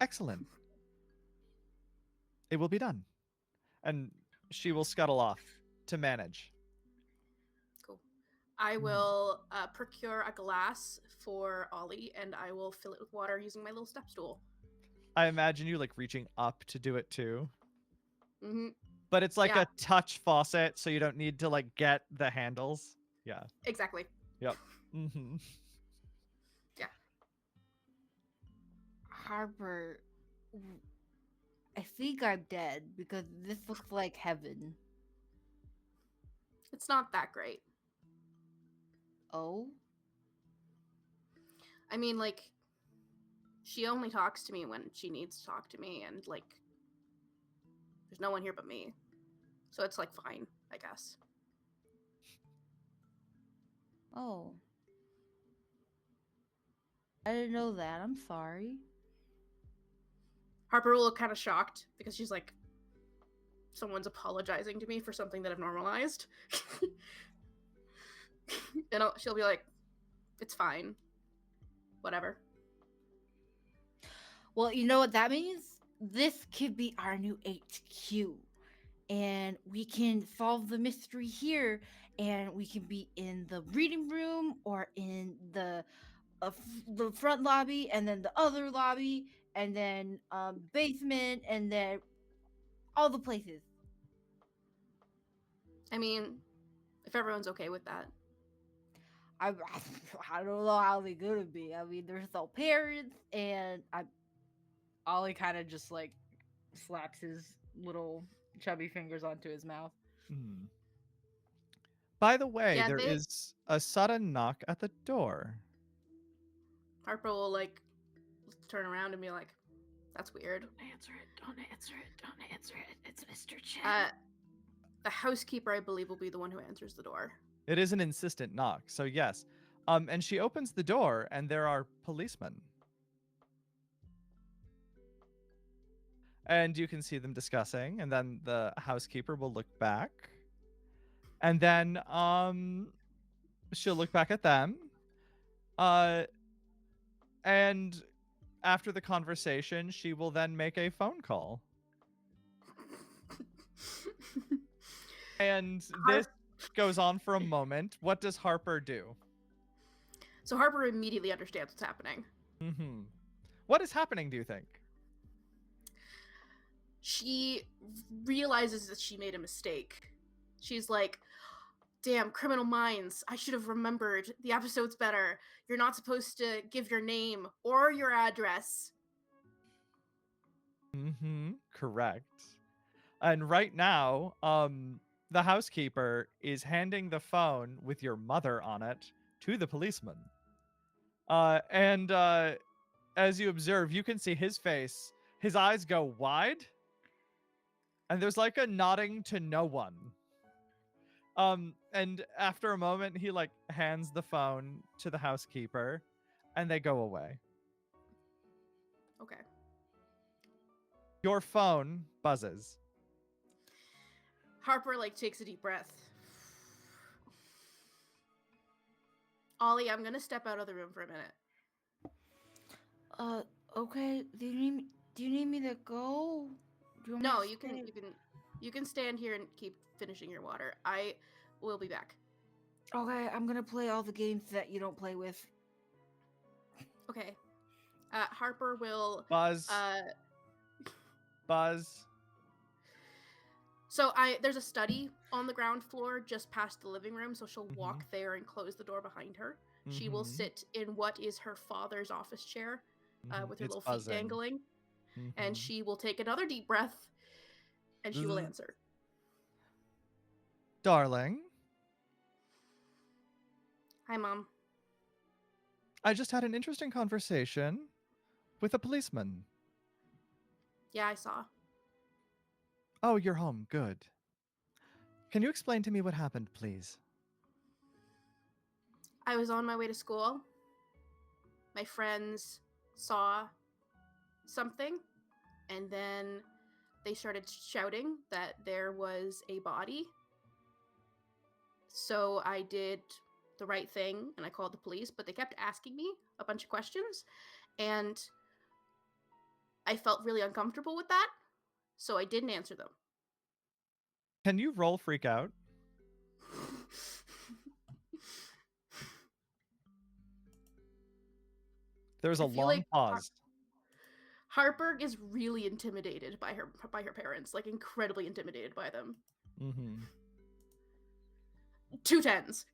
Excellent. It will be done. And she will scuttle off to manage. Cool. I will procure a glass for Ollie, and I will fill it with water using my little step stool. I imagine you like reaching up to do it too. Mm-hmm. But it's like Yeah. a touch faucet, so you don't need to like get the handles. Yeah. Exactly. Yep. Mm-hmm. Harper, I think I'm dead because this looks like heaven. It's not that great. Oh? I mean, like, she only talks to me when she needs to talk to me, and, like, there's no one here but me. So it's, like, fine, I guess. Oh. I didn't know that. I'm sorry. Harper will look kind of shocked because she's like, someone's apologizing to me for something that I've normalized. And she'll be like, it's fine. Whatever. Well, you know what that means? This could be our new HQ. And we can solve the mystery here. And we can be in the reading room or in the front lobby and then the other lobby and then basement and then all the places. I mean, if everyone's okay with that. I don't know how they're gonna be. I mean, there's no parents, and Ollie kind of just like slaps his little chubby fingers onto his mouth. Hmm. By the way, Yeah, there is a sudden knock at the door. Harper will, like, turn around and be like, that's weird. Answer it. Don't answer it. Don't answer it. It's Mr. Chen. The housekeeper, I believe, will be the one who answers the door. It is an insistent knock, so yes. And she opens the door, and there are policemen. And you can see them discussing, and then the housekeeper will look back. And then she'll look back at them. And after the conversation, she will then make a phone call. And this goes on for a moment. What does Harper do? So Harper immediately understands what's happening. Mm-hmm. What is happening, do you think? She realizes that she made a mistake. She's like, damn, Criminal Minds, I should have remembered. The episode's better. You're not supposed to give your name or your address. Mm-hmm. Correct. And right now, the housekeeper is handing the phone with your mother on it to the policeman. And as you observe, you can see his face. His eyes go wide. And there's like a nodding to no one. And after a moment, he like hands the phone to the housekeeper and they go away. Okay. Your phone buzzes. Harper, like, takes a deep breath. Ollie, I'm gonna step out of the room for a minute. Okay. Do you need me to go? Do want me No, to you stay? you can stand here and keep finishing your water. I will be back. Okay, I'm gonna play all the games that you don't play with. Okay. Harper will. Buzz. Buzz. So there's a study on the ground floor just past the living room, so she'll walk there and close the door behind her. She will sit in what is her father's office chair, with her It's little buzzing. feet dangling, and she will take another deep breath, and she will answer. Darling, Hi, Mom. I just had an interesting conversation with a policeman. Yeah, I saw. Oh, you're home. Good. Can you explain to me what happened, please? I was on my way to school. My friends saw something, and then they started shouting that there was a body. So I did the right thing, and I called the police, but they kept asking me a bunch of questions, and I felt really uncomfortable with that, so I didn't answer them. Can you roll freak out? There's a I feel long like pause. Harper is really intimidated by her parents, like incredibly intimidated by them. 2 10s.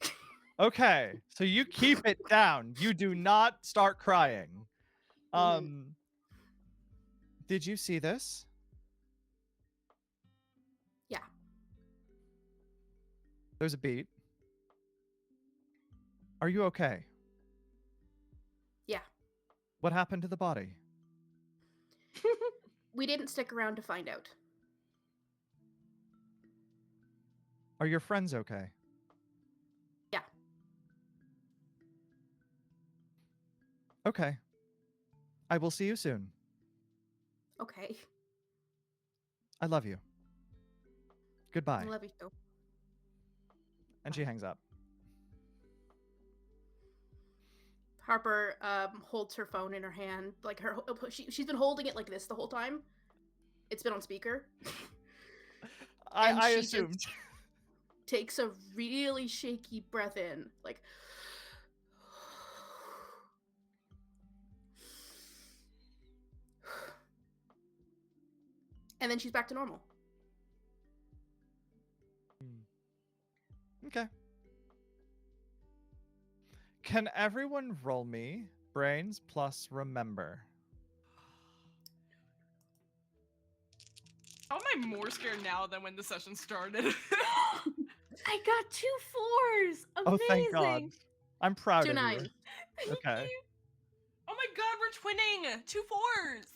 Okay, so you keep it down. You do not start crying. Did you see this? Yeah. There's a beat. Are you okay? Yeah. What happened to the body? We didn't stick around to find out. Are your friends okay? Yeah. Okay. I will see you soon. Okay. I love you. Goodbye. I love you too. And she hangs up. Harper holds her phone in her hand, like she's been holding it like this the whole time. It's been on speaker. I she assumed. just takes a really shaky breath in, like. And then she's back to normal. Okay. Can everyone roll me brains plus remember? How am I more scared now than when the session started? I got 2 4s. Amazing. Oh, thank God. I'm proud 2 of you. 9s. Okay. Oh my god, we're twinning! 2 4s!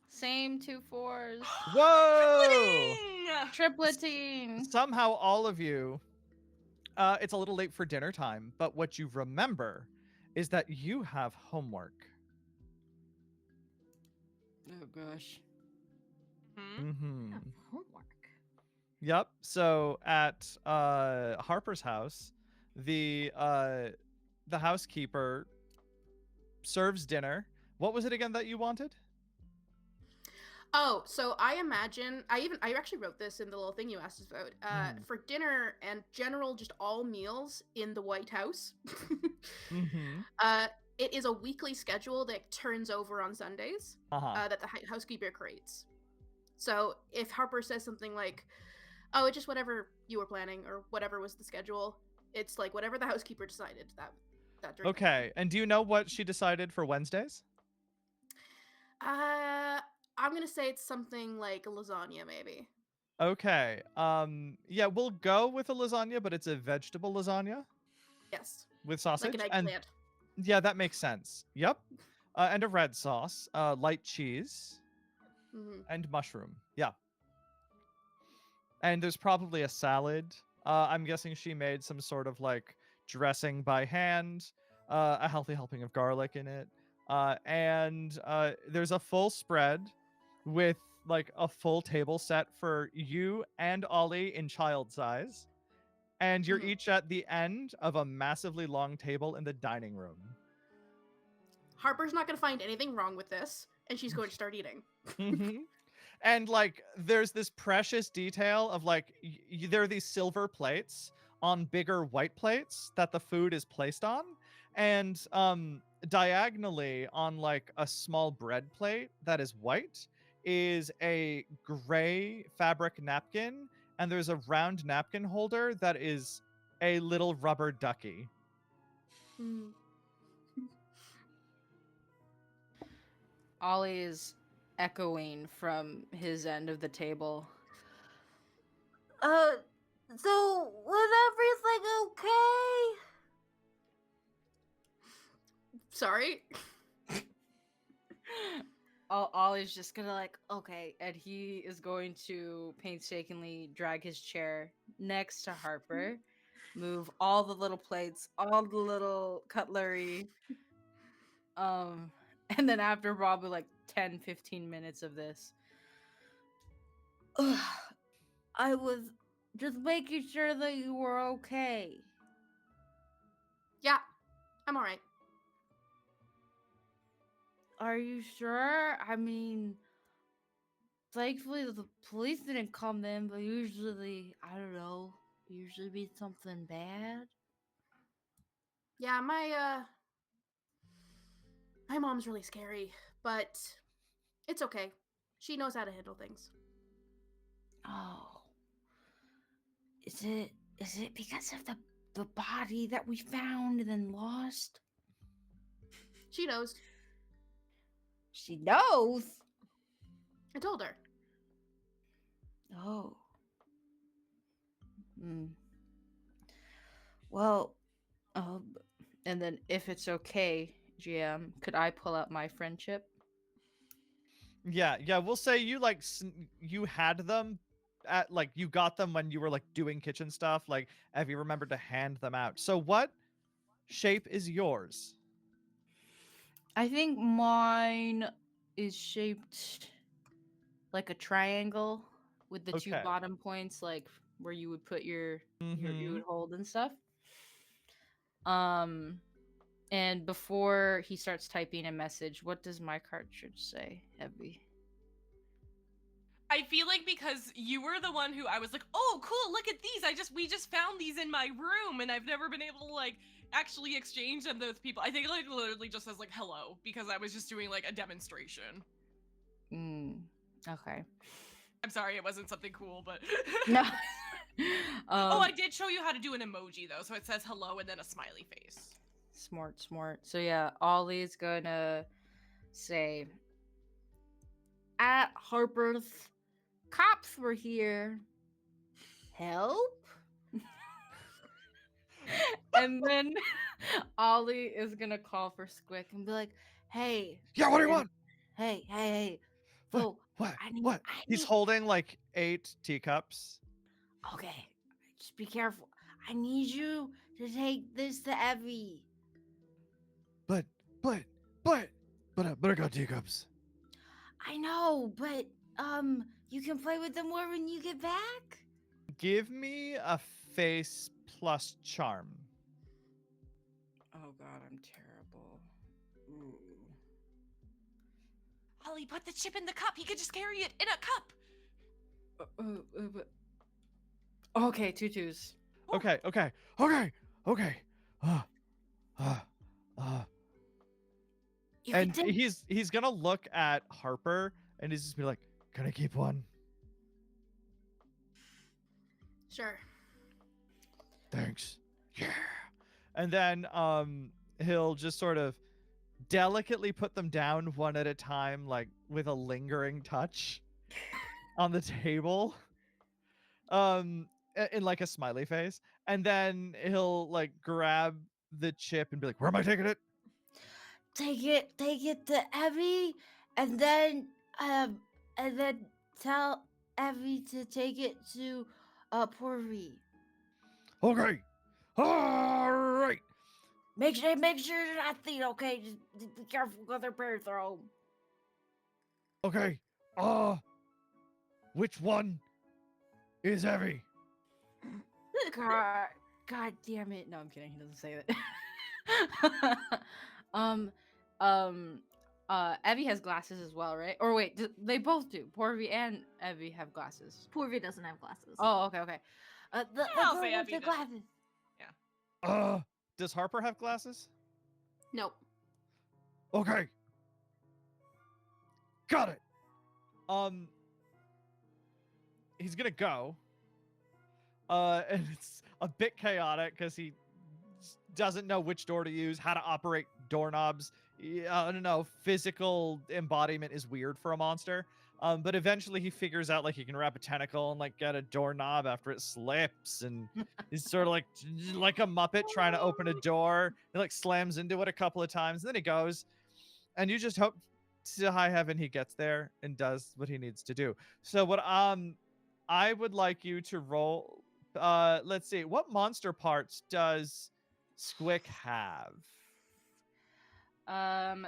Same 2 4s. Whoa! Tripleting. Somehow all of you, it's a little late for dinner time, but what you remember is that you have homework. Oh gosh. Mm-hmm. I have homework. Yep. So at Harper's house, the housekeeper serves dinner. What was it again that you wanted? Oh, so I imagine I actually wrote this in the little thing you asked us about. For dinner and general, just all meals in the White House. It is a weekly schedule that turns over on Sundays. That the housekeeper creates. So if Harper says something like, "Oh, it's just whatever you were planning," or whatever was the schedule, it's like whatever the housekeeper decided that during. Okay. And do you know what she decided for Wednesdays? I'm gonna say it's something like a lasagna, maybe. Okay. Yeah, we'll go with a lasagna, but it's a vegetable lasagna Yes. with sausage. Like an and eggplant. yeah, that makes sense. Yep. And a red sauce, light cheese, and mushroom. Yeah. And there's probably a salad. I'm guessing she made some sort of like dressing by hand, a healthy helping of garlic in it. And there's a full spread with like a full table set for you and Ollie in child size. And you're each at the end of a massively long table in the dining room. Harper's not gonna find anything wrong with this, and she's going to start eating. And like there's this precious detail of like there are these silver plates on bigger white plates that the food is placed on, and diagonally on like a small bread plate that is white is a gray fabric napkin, and there's a round napkin holder that is a little rubber ducky. Hmm. Ollie is echoing from his end of the table. So was everything okay? Sorry. Ollie's just gonna like, okay, and he is going to painstakingly drag his chair next to Harper, move all the little plates, all the little cutlery, and then after probably like 10-15 minutes of this, I was just making sure that you were okay. Yeah, I'm alright. Are you sure? I mean, thankfully the police didn't come in, but usually, I don't know, usually be something bad. Yeah, my mom's really scary, but it's okay. She knows how to handle things. Oh, is it because of the body that we found and then lost? She knows. She knows. I told her. Oh. Hmm. Well, and then if it's okay, GM, could I pull out my friendship? Yeah, we'll say you like you had them at like you got them when you were like doing kitchen stuff. Like, have you remembered to hand them out? So what shape is yours? I think mine is shaped like a triangle with the two Okay. bottom points, like where you would put your you Mm-hmm. would hold and stuff. Um, and before he starts typing a message, what does my cartridge say, Evvie? I feel like because you were the one who I was like, oh, cool, look at these. We just found these in my room, and I've never been able to like actually exchange them with people. I think it like literally just says like hello because I was just doing like a demonstration. Okay. I'm sorry, it wasn't something cool, but No. oh, I did show you how to do an emoji though, so it says hello and then a smiley face. Smart. So yeah, Ollie's gonna say, at Harper's, cops were here. Help? And then Ollie is gonna call for Squick and be like, hey. Yeah, what do you and- want? Hey. What? So, What? I need- What? I He's need- holding like 8 teacups. Okay, just be careful. I need you to take this to Evvie. But I got teacups. I know, but you can play with them more when you get back. Give me a face plus charm. Oh God, I'm terrible. Ooh. Ollie, put the chip in the cup. He could just carry it in a cup. Okay, 2 twos. Okay. You can And take. he's gonna look at Harper and he's just be like, "Can I keep one?" Sure. Thanks. Yeah. And then he'll just sort of delicately put them down one at a time, like with a lingering touch on the table. In like a smiley face. And then he'll like grab the chip and be like, "Where am I taking it?" Take it to Evvie, and then tell Evvie to take it to Porvy. Okay. All right. Make sure you're not thin, okay? Just be careful with their parents are home. Okay. Which one is heavy? God damn it! No, I'm kidding. He doesn't say that. Evvie has glasses as well, right? Or wait, they both do. Porvy and Evvie have glasses. Porvy doesn't have glasses. Oh, okay. The I'll girl say with Evvie the does. glasses. Does Harper have glasses? Nope. Okay. Got it. He's gonna go. And it's a bit chaotic because he doesn't know which door to use, how to operate doorknobs. I don't know. Physical embodiment is weird for a monster. But eventually he figures out like he can wrap a tentacle and like get a doorknob after it slips, and he's sort of like a Muppet trying to open a door. He like slams into it a couple of times, and then he goes, and you just hope to high heaven he gets there and does what he needs to do. So what I would like you to roll. Let's see, what monster parts does Squick have?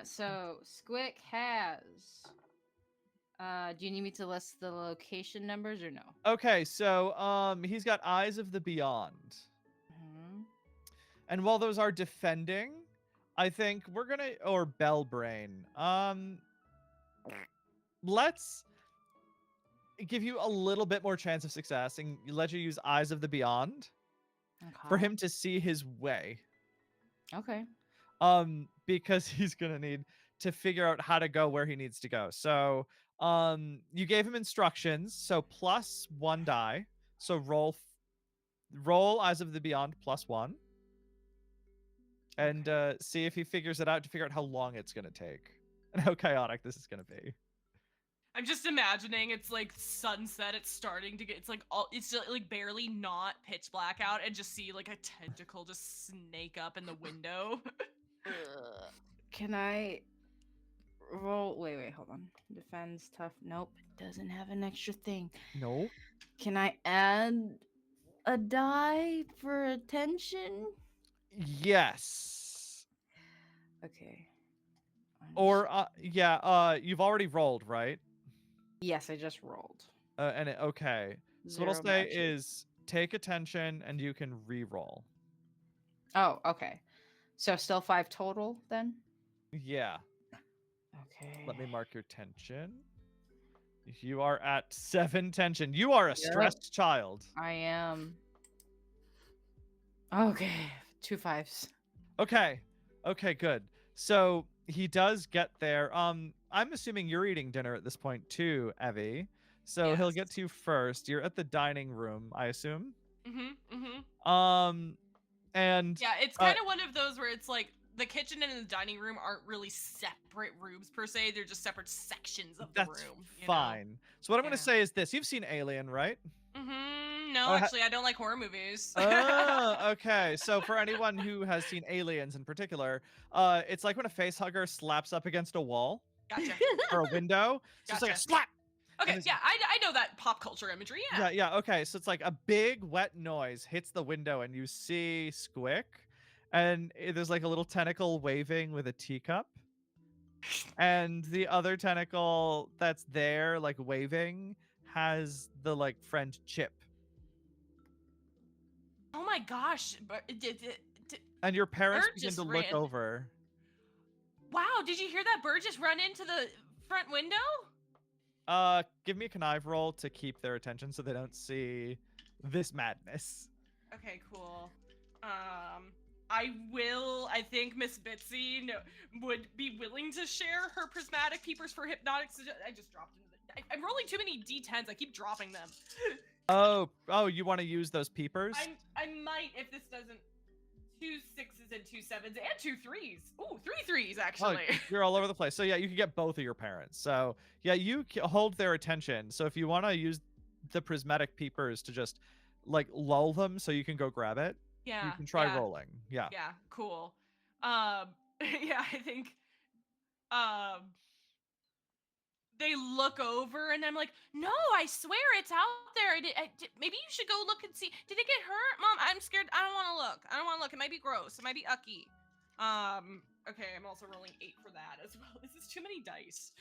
So Squick has. Do you need me to list the location numbers or no? Okay, so he's got Eyes of the Beyond. Mhm. And while those are defending, I think we're gonna, or Bellbrain. Let's give you a little bit more chance of success and let you use Eyes of the Beyond for Okay. him to see his way. Okay. Because he's gonna need to figure out how to go where he needs to go. So you gave him instructions, so +1 die. So roll Eyes of the Beyond +1. And see if he figures it out, to figure out how long it's gonna take and how chaotic this is gonna be. I'm just imagining it's like sunset. It's starting to get. It's like it's like barely not pitch black out, and just see like a tentacle just snake up in the window. Can I roll? Wait, hold on. Defends tough. Nope, it doesn't have an extra thing. No. Can I add a die for attention? Yes. Okay. Or you've already rolled, right? Yes, I just rolled. Okay. So what I'll Zero say magic. is take attention and you can re-roll. Oh, okay. So still 5 total then? Yeah. Okay. Let me mark your tension. You are at 7 tension. You are a Yep. stressed child. I am. Okay. 2 5s. Okay. Okay, good. So he does get there. I'm assuming you're eating dinner at this point too, Evvie. So he'll get Yes. to you first. You're at the dining room, I assume. Mm-hmm. And Yeah, it's kind of one of those where it's like the kitchen and the dining room aren't really separate rooms per se. They're just separate sections of the that's room. fine. So what I'm gonna Yeah. say is this: you've seen Alien, right? Mm-hmm. No, Oh, actually, I don't like horror movies. Oh, okay. So for anyone who has seen Aliens in particular, it's like when a face hugger slaps up against a wall Gotcha. or a window. So it's like a Gotcha. slap. Okay, it's- yeah, I know that pop culture imagery. Yeah. Yeah. Okay. So it's like a big wet noise hits the window, and you see Squick, and there's like a little tentacle waving with a teacup, and the other tentacle that's there, like waving, has the like friend Chip. Oh my gosh! But And your parents Bird begin just to look ran. over. Wow! Did you hear that bird just run into the front window? Give me a connive roll to keep their attention so they don't see this madness. Okay, cool. I will. I think Miss Bitsy would be willing to share her prismatic peepers for hypnotic. I just dropped into the. I'm rolling too many d10s. I keep dropping them. Oh, you want to use those peepers? I might if this doesn't. 2 6s and 2 7s and 2 3s. Ooh, 3 3s actually. Oh, you're all over the place. So yeah, you can get both of your parents. So yeah, you hold their attention. So if you want to use the prismatic peepers to just like lull them, so you can go grab it. Yeah. You can try yeah. rolling. Yeah. Yeah, cool. Yeah, I think they look over and I'm like, no, I swear it's out there. Maybe you should go look and see. Did it get hurt? Mom, I'm scared. I don't want to look. I don't want to look. It might be gross. It might be ucky. Okay, I'm also rolling 8 for that as well. This is too many dice.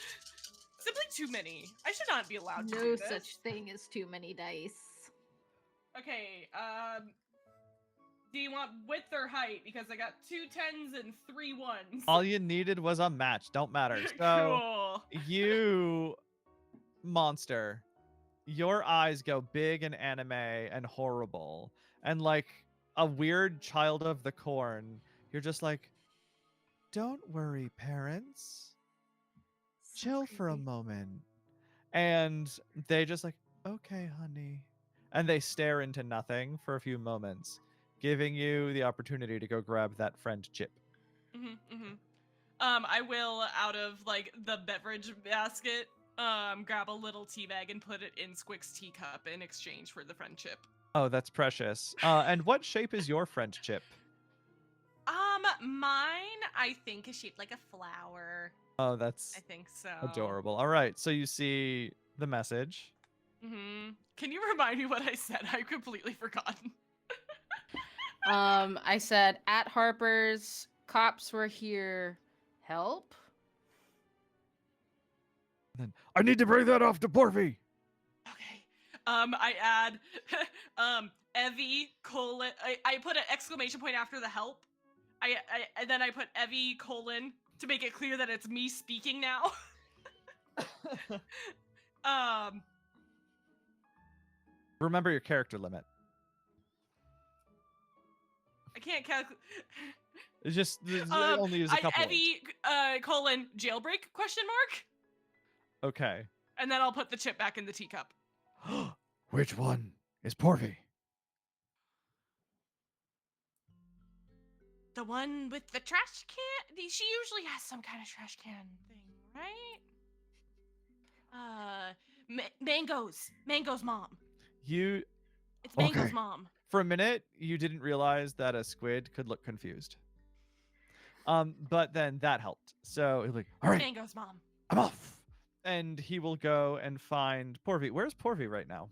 Simply too many. I should not be allowed to do No this. such thing as too many dice. Okay, do you want width or height? Because I got 2 10s and 3 1s. All you needed was a match. Don't matter. So Cool. you monster, your eyes go big and anime and horrible, and like a weird child of the corn, you're just like, don't worry, parents. So Chill for a creepy. moment. And they just like, okay, honey. And they stare into nothing for a few moments, giving you the opportunity to go grab that friend chip. I will, out of like the beverage basket, grab a little tea bag and put it in Squick's teacup in exchange for the friendship. Oh, that's precious. And what shape is your friend chip? Mine I think is shaped like a flower. Oh, that's I think so. adorable. All right, so you see the message. Can you remind me what I said? I've completely forgotten. I said at Harper's, cops were here. Help? Then I need to bring that off to Porvy. Okay. I add, Evvie, colon, I put an exclamation point after the help. And then I put Evvie, colon, to make it clear that it's me speaking now. Remember your character limit. I can't calculate. It's just only use a couple. Evvie, colon, jailbreak, question mark? Okay. And then I'll put the chip back in the teacup. Which one is Porvy? The one with the trash can? She usually has some kind of trash can thing, right? Mango's mom. It's Mango's Okay. mom. For a minute, you didn't realize that a squid could look confused. But then that helped. So he'll be like, all right, Mango's mom. I'm off. And he will go and find Porvy. Where's Porvy right now?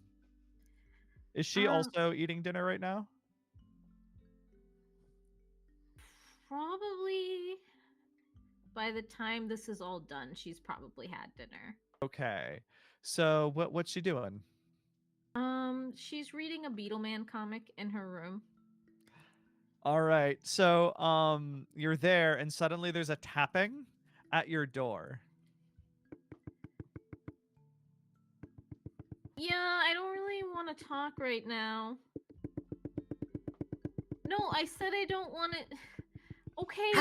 Is she also eating dinner right now? Probably by the time this is all done, she's probably had dinner. Okay. So what's she doing? She's reading a Beetleman comic in her room. All right. So you're there and suddenly there's a tapping at your door. Yeah, I don't really want to talk right now. No, I said I don't want to. Okay.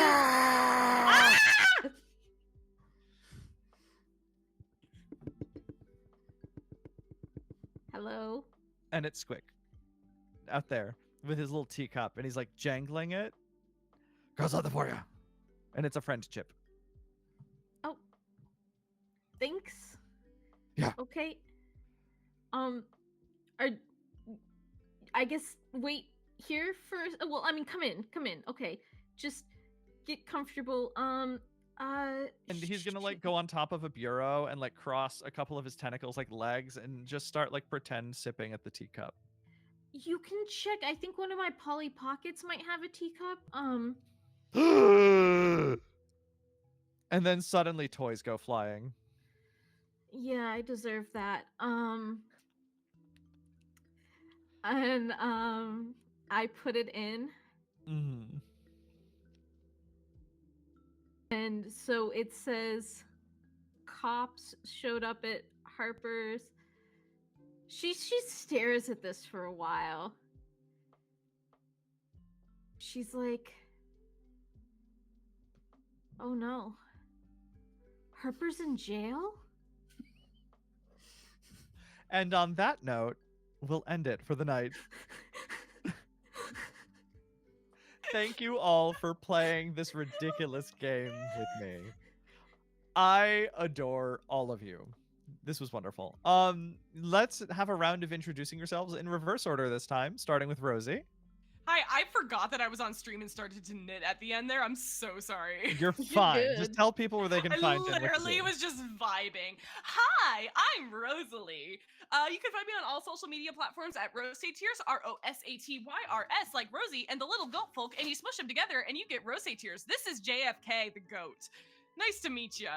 Hello? And it's Squick out there with his little teacup and he's like jangling it. Girls out there for you. And it's a friend chip. Oh. Thanks. Yeah. Okay. I guess wait here first. Well, I mean, come in. Okay. Just get comfortable. And he's gonna like go on top of a bureau and like cross a couple of his tentacles like legs and just start like pretend sipping at the teacup. You can check. I think one of my Polly Pockets might have a teacup. And then suddenly toys go flying. Yeah, I deserve that. And I put it in. Mm-hmm. And so it says cops showed up at Harper's. She stares at this for a while. She's like, oh no. Harper's in jail? And on that note, we'll end it for the night. Thank you all for playing this ridiculous game with me. I adore all of you. This was wonderful. Let's have a round of introducing yourselves in reverse order this time, starting with Rosie. Hi, I forgot that I was on stream and started to knit at the end there. I'm so sorry. You're fine. good. Just tell people where they can find you. I literally was just vibing. Hi, I'm Rosalie. You can find me on all social media platforms at Rosatyrs, ROSATYRS, like Rosie and the little goat folk, and you smush them together and you get Rosatyrs. This is JFK, the goat. Nice to meet you.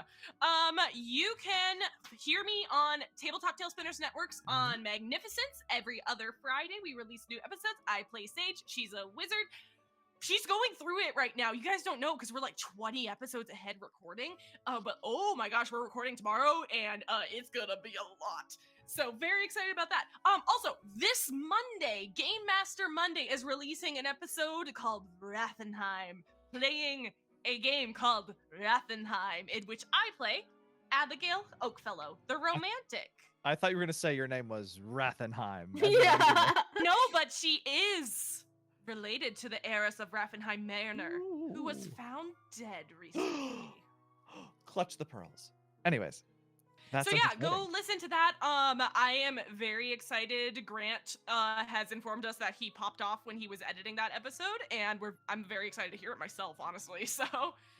You can hear me on Tabletop Tail Spinners Networks on Magnificence. Every other Friday, we release new episodes. I play Sage. She's a wizard. She's going through it right now. You guys don't know because we're like 20 episodes ahead recording. But oh my gosh, we're recording tomorrow and it's gonna be a lot. So very excited about that. Also, this Monday, Game Master Monday is releasing an episode called Rathenheim, playing a game called Rathenheim, in which I play Abigail Oakfellow, the romantic. I thought you were gonna say your name was Rathenheim. and then Yeah. No, but she is related to the heiress of Raffenheim Manor, who was Ooh. found dead recently. Clutch the pearls. Anyways, that's So yeah, go listen to that. I am very excited. Grant has informed us that he popped off when he was editing that episode, and I'm very excited to hear it myself, honestly. So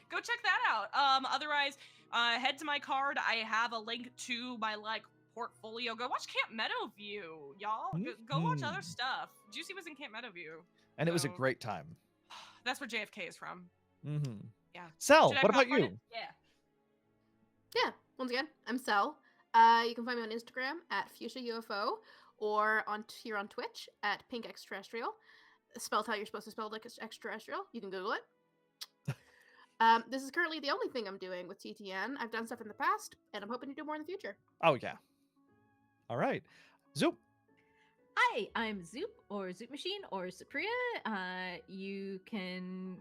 go check that out. Otherwise, head to my card. I have a link to my portfolio. Go watch Camp Meadowview, y'all. Go watch other stuff. Juicy was in Camp Meadowview, and it was a so- great time. That's where JFK is from. Mm-hmm. Yeah. Sel, Should I what about popcorn you? it? Yeah. Yeah, once again, I'm Sel. You can find me on Instagram at Fuchsia UFO or here on Twitch at Pink Extraterrestrial. Spelled how you're supposed to spell like extraterrestrial. You can Google it. This is currently the only thing I'm doing with TTN. I've done stuff in the past, and I'm hoping to do more in the future. Oh yeah. All right, Zoop. Hi, I'm Zoop or Zoop Machine or Supriya. You can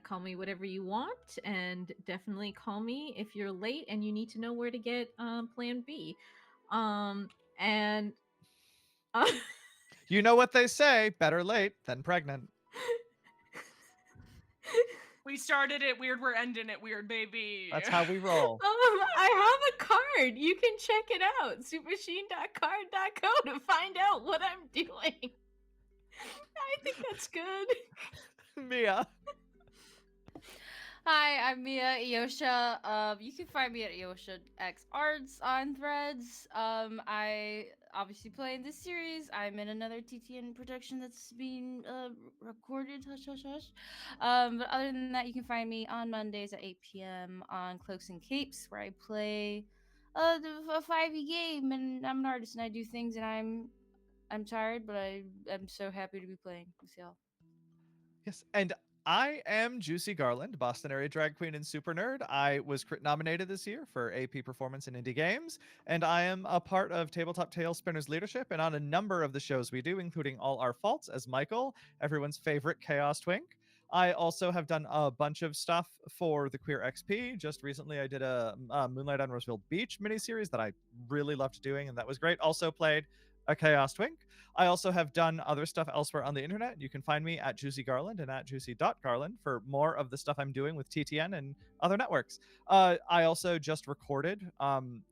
call me whatever you want, and definitely call me if you're late and you need to know where to get Plan B. And You know what they say: better late than pregnant. We started it weird, we're ending it weird, baby. That's how we roll. I have a card. You can check it out. Supermachine.card.co to find out what I'm doing. I think that's good. Mia. Hi, I'm Mia Eosha. You can find me at Eosha X Arts on Threads. I obviously play in this series. I'm in another TTN production that's being recorded. Hush, hush, hush. But other than that, you can find me on Mondays at 8 p.m. on Cloaks and Capes, where I play a 5e game, and I'm an artist and I do things, and I'm tired, but I'm so happy to be playing with y'all. Yes, and I am Juicy Garland, Boston area drag queen and super nerd. I was crit nominated this year for AP Performance in Indie Games, and I am a part of Tabletop Tailspinner's leadership and on a number of the shows we do, including All Our Faults as Michael, everyone's favorite Chaos Twink. I also have done a bunch of stuff for the Queer XP. Just recently, I did a Moonlight on Roseville Beach miniseries that I really loved doing, and that was great. Also played a Chaos Twink. I also have done other stuff elsewhere on the internet. You can find me at Juicy Garland and at juicy.garland for more of the stuff I'm doing with TTN and other networks. I also just recorded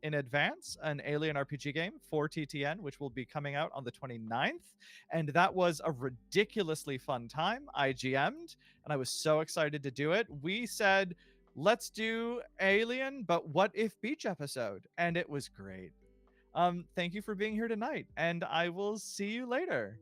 in advance an Alien RPG game for TTN, which will be coming out on the 29th. And that was a ridiculously fun time. I GM'd, and I was so excited to do it. We said, let's do Alien, but what if Beach episode? And it was great. Thank you for being here tonight, and I will see you later.